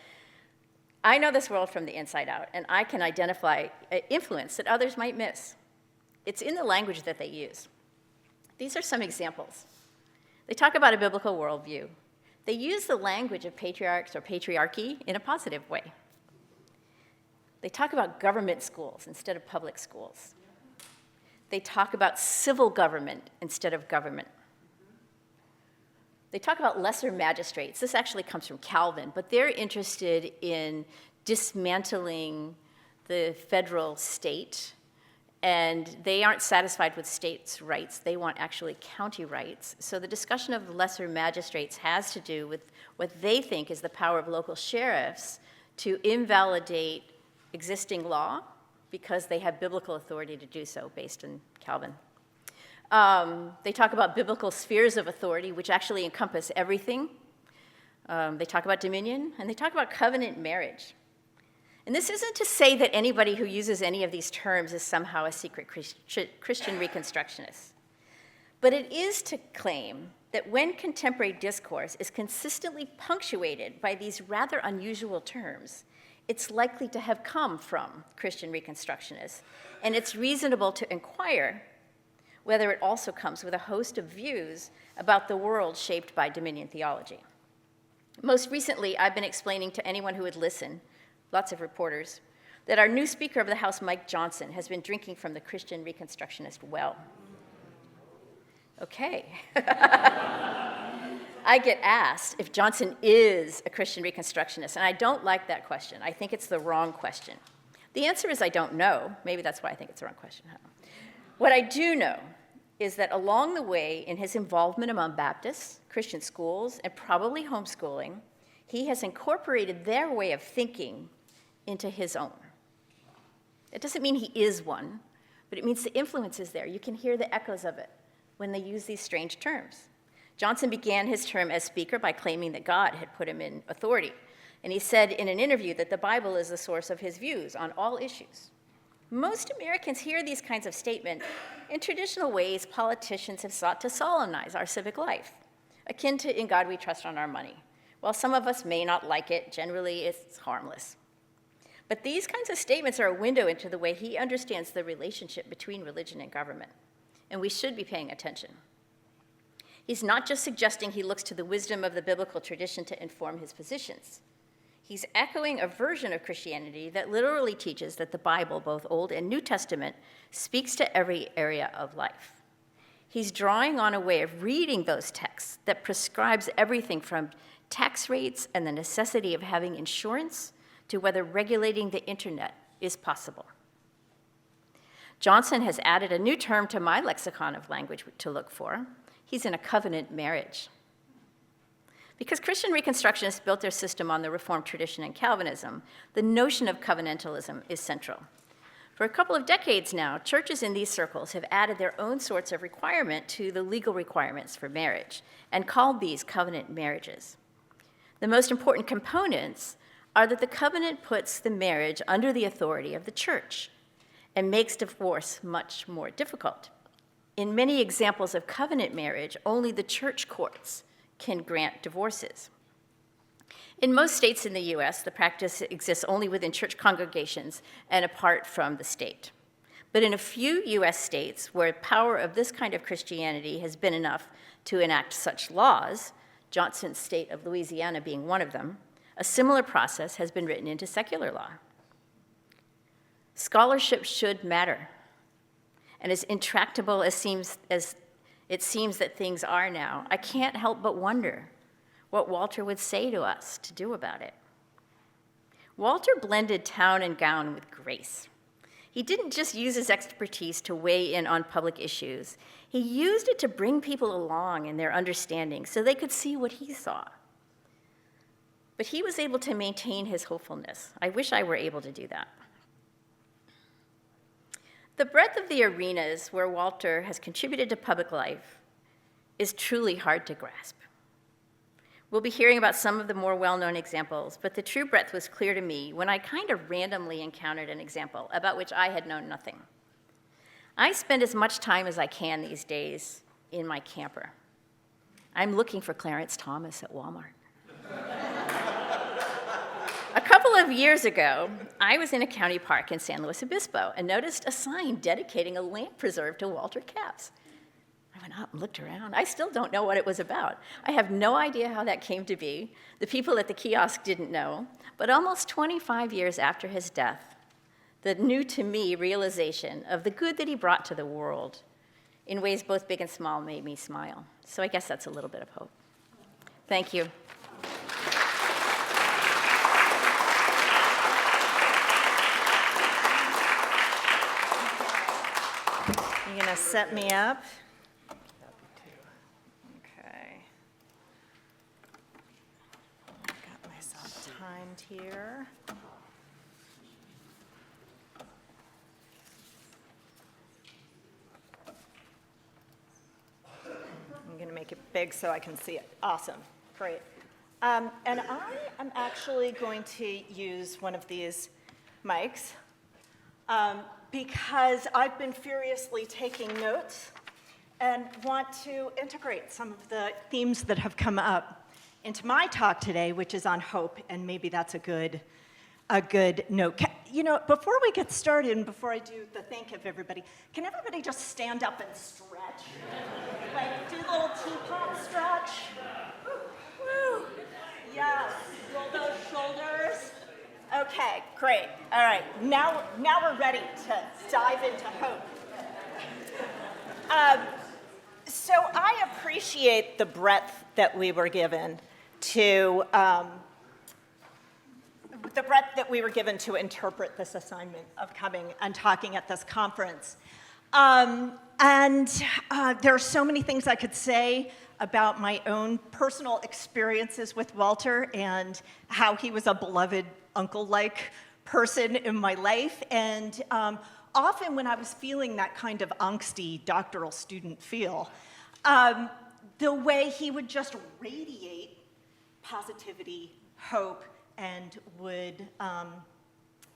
I know this world from the inside out, and I can identify influence that others might miss. It's in the language that they use. These are some examples. They talk about a biblical worldview. They use the language of patriarchs or patriarchy in a positive way. They talk about government schools instead of public schools. They talk about civil government instead of government. They talk about lesser magistrates. This actually comes from Calvin, but they're interested in dismantling the federal state, and they aren't satisfied with states' rights. They want actually county rights. So the discussion of lesser magistrates has to do with what they think is the power of local sheriffs to invalidate existing law because they have biblical authority to do so based on Calvin. They talk about biblical spheres of authority, which actually encompass everything. They talk about dominion, and they talk about covenant marriage. And this isn't to say that anybody who uses any of these terms is somehow a secret Christian Reconstructionist. But it is to claim that when contemporary discourse is consistently punctuated by these rather unusual terms, it's likely to have come from Christian Reconstructionists. And it's reasonable to inquire whether it also comes with a host of views about the world shaped by dominion theology. Most recently, I've been explaining to anyone who would listen, lots of reporters, that our new Speaker of the House, Mike Johnson, has been drinking from the Christian Reconstructionist well. Okay. I get asked if Johnson is a Christian Reconstructionist, and I don't like that question. I think it's the wrong question. The answer is I don't know. Maybe that's why I think it's the wrong question. What I do know is that along the way, in his involvement among Baptists, Christian schools, and probably homeschooling, he has incorporated their way of thinking into his own. It doesn't mean he is one, but it means the influence is there. You can hear the echoes of it when they use these strange terms. Johnson began his term as speaker by claiming that God had put him in authority. And he said in an interview that the Bible is the source of his views on all issues. Most Americans hear these kinds of statements in traditional ways politicians have sought to solemnize our civic life, akin to "In God We Trust on Our Money." While some of us may not like it, generally it's harmless. But these kinds of statements are a window into the way he understands the relationship between religion and government, and we should be paying attention. He's not just suggesting he looks to the wisdom of the biblical tradition to inform his positions. He's echoing a version of Christianity that literally teaches that the Bible, both Old and New Testament, speaks to every area of life. He's drawing on a way of reading those texts that prescribes everything from tax rates and the necessity of having insurance to whether regulating the internet is possible. Johnson has added a new term to my lexicon of language to look for. He's in a covenant marriage. Because Christian Reconstructionists built their system on the Reformed tradition and Calvinism, the notion of covenantalism is central. For a couple of decades now, churches in these circles have added their own sorts of requirement to the legal requirements for marriage and called these covenant marriages. The most important components are that the covenant puts the marriage under the authority of the church and makes divorce much more difficult. In many examples of covenant marriage, only the church courts can grant divorces. In most states in the US, the practice exists only within church congregations and apart from the state. But in a few US states where the power of this kind of Christianity has been enough to enact such laws, Johnson's state of Louisiana being one of them, a similar process has been written into secular law. Scholarship should matter. And as intractable as it seems that things are now, I can't help but wonder what Walter would say to us to do about it. Walter blended town and gown with grace. He didn't just use his expertise to weigh in on public issues. He used it to bring people along in their understanding so they could see what he saw. But he was able to maintain his hopefulness. I wish I were able to do that. The breadth of the arenas where Walter has contributed to public life is truly hard to grasp. We'll be hearing about some of the more well-known examples, but the true breadth was clear to me when I kind of randomly encountered an example about which I had known nothing. I spend as much time as I can these days in my camper. I'm looking for Clarence Thomas at Walmart. A couple of years ago, I was in a county park in San Luis Obispo and noticed a sign dedicating a lamp preserve to Walter Capps. I went up and looked around. I still don't know what it was about. I have no idea how that came to be. The people at the kiosk didn't know. But almost 25 years after his death, the new to me realization of the good that he brought to the world in ways both big and small made me smile. So I guess that's a little bit of hope. Thank you. You're going to set me up? Okay. Got myself timed here. I'm going to make it big so I can see it. Awesome. Great. And I am actually going to use one of these mics. Because I've been furiously taking notes and want to integrate some of the themes that have come up into my talk today, which is on hope, and maybe that's a good note. Before we get started and before I do the thank of everybody, can everybody just stand up and stretch? Like, do a little teapot stretch. Woo. Yes, roll those shoulders. Okay, great. All right, now we're ready to dive into hope. So I appreciate the breadth that we were given to interpret this assignment of coming and talking at this conference. There are so many things I could say about my own personal experiences with Walter and how he was a beloved uncle-like person in my life. And often when I was feeling that kind of angsty doctoral student feel, the way he would just radiate positivity, hope, and would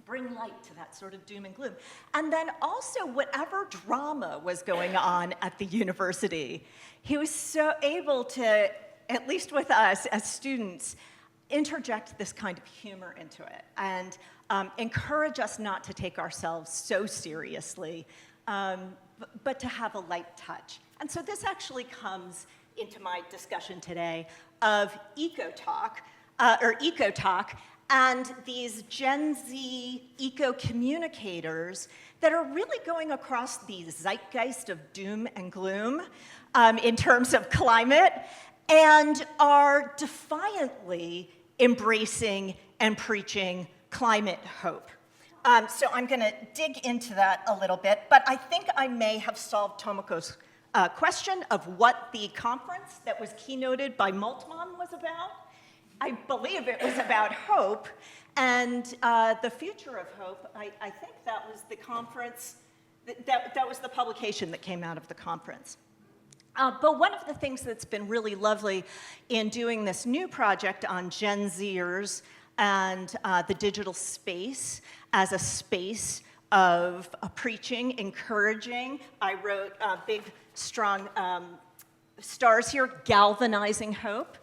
bring light to that sort of doom and gloom. And then also whatever drama was going on at the university, he was so able to, at least with us as students, interject this kind of humor into it and encourage us not to take ourselves so seriously, but to have a light touch. And so this actually comes into my discussion today of eco-talk, and these Gen Z eco-communicators that are really going across the zeitgeist of doom and gloom in terms of climate, and are defiantly embracing and preaching climate hope. So I'm going to dig into that a little bit, but I think I may have solved Tomoko's question of what the conference that was keynoted by Moltmann was about. I believe it was about hope, And the Future of Hope, I think that was the conference, that was the publication that came out of the conference. But one of the things that's been really lovely in doing this new project on Gen Zers and the digital space as a space of preaching, encouraging. I wrote big, strong stars here, galvanizing hope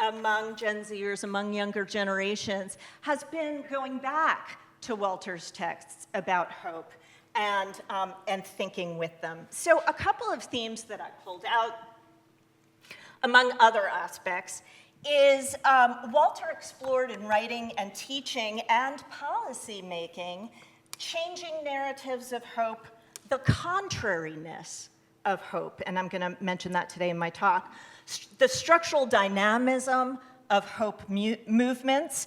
among Gen Zers, among younger generations, has been going back to Walter's texts about hope and thinking with them. So a couple of themes that I pulled out, among other aspects, is Walter explored in writing and teaching and policy making, changing narratives of hope, the contrariness of hope, and I'm going to mention that today in my talk, the structural dynamism of hope movements.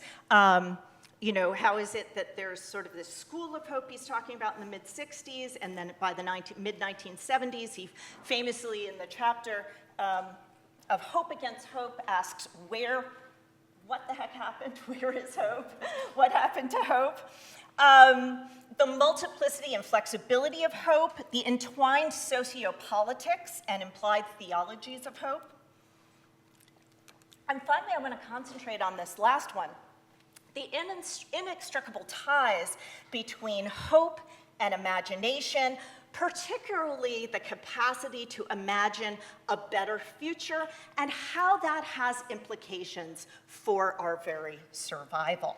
You know, how is it that there's sort of this school of hope he's talking about in the mid-60s, and then by the mid-1970s, he famously, in the chapter of Hope Against Hope, asks what the heck happened? Where is hope? What happened to hope? The multiplicity and flexibility of hope, the entwined sociopolitics and implied theologies of hope. And finally, I want to concentrate on this last one, the inextricable ties between hope and imagination, particularly the capacity to imagine a better future and how that has implications for our very survival.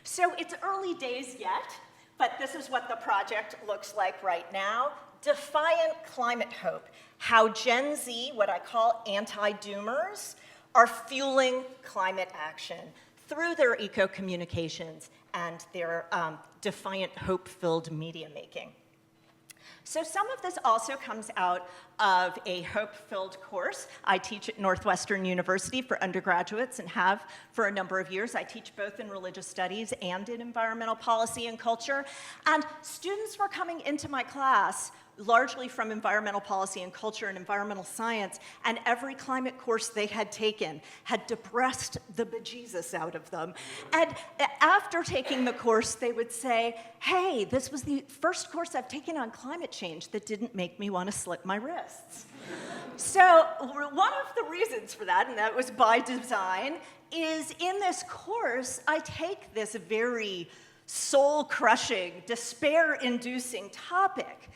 So it's early days yet, but this is what the project looks like right now. Defiant climate hope, how Gen Z, what I call anti-doomers, are fueling climate action through their eco-communications and their defiant hope-filled media making. So some of this also comes out of a hope-filled course I teach at Northwestern University for undergraduates and have for a number of years. I teach both in religious studies and in environmental policy and culture. And students were coming into my class largely from environmental policy and culture and environmental science, and every climate course they had taken had depressed the bejesus out of them. And after taking the course, they would say, hey, this was the first course I've taken on climate change that didn't make me want to slit my wrists. So one of the reasons for that, and that was by design, is in this course, I take this very soul-crushing, despair-inducing topic,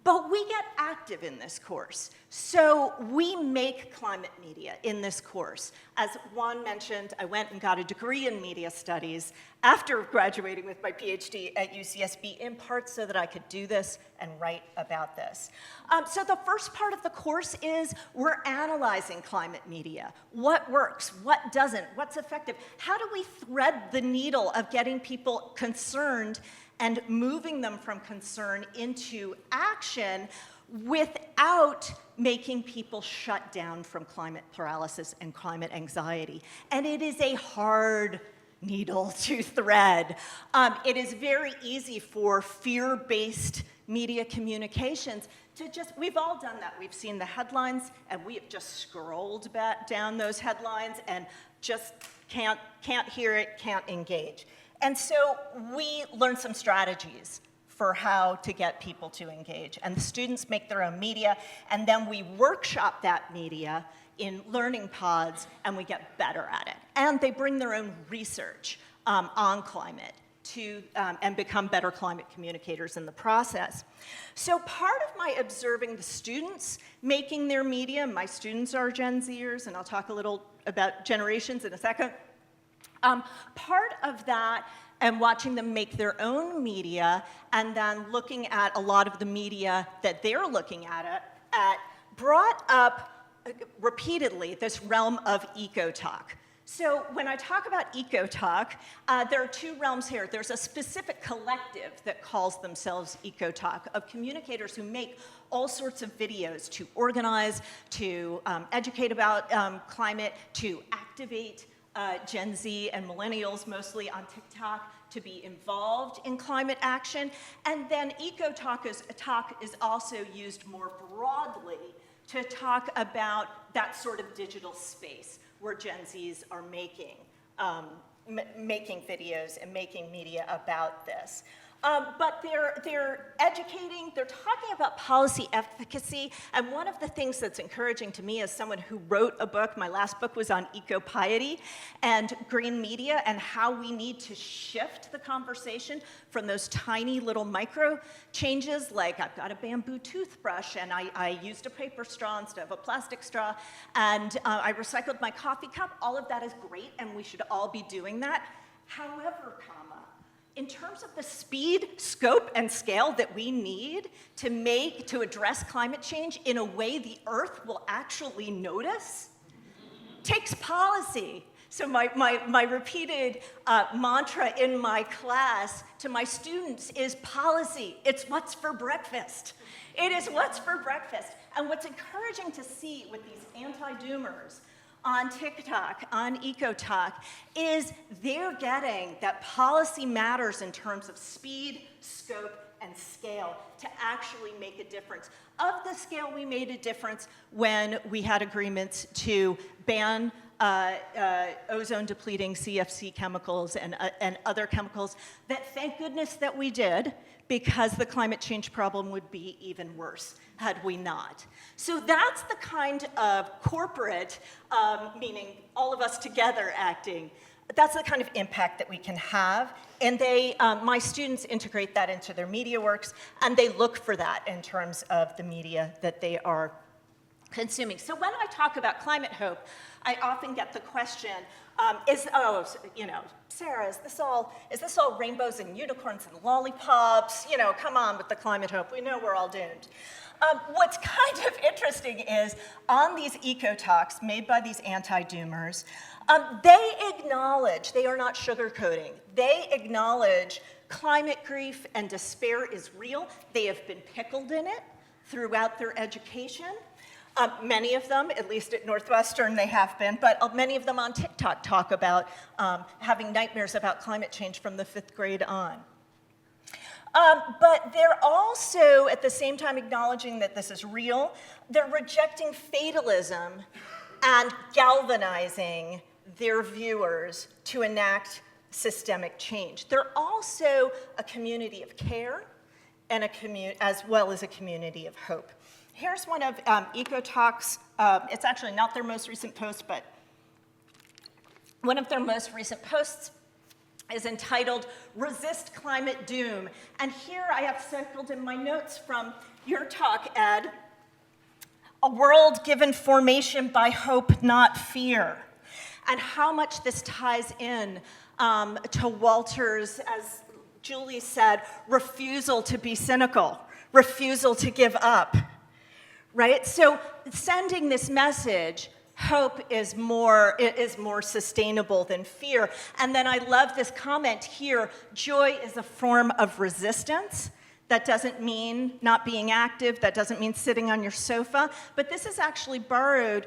but we get active in this course. So we make climate media in this course. As Juan mentioned, I went and got a degree in media studies after graduating with my PhD at UCSB, in part so that I could do this and write about this. So the first part of the course is we're analyzing climate media. What works? What doesn't? What's effective? How do we thread the needle of getting people concerned and moving them from concern into action without making people shut down from climate paralysis and climate anxiety? And it is a hard needle to thread. It is very easy for fear-based media communications to just, we've all done that. We've seen the headlines and we have just scrolled back down those headlines and just can't hear it, can't engage. And so we learned some strategies for how to get people to engage. And the students make their own media, and then we workshop that media in learning pods, and we get better at it. And they bring their own research on climate and become better climate communicators in the process. So part of my observing the students making their media, my students are Gen Zers, and I'll talk a little about generations in a second. Part of that, and watching them make their own media, and then looking at a lot of the media that they're looking at brought up repeatedly this realm of eco-talk. So when I talk about eco-talk, there are two realms here. There's a specific collective that calls themselves eco-talk, of communicators who make all sorts of videos to organize, to educate about climate, to activate Gen Z and millennials, mostly on TikTok, to be involved in climate action. And then eco-talk is also used more broadly to talk about that sort of digital space where Gen Zs are making making videos and making media about this. But they're educating, they're talking about policy efficacy, and one of the things that's encouraging to me as someone who wrote a book, my last book was on eco-piety and green media and how we need to shift the conversation from those tiny little micro changes, like I've got a bamboo toothbrush and I used a paper straw instead of a plastic straw, and I recycled my coffee cup. All of that is great, and we should all be doing that. However, in terms of the speed, scope, and scale that we need to address climate change in a way the Earth will actually notice, takes policy. So my repeated mantra in my class to my students is policy. It's what's for breakfast. It is what's for breakfast. And what's encouraging to see with these anti-doomers on TikTok, on EcoTalk, is they're getting that policy matters in terms of speed, scope, and scale to actually make a difference. Of the scale, we made a difference when we had agreements to ban ozone-depleting CFC chemicals and other chemicals that, thank goodness that we did, because the climate change problem would be even worse had we not. So that's the kind of corporate, meaning all of us together acting, that's the kind of impact that we can have. And my students integrate that into their media works, and they look for that in terms of the media that they are consuming. So when I talk about climate hope, I often get the question, Sarah, is this all rainbows and unicorns and lollipops? Come on with the climate hope. We know we're all doomed. What's kind of interesting is on these eco-talks made by these anti-doomers, they acknowledge, they are not sugarcoating, they acknowledge climate grief and despair is real. They have been pickled in it throughout their education. Many of them, at least at Northwestern they have been, but many of them on TikTok talk about having nightmares about climate change from the 5th grade on. But they're also, at the same time, acknowledging that this is real. They're rejecting fatalism and galvanizing their viewers to enact systemic change. They're also a community of care and as well as a community of hope. Here's one of EcoTalk's, it's actually not their most recent post, but one of their most recent posts is entitled, Resist Climate Doom. And here I have circled in my notes from your talk, Ed, a world given formation by hope, not fear. And how much this ties in to Walter's, as Julie said, refusal to be cynical, refusal to give up. Right? So sending this message, hope is more sustainable than fear. And then I love this comment here, joy is a form of resistance. That doesn't mean not being active, that doesn't mean sitting on your sofa, but this is actually borrowed,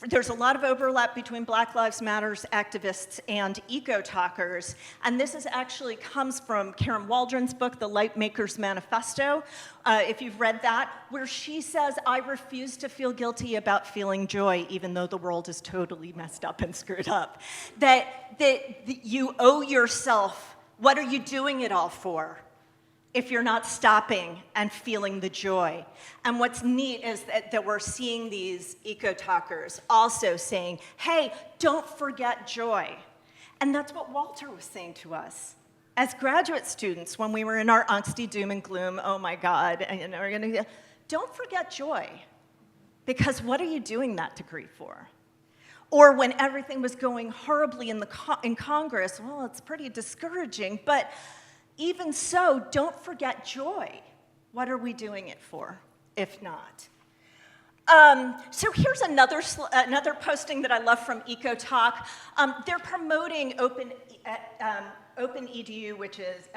there's a lot of overlap between Black Lives Matter activists and eco-talkers, and this actually comes from Karen Waldron's book, The Lightmaker's Manifesto, if you've read that, where she says, I refuse to feel guilty about feeling joy, even though the world is totally messed up and screwed up. That you owe yourself, what are you doing it all for? If you're not stopping and feeling the joy. And what's neat is that we're seeing these eco-talkers also saying, hey, don't forget joy. And that's what Walter was saying to us. As graduate students, when we were in our angsty doom and gloom, oh my God, we're gonna, don't forget joy. Because what are you doing that degree for? Or when everything was going horribly in Congress, well, it's pretty discouraging, but even so, don't forget joy. What are we doing it for, if not? So here's another posting that I love from EcoTalk. They're promoting Open EDU, which is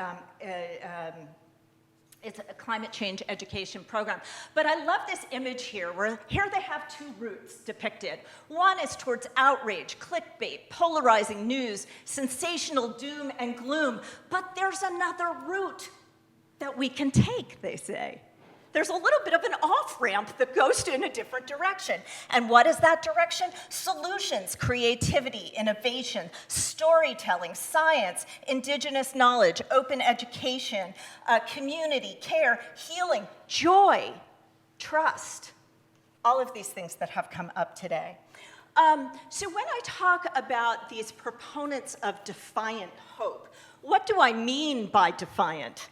it's a climate change education program. But I love this image here, where here they have two routes depicted. One is towards outrage, clickbait, polarizing news, sensational doom and gloom. But there's another route that we can take, they say. there's a little bit of an off-ramp that goes in a different direction. And what is that direction? Solutions, creativity, innovation, storytelling, science, indigenous knowledge, open education, community, care, healing, joy, trust. All of these things that have come up today. So when I talk about these proponents of defiant hope, what do I mean by defiant?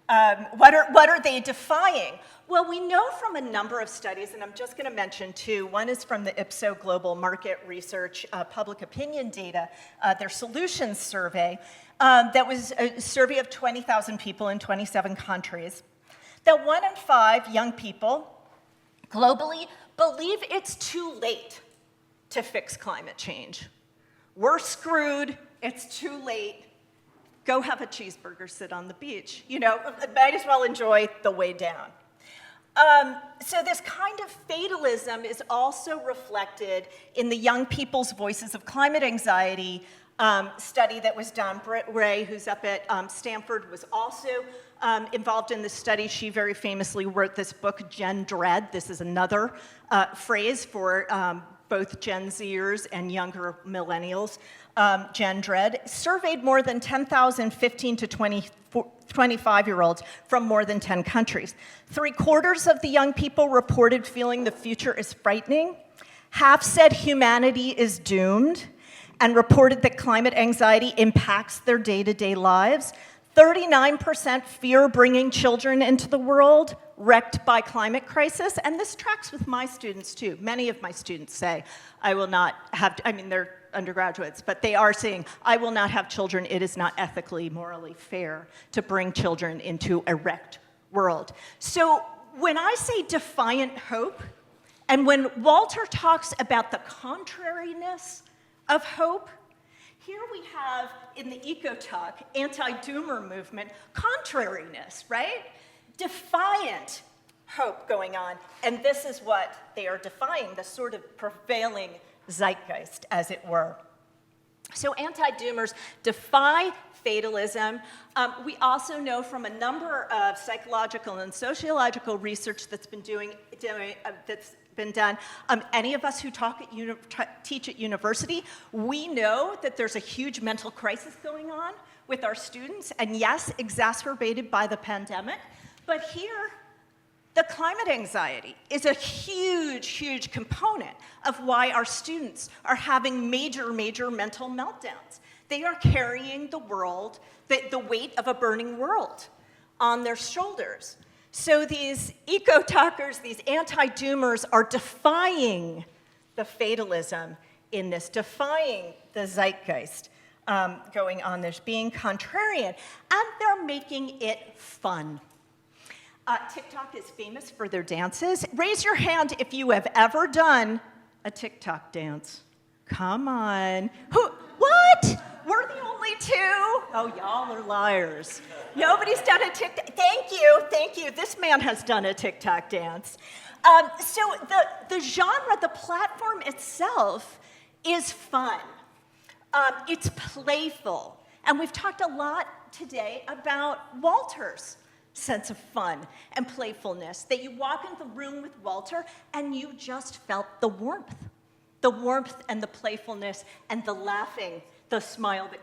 What are they defying? Well, we know from a number of studies, and I'm just going to mention two. One is from the Ipsos Global Market Research Public Opinion Data, their solutions survey, that was a survey of 20,000 people in 27 countries, that 1 in 5 young people globally believe it's too late to fix climate change. We're screwed, it's too late. Go have a cheeseburger, sit on the beach. You know, might as well enjoy the way down. So this kind of fatalism is also reflected in the Young People's Voices of Climate Anxiety study that was done. Britt Ray, who's up at Stanford, was also involved in this study. She very famously wrote this book, Gen Dread. This is another phrase for both Gen Zers and younger millennials. Gen Dread surveyed more than 10,000 15 to 25-year-olds from more than 10 countries. 3/4 of the young people reported feeling the future is frightening. Half said humanity is doomed and reported that climate anxiety impacts their day-to-day lives. 39% fear bringing children into the world wrecked by climate crisis, and this tracks with my students too. Many of my students say, I will not have, I mean, they're undergraduates, but they are saying, I will not have children. It is not ethically, morally fair to bring children into a wrecked world. So when I say defiant hope, and when Walter talks about the contrariness of hope, here we have, in the eco-talk, anti-doomer movement, contrariness, right? Defiant hope going on. And this is what they are defying, the sort of prevailing zeitgeist, as it were. So anti-doomers defy fatalism. We also know from a number of psychological and sociological research that's been been done. Any of us who teach at university, we know that there's a huge mental crisis going on with our students, and yes, exacerbated by the pandemic. But here, the climate anxiety is a huge, huge component of why our students are having major, major mental meltdowns. They are carrying the world, the weight of a burning world on their shoulders. So these eco-talkers, these anti-doomers are defying the fatalism in this, defying the zeitgeist going on. There's being contrarian, and they're making it fun. TikTok is famous for their dances. Raise your hand if you have ever done a TikTok dance. Come on. What? We're the only two? Oh, y'all are liars. Nobody's done a TikTok. Thank you. This man has done a TikTok dance. So the genre, the platform itself is fun. It's playful. And we've talked a lot today about Walter's sense of fun and playfulness, that you walk in the room with Walter and you just felt the warmth and the playfulness and the laughing, the smile that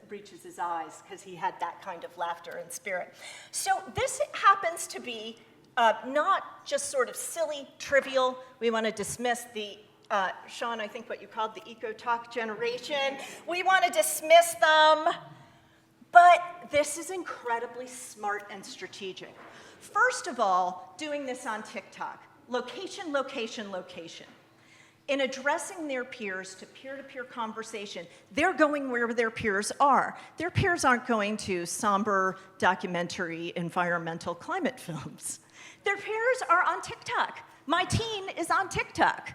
reaches his eyes, because he had that kind of laughter and spirit. So this happens to be not just sort of silly, trivial. We want to dismiss the, Sean, I think what you called the eco-talk generation. We want to dismiss them. But this is incredibly smart and strategic. First of all, doing this on TikTok, location, location, location. In addressing their peers to peer-to-peer conversation, they're going where their peers are. Their peers aren't going to somber documentary environmental climate films. Their peers are on TikTok. My teen is on TikTok.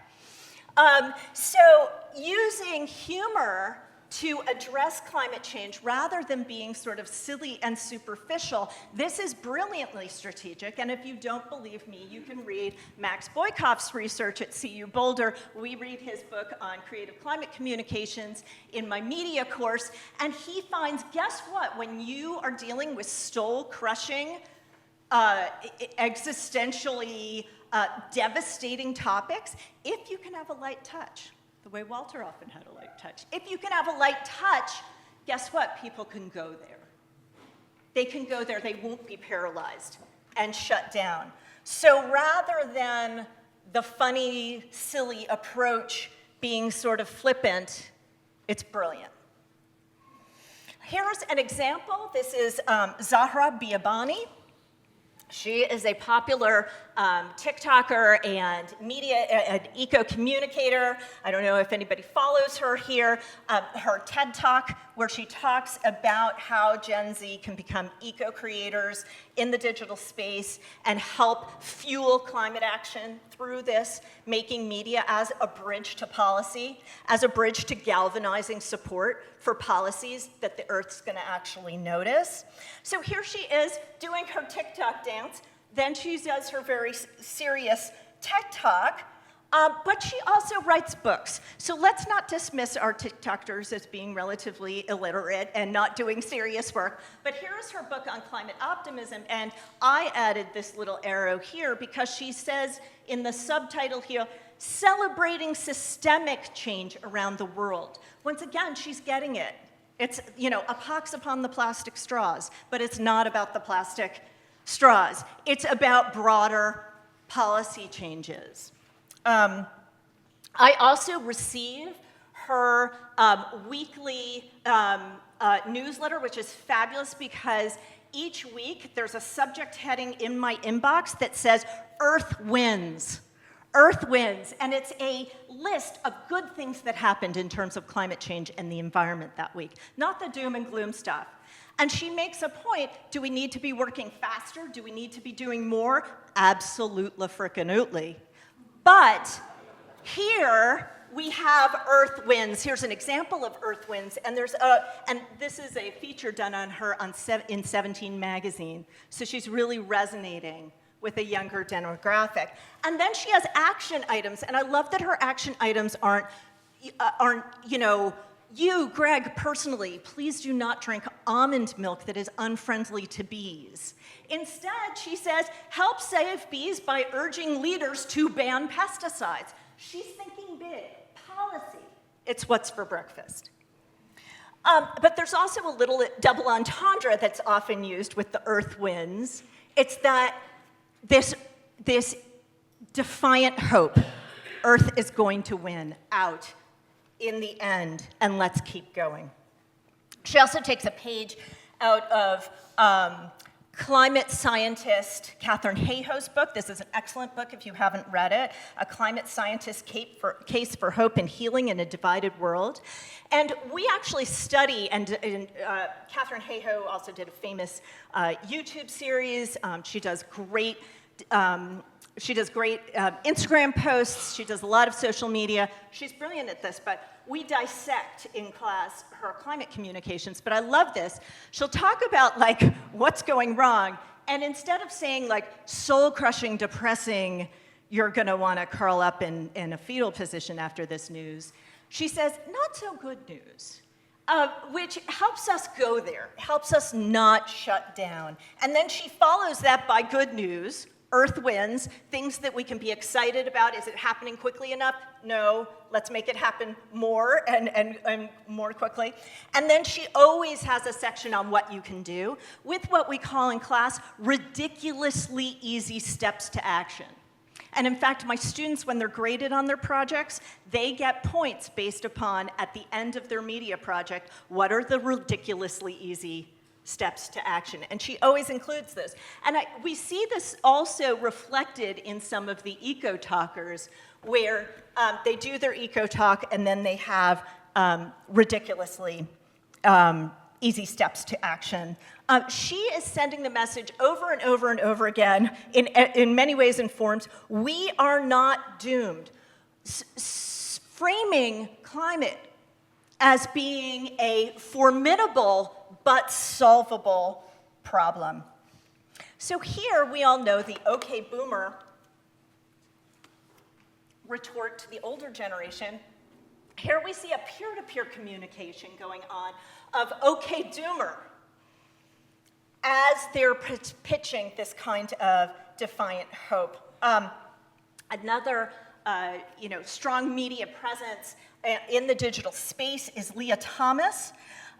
So using humor to address climate change rather than being sort of silly and superficial, this is brilliantly strategic. And if you don't believe me, you can read Max Boykoff's research at CU Boulder. We read his book on creative climate communications in my media course. And he finds, guess what? When you are dealing with soul-crushing existentially devastating topics, if you can have a light touch, the way Walter often had a light touch. If you can have a light touch, guess what? People can go there. They can go there. They won't be paralyzed and shut down. So rather than the funny, silly approach being sort of flippant, it's brilliant. Here's an example. This is Zahra Biabani. She is a popular TikToker and media and eco-communicator. I don't know if anybody follows her here. Her TED Talk, where she talks about how Gen Z can become eco-creators in the digital space and help fuel climate action through this, making media as a bridge to policy, as a bridge to galvanizing support for policies that the Earth's going to actually notice. So here she is doing her TikTok dance. Then she does her very serious TED Talk, but she also writes books. So let's not dismiss our TikTokers as being relatively illiterate and not doing serious work. But here is her book on climate optimism, and I added this little arrow here because she says in the subtitle here, celebrating systemic change around the world. Once again, she's getting it. It's, a pox upon the plastic straws, but it's not about the plastic straws. It's about broader policy changes. I also receive her weekly newsletter, which is fabulous because each week there's a subject heading in my inbox that says, Earth wins. Earth wins, and it's a list of good things that happened in terms of climate change and the environment that week, not the doom and gloom stuff. And she makes a point, do we need to be working faster? Do we need to be doing more? Absolutely-frickin-utely. But here we have Earth Wins. Here's an example of Earth Wins, and and this is a feature done on her in 17 magazine. So she's really resonating with a younger demographic. And then she has action items, and I love that her action items aren't you, Greg, personally, please do not drink almond milk that is unfriendly to bees. Instead, she says, help save bees by urging leaders to ban pesticides. She's thinking big, policy. It's what's for breakfast. But there's also a little double entendre that's often used with the Earth Wins. It's that this defiant hope, Earth is going to win out in the end, and let's keep going. She also takes a page out of climate scientist Katharine Hayhoe's book. This is an excellent book if you haven't read it, A Climate Scientist's Case for Hope and Healing in a Divided World. And we actually study, and Katharine Hayhoe also did a famous YouTube series. She does great Instagram posts. She does a lot of social media. She's brilliant at this, but we dissect in class her climate communications. But I love this. She'll talk about what's going wrong, and instead of saying soul-crushing, depressing, you're going to want to curl up in a fetal position after this news, she says, not so good news. Which helps us go there, helps us not shut down. And then she follows that by good news. Earth wins, things that we can be excited about. Is it happening quickly enough? No, let's make it happen more and more quickly. And then she always has a section on what you can do with what we call in class ridiculously easy steps to action. And in fact, my students, when they're graded on their projects, they get points based upon, at the end of their media project, what are the ridiculously easy steps to action. And she always includes this. And we see this also reflected in some of the eco-talkers, where they do their eco-talk and then they have ridiculously easy steps to action. She is sending the message over and over and over again, in many ways and forms, we are not doomed. Framing climate as being a formidable but solvable problem. So here we all know the okay boomer retort to the older generation. Here we see a peer-to-peer communication going on of okay doomer. as they're pitching this kind of defiant hope. Another strong media presence in the digital space is Leah Thomas.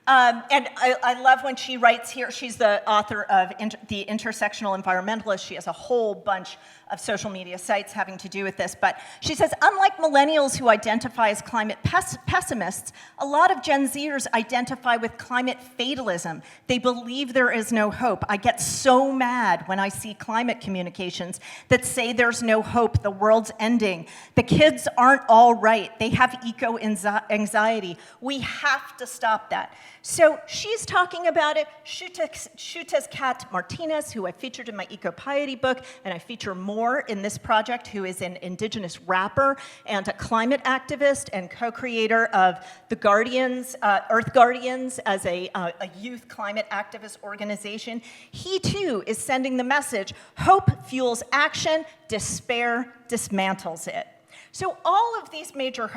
And I love when she writes here. She's the author of The Intersectional Environmentalist. She has a whole bunch of social media sites having to do with this. But she says, unlike millennials who identify as climate pessimists, a lot of Gen Zers identify with climate fatalism. They believe there is no hope. I get so mad when I see climate communications that say there's no hope, the world's ending. The kids aren't all right. They have eco-anxiety. We have to stop that. So she's talking about it. Shutes Kat Martinez, who I featured in my Eco-Piety book, and I feature more in this project, who is an indigenous rapper and a climate activist and co-creator of the Guardians, Earth Guardians, as a youth climate activist organization. He too is sending the message, hope fuels action, despair dismantles it. So all of these major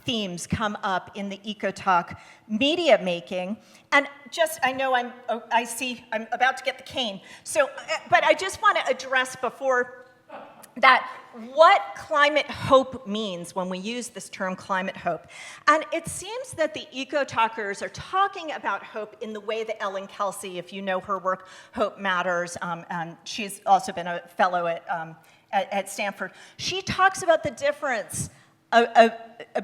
themes come up in the EcoTalk media making, and I know I'm about to get the cane. So, but I just want to address before that what climate hope means when we use this term climate hope. And it seems that the eco-talkers are talking about hope in the way that Ellen Kelsey, if you know her work, Hope Matters, and she's also been a fellow at Stanford, she talks about the difference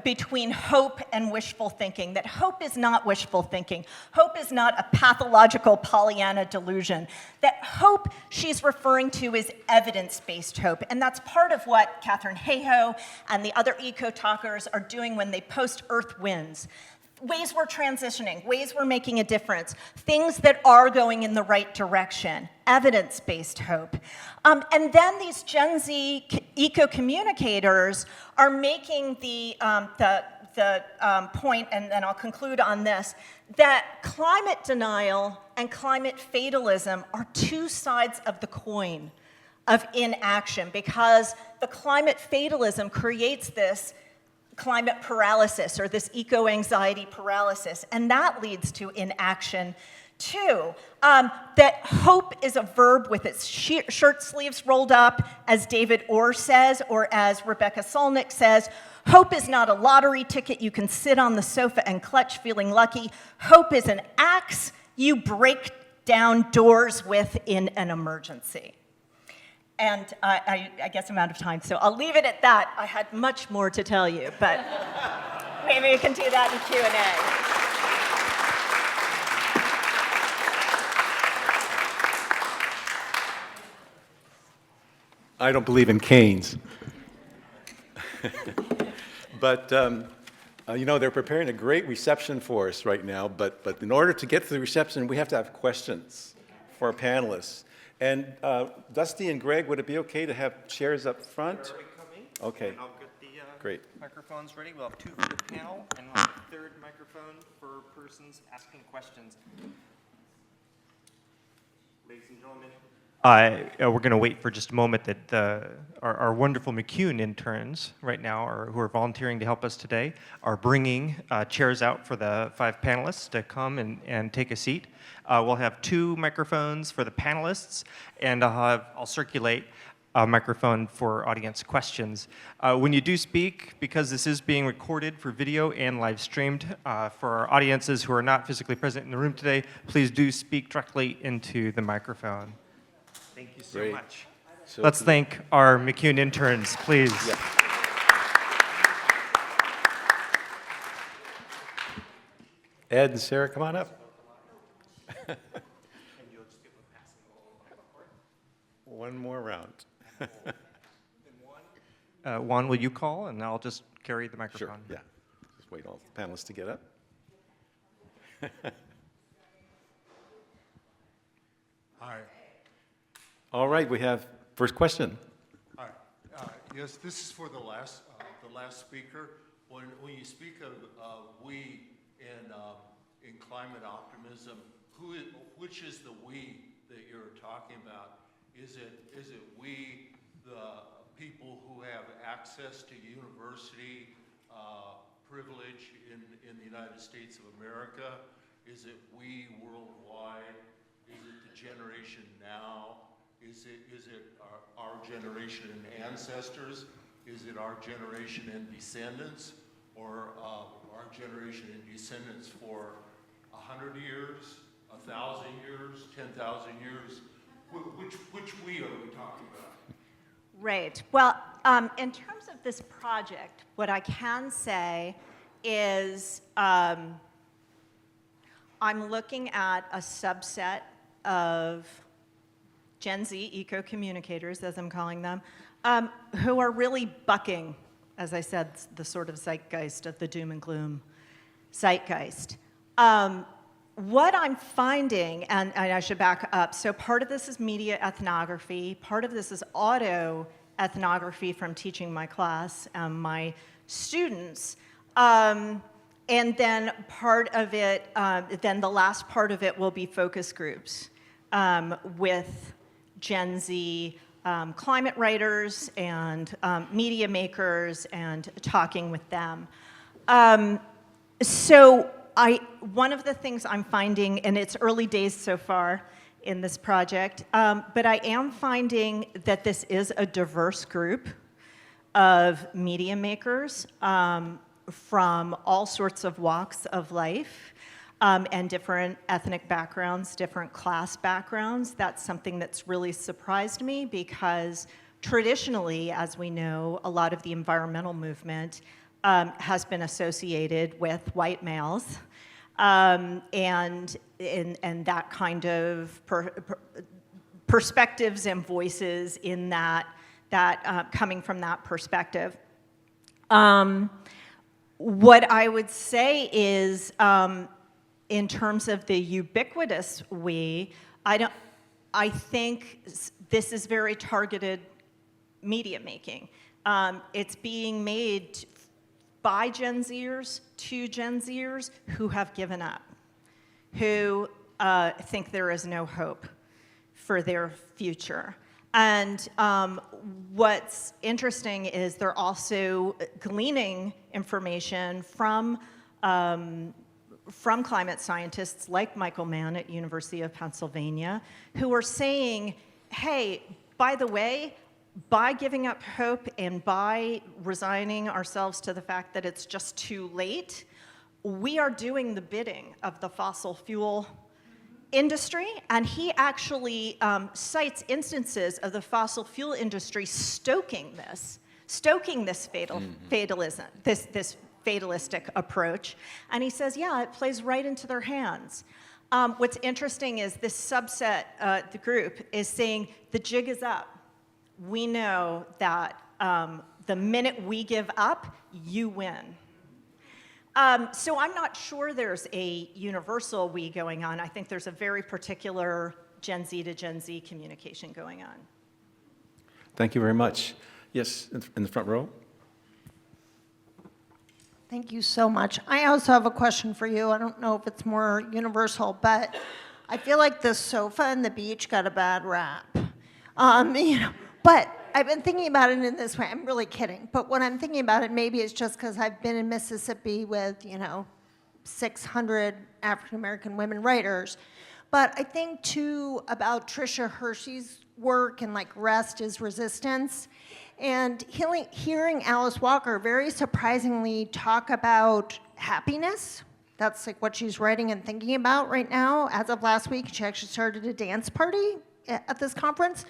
between hope and wishful thinking, that hope is not wishful thinking. Hope is not a pathological Pollyanna delusion. That hope she's referring to is evidence-based hope, and that's part of what Catherine Hayhoe and the other eco-talkers are doing when they post Earth Wins. Ways we're transitioning, ways we're making a difference, things that are going in the right direction, evidence-based hope. And then these Gen Z eco-communicators are making the point, and then I'll conclude on this, that climate denial and climate fatalism are two sides of the coin of inaction, because the climate fatalism creates this climate paralysis, or this eco-anxiety paralysis, and that leads to inaction too. That hope is a verb with its shirt sleeves rolled up, as David Orr says, or as Rebecca Solnit says, hope is not a lottery ticket you can sit on the sofa and clutch feeling lucky. Hope is an axe you break down doors with in an emergency. And I guess I'm out of time, so I'll leave it at that. I had much more to tell you, but maybe we can do that in Q&A. I don't believe in canes. But, they're preparing a great reception for us right now, but in order to get to the reception, we have to have questions for our panelists. And Dusty and Greg, would it be okay to have chairs up front? They're already coming. Okay. And I'll get the Great. microphones ready. We'll have two for the panel, and we'll have a third microphone for persons asking questions. Ladies and gentlemen, we're going to wait for just a moment that our wonderful McCune interns right now, who are volunteering to help us today, are bringing chairs out for the 5 panelists to come and take a seat. We'll have 2 microphones for the panelists, and I'll circulate a microphone for audience questions. When you do speak, because this is being recorded for video and live streamed, for our audiences who are not physically present in the room today, please do speak directly into the microphone. Thank you so Great. much. So Let's thank our McCune interns, please. Yeah. Ed and Sarah, come on up. One more round. Juan, will you call, and I'll just carry the Sure, microphone. yeah. Just wait all the panelists to get up. Hi. All right, we have first question. Hi. Yes, this is for the last speaker. When you speak of we in climate optimism, which is the we that you're talking about? Is it we, the people who have access to university privilege in the United States of America? Is it we worldwide? Is it the generation now? Is it our generation and ancestors? Is it our generation and descendants? Or our generation and descendants for 100 years, 1,000 years, 10,000 years? Which we are we talking about? Right. Well, in terms of this project, what I can say is I'm looking at a subset of Gen Z eco-communicators, as I'm calling them, who are really bucking, as I said, the sort of zeitgeist of the doom and gloom zeitgeist. What I'm finding, and I should back up, so part of this is media ethnography, part of this is auto ethnography from teaching my class, my students, and then part of it, then the last part of it will be focus groups with Gen Z climate writers and media makers and talking with them. So one of the things I'm finding, and it's early days so far in this project, but I am finding that this is a diverse group of media makers from all sorts of walks of life and different ethnic backgrounds, different class backgrounds. That's something that's really surprised me because traditionally, as we know, a lot of the environmental movement has been associated with white males, and that kind of perspectives and voices in that coming from that perspective. What I would say is, in terms of the ubiquitous we, I think this is very targeted media making. It's being made by Gen Zers to Gen Zers who have given up, who think there is no hope for their future. And what's interesting is they're also gleaning information from climate scientists like Michael Mann at University of Pennsylvania, who are saying, hey, by the way, by giving up hope and by resigning ourselves to the fact that it's just too late, we are doing the bidding of the fossil fuel industry. And he actually cites instances of the fossil fuel industry stoking this fatalism, this fatalistic approach. And he says, yeah, it plays right into their hands. What's interesting is this subset, the group, is saying the jig is up. We know that the minute we give up, you win. So I'm not sure there's a universal we going on. I think there's a very particular Gen Z to Gen Z communication going on. Thank you very much. Yes, in the front row. Thank you so much. I also have a question for you. I don't know if it's more universal, but I feel like the sofa and the beach got a bad rap. But I've been thinking about it in this way. I'm really kidding. But when I'm thinking about it, maybe it's just because I've been in Mississippi with, 600 African-American women writers. But I think, too, about Tricia Hershey's work and, rest is resistance. And hearing Alice Walker very surprisingly talk about happiness. That's, what she's writing and thinking about right now. As of last week, she actually started a dance party at this conference.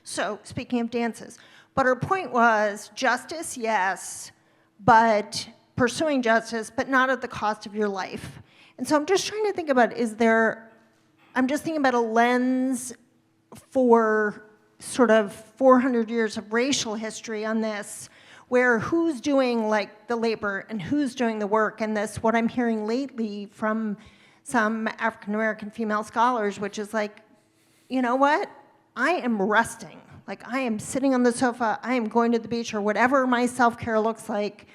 So, speaking of dances, but her point was justice, yes, but pursuing justice, but not at the cost of your life. And so I'm just trying to think about, I'm just thinking about a lens for sort of 400 years of racial history on this, where who's doing the labor and who's doing the work, and this, what I'm hearing lately from some African-American female scholars, which is you know what? I am resting. I am sitting on the sofa, I am going to the beach, or whatever my self-care looks like.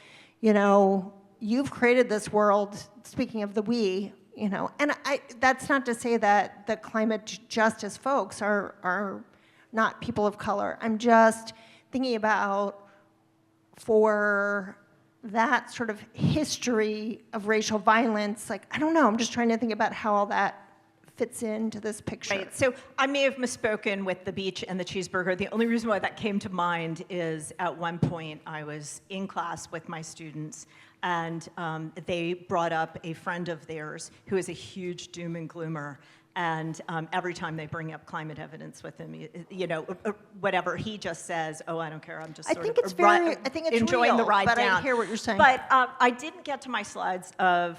You've created this world, speaking of the we, and that's not to say that the climate justice folks are not people of color. I'm just thinking about, for that sort of history of racial violence, I don't know, I'm just trying to think about how all that fits into this picture. Right, so I may have misspoken with the beach and the cheeseburger. The only reason why that came to mind is at one point I was in class with my students, and they brought up a friend of theirs who is a huge doom and gloomer. And every time they bring up climate evidence with him, you know, whatever, he just says, "Oh, I don't care. I'm just I sort think of it's very, I think it's enjoying real, the ride but down." I hear what you're saying. But I didn't get to my slides of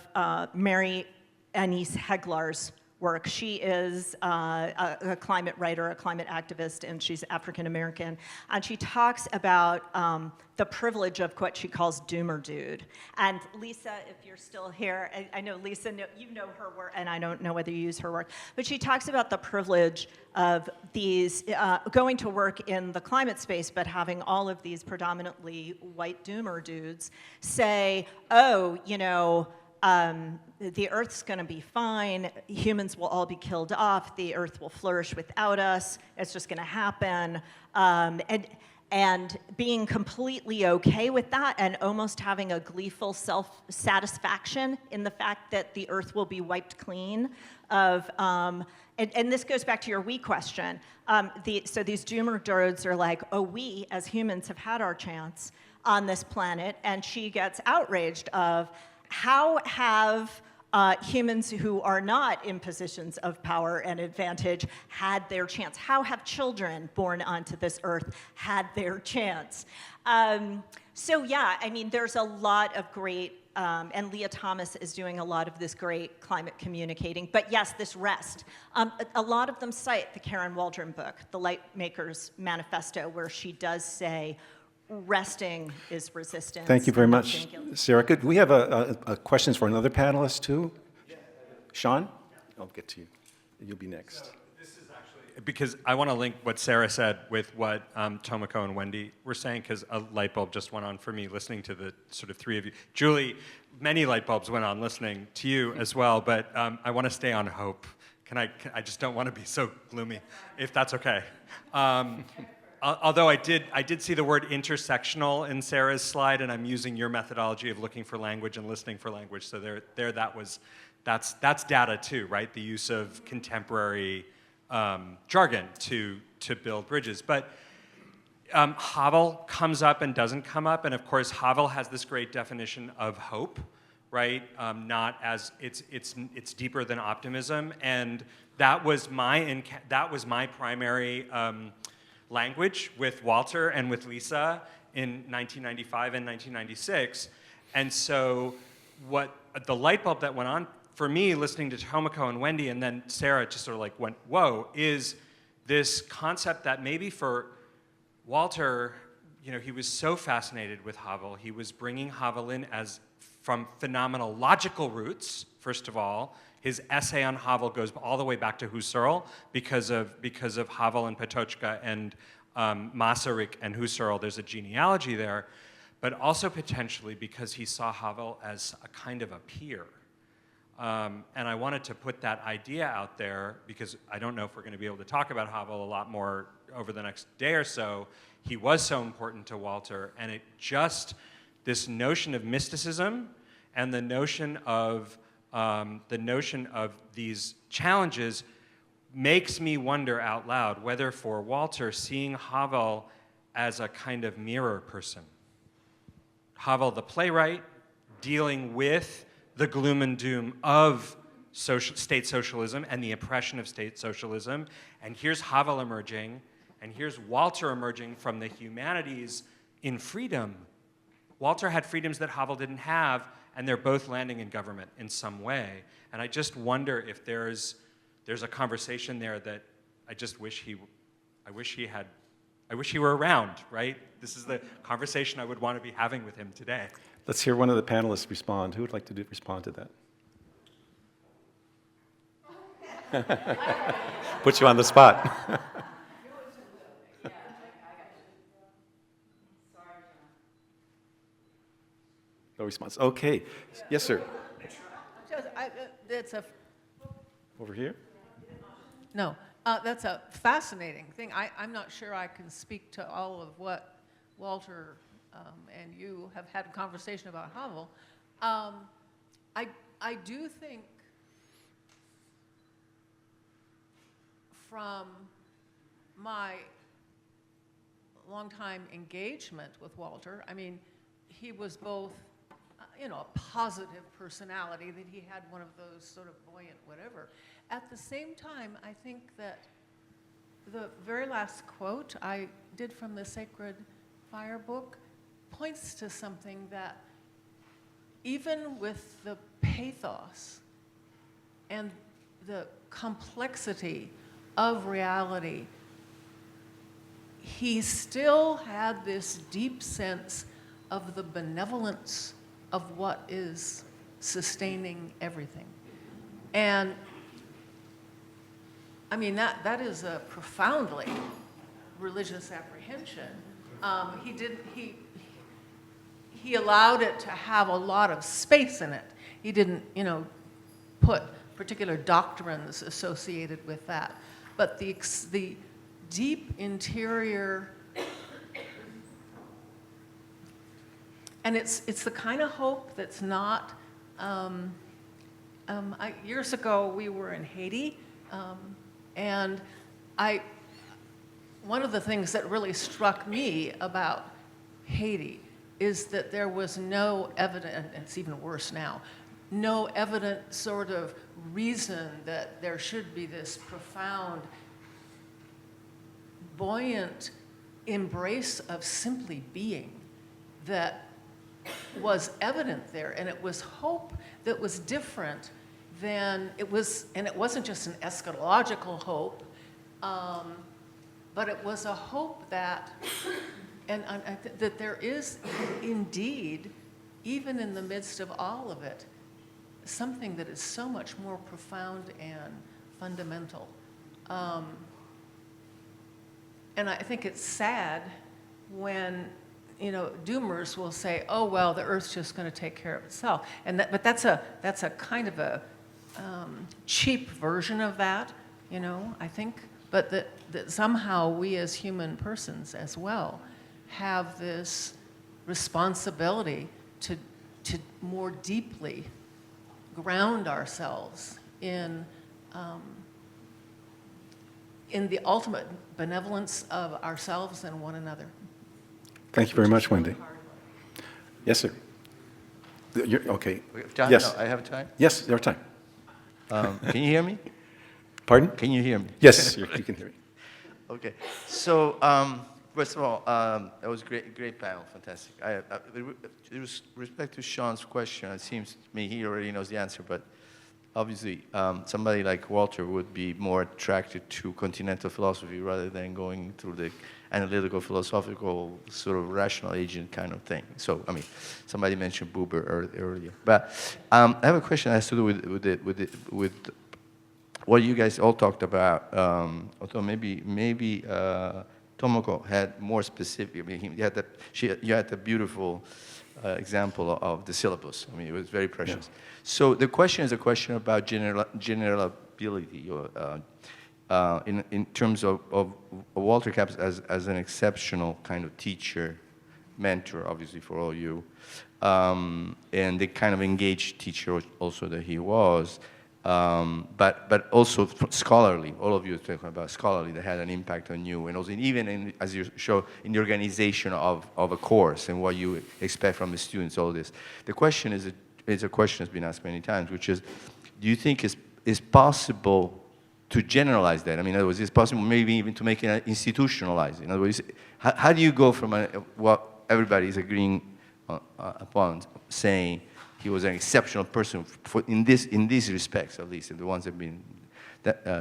Mary Anise Heglar's work. She is a climate writer, a climate activist, and she's African American. And she talks about the privilege of what she calls doomer dude. And Lisa, if you're still here, I know Lisa, you know her work, and I don't know whether you use her work, but she talks about the privilege of these, going to work in the climate space, but having all of these predominantly white doomer dudes say, oh, you know, the Earth's going to be fine. Humans will all be killed off. The Earth will flourish without us. It's just going to happen. And being completely okay with that and almost having a gleeful self-satisfaction in the fact that the Earth will be wiped clean of, and this goes back to your we question. So these doomer dudes are like, oh, we as humans have had our chance on this planet, and she gets outraged of, how have humans who are not in positions of power and advantage had their chance? How have children born onto this earth had their chance? So yeah, I mean, there's a lot of great, and Leah Thomas is doing a lot of this great climate communicating. But yes, this rest. A lot of them cite the Karen Waldron book, The Lightmaker's Manifesto, where she does say, resting is resistance. Thank you very much, Sarah. Could we have a questions for another panelist too? Sean? I'll get to you. You'll be next. So this is actually, because I want to link what Sarah said with what Tomoko and Wendy were saying, because a light bulb just went on for me listening to the sort of three of you. Julie, many light bulbs went on listening to you as well, but I want to stay on hope. I just don't want to be so gloomy, if that's okay. Although I did see the word intersectional in Sarah's slide, and I'm using your methodology of looking for language and listening for language. So that's data too, right? The use of contemporary jargon to build bridges. But Havel comes up and doesn't come up, and of course Havel has this great definition of hope, right? Not as it's deeper than optimism, and that was my primary language with Walter and with Lisa in 1995 and 1996. And so what the light bulb that went on for me listening to Tomoko and Wendy, and then Sarah just sort of like went, whoa, is this concept that maybe for Walter, you know, he was so fascinated with Havel. He was bringing Havel in as from phenomenological roots, first of all. His essay on Havel goes all the way back to Husserl because of Havel and Patočka and Masaryk and Husserl. There's a genealogy there, but also potentially because he saw Havel as a kind of a peer. And I wanted to put that idea out there because I don't know if we're going to be able to talk about Havel a lot more over the next day or so. He was so important to Walter, and it just, this notion of mysticism and the notion of these challenges makes me wonder out loud whether for Walter seeing Havel as a kind of mirror person, Havel the playwright dealing with the gloom and doom of state socialism and the oppression of state socialism, and here's Havel emerging, and here's Walter emerging from the humanities in freedom. Walter had freedoms that Havel didn't have, and they're both landing in government in some way. And I just wonder if there's a conversation there that I just wish he were around, right? This is the conversation I would want to be having with him today. Let's hear one of the panelists respond. Who would like to respond to that? Put you on the spot. No response. Okay. Yes, sir. Over here? No, that's a fascinating thing. I'm not sure I can speak to all of what Walter and you have had a conversation about Havel. I do think from my longtime engagement with Walter, I mean, he was both, a positive personality, that he had one of those sort of buoyant whatever. At the same time, I think that the very last quote I did from the Sacred Fire book points to something that even with the pathos and the complexity of reality, he still had this deep sense of the benevolence of what is sustaining everything. And I mean, that is a profoundly religious apprehension. He allowed it to have a lot of space in it. He didn't, put particular doctrines associated with that. But the deep interior, and it's the kind of hope that's not, years ago we were in Haiti, and one of the things that really struck me about Haiti is that there was no evident, and it's even worse now, no evident sort of reason that there should be this profound, buoyant embrace of simply being that was evident there. And it was hope that was different than it was, and it wasn't just an eschatological hope, but it was a hope that, that there is indeed, even in the midst of all of it, something that is so much more profound and fundamental. And I think it's sad when, doomers will say, "Oh well, the Earth's just going to take care of itself," but that's a kind of a cheap version of that, I think. But that somehow we as human persons as well have this responsibility to more deeply ground ourselves in the ultimate benevolence of ourselves and one another. Thank you very much, Wendy. Yes, sir. Okay. We have time? Yes. No, I have time? Yes, your time. Can you hear me? Pardon? Can you hear me? Yes, you can hear me. Okay. So, first of all, that was great panel, fantastic. With respect to Sean's question, it seems to me he already knows the answer, but obviously somebody like Walter would be more attracted to continental philosophy rather than going through the analytical, philosophical, sort of rational agent kind of thing. So, I mean, somebody mentioned Buber earlier. But I have a question that has to do with what you guys all talked about, although maybe Tomoko had more specific. I mean, you had the beautiful example of the syllabus. I mean, it was very precious. Yeah. So the question is a question about generalability, in terms of Walter Capps as an exceptional kind of teacher, mentor, obviously for all you, and the kind of engaged teacher also that he was. But also scholarly. All of you are talking about scholarly that had an impact on you, and also even as you show in the organization of a course and what you expect from the students. All this. The question is a question that's been asked many times, which is, do you think it's possible to generalize that? I mean, in other words, it's possible maybe even to make it institutionalized. In other words, how do you go from what everybody is agreeing upon saying he was an exceptional person in these respects, at least, and the ones that have been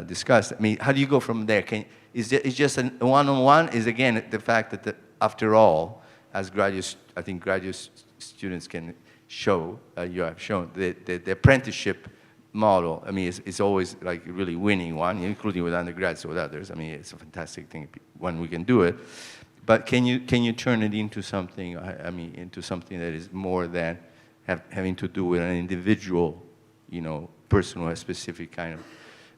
discussed. I mean, how do you go from there? Is just a one-on-one? Is again the fact that after all, as graduate students can show, you have shown the apprenticeship model. I mean, it's always like a really winning one, including with undergrads or with others. I mean, it's a fantastic thing when we can do it. But can you turn it into something? I mean, into something that is more than having to do with an individual, person who has specific kind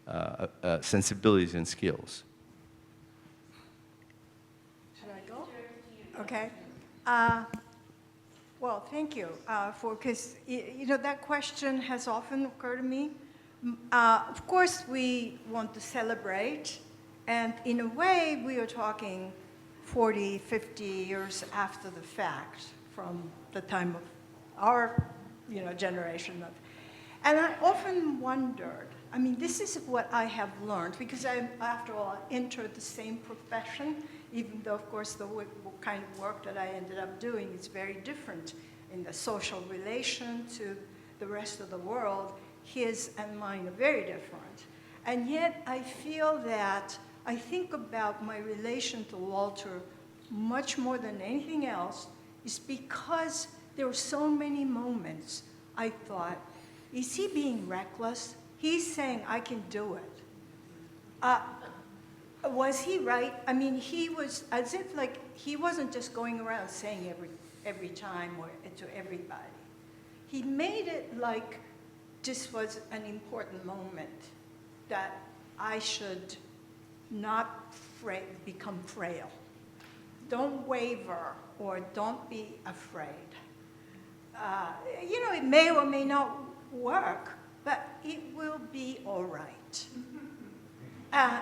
of sensibilities and skills. Should I go? Okay. Well, thank you because that question has often occurred to me. Of course, we want to celebrate And in a way, we are talking 40, 50 years after the fact from the time of our generation. And I often wondered, I mean, this is what I have learned, because I, after all, entered the same profession, even though, of course, the kind of work that I ended up doing is very different in the social relation to the rest of the world. His and mine are very different. And yet, I feel that I think about my relation to Walter much more than anything else is because there were so many moments I thought, is he being reckless? He's saying, I can do it. Was he right? I mean, he was as if like he wasn't just going around saying every time or to everybody. He made it like this was an important moment that I should not become frail. Don't waver or don't be afraid. It may or may not work, but it will be all right.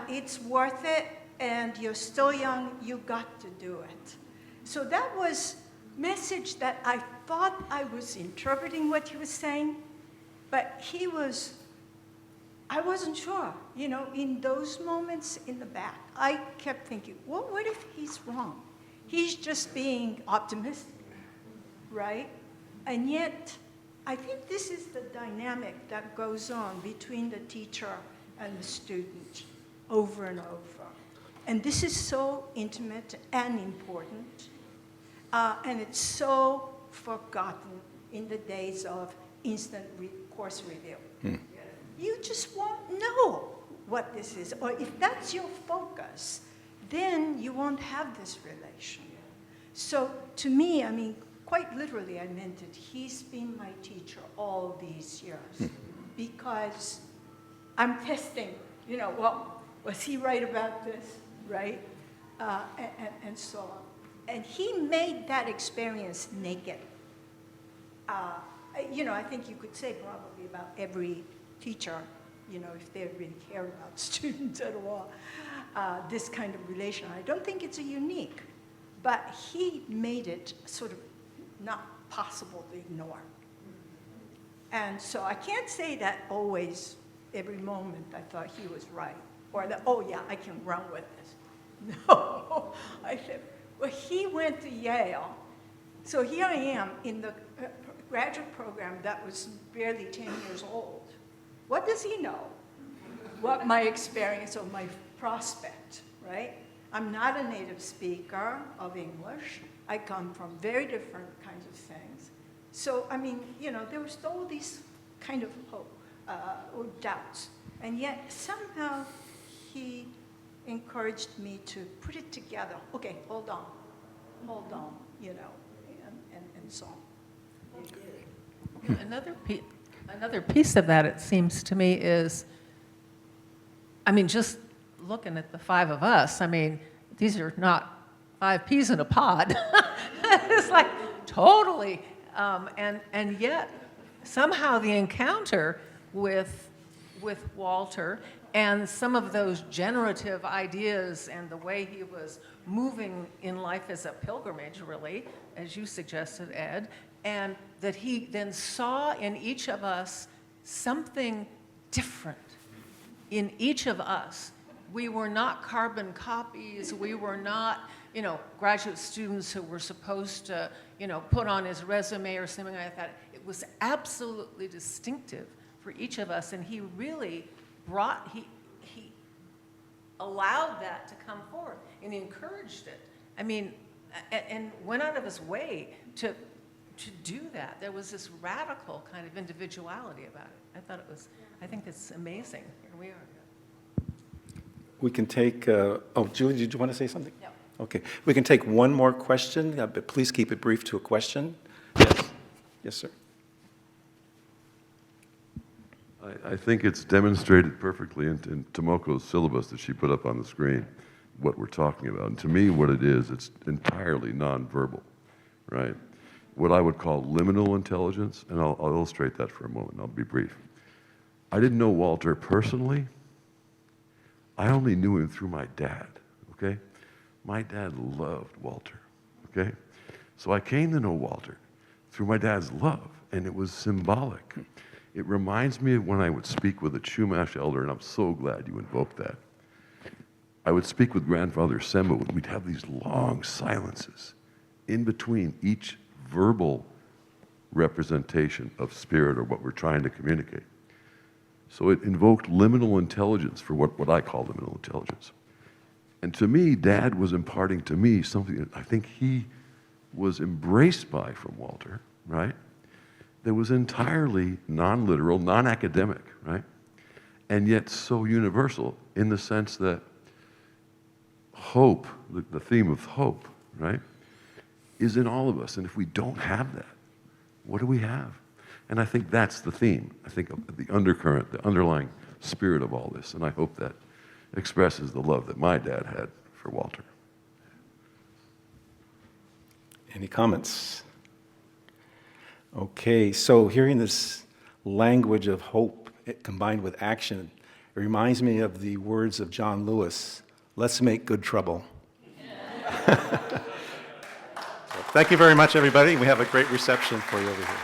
It's worth it, and you're still young, you got to do it. So that was message that I thought I was interpreting what he was saying, but I wasn't sure. In those moments in the back, I kept thinking, well, what if he's wrong? He's just being optimistic, right? And yet, I think this is the dynamic that goes on between the teacher and the student over and over. And this is so intimate and important, and it's so forgotten in the days of instant course review. You just won't know what this is, or if that's your focus, then you won't have this relation. So to me, I mean, quite literally, I meant it. He's been my teacher all these years because I'm testing, well, was he right about this, right? And so on. And he made that experience naked. I think you could say probably about every teacher, if they really care about students at all, this kind of relation. I don't think it's a unique, but he made it sort of not possible to ignore. And so I can't say that always, every moment, I thought he was right, or that, oh yeah, I can run with this. No, I said, well, he went to Yale, so here I am in the graduate program that was barely 10 years old. What does he know? What my experience or my prospect, right? I'm not a native speaker of English. I come from very different kinds of things. So, I mean, there was all these kind of hope or doubts. And yet, somehow, he encouraged me to put it together. Okay, hold on, and so on. Another piece of that, it seems to me, is, I mean, just looking at the five of us, I mean, these are not 5 peas in a pod. It's like totally, and yet somehow the encounter with Walter and some of those generative ideas and the way he was moving in life as a pilgrimage, really, as you suggested, Ed, and that he then saw in each of us something different in each of us. We were not carbon copies. We were not, graduate students who were supposed to, put on his resume or something like that. It was absolutely distinctive for each of us, and he really he allowed that to come forth and encouraged it. I mean, and went out of his way to do that. There was this radical kind of individuality about it. I think it's amazing. Here we are. We can take, Julie, did you want to say something? No. Okay, we can take one more question, but please keep it brief to a question. Yes, yes, sir. I think it's demonstrated perfectly in Tomoko's syllabus that she put up on the screen what we're talking about. And to me, what it is, it's entirely nonverbal, right? What I would call liminal intelligence, and I'll illustrate that for a moment. I'll be brief. I didn't know Walter personally. I only knew him through my dad, okay? My dad loved Walter, okay? So I came to know Walter through my dad's love, and it was symbolic. It reminds me of when I would speak with a Chumash elder, and I'm so glad you invoked that. I would speak with Grandfather Semba, and we'd have these long silences in between each verbal representation of spirit or what we're trying to communicate. So it invoked liminal intelligence for what I call liminal intelligence. And to me, Dad was imparting to me something that I think he was embraced by from Walter, right? That was entirely non-literal, non-academic, right? And yet so universal in the sense that hope, the theme of hope, right, is in all of us. And if we don't have that, what do we have? And I think that's the theme. I think of the undercurrent, the underlying spirit of all this. And I hope that expresses the love that my dad had for Walter. Any comments? Okay, so hearing this language of hope combined with action, it reminds me of the words of John Lewis, let's make good trouble. So, thank you very much, everybody. We have a great reception for you over here.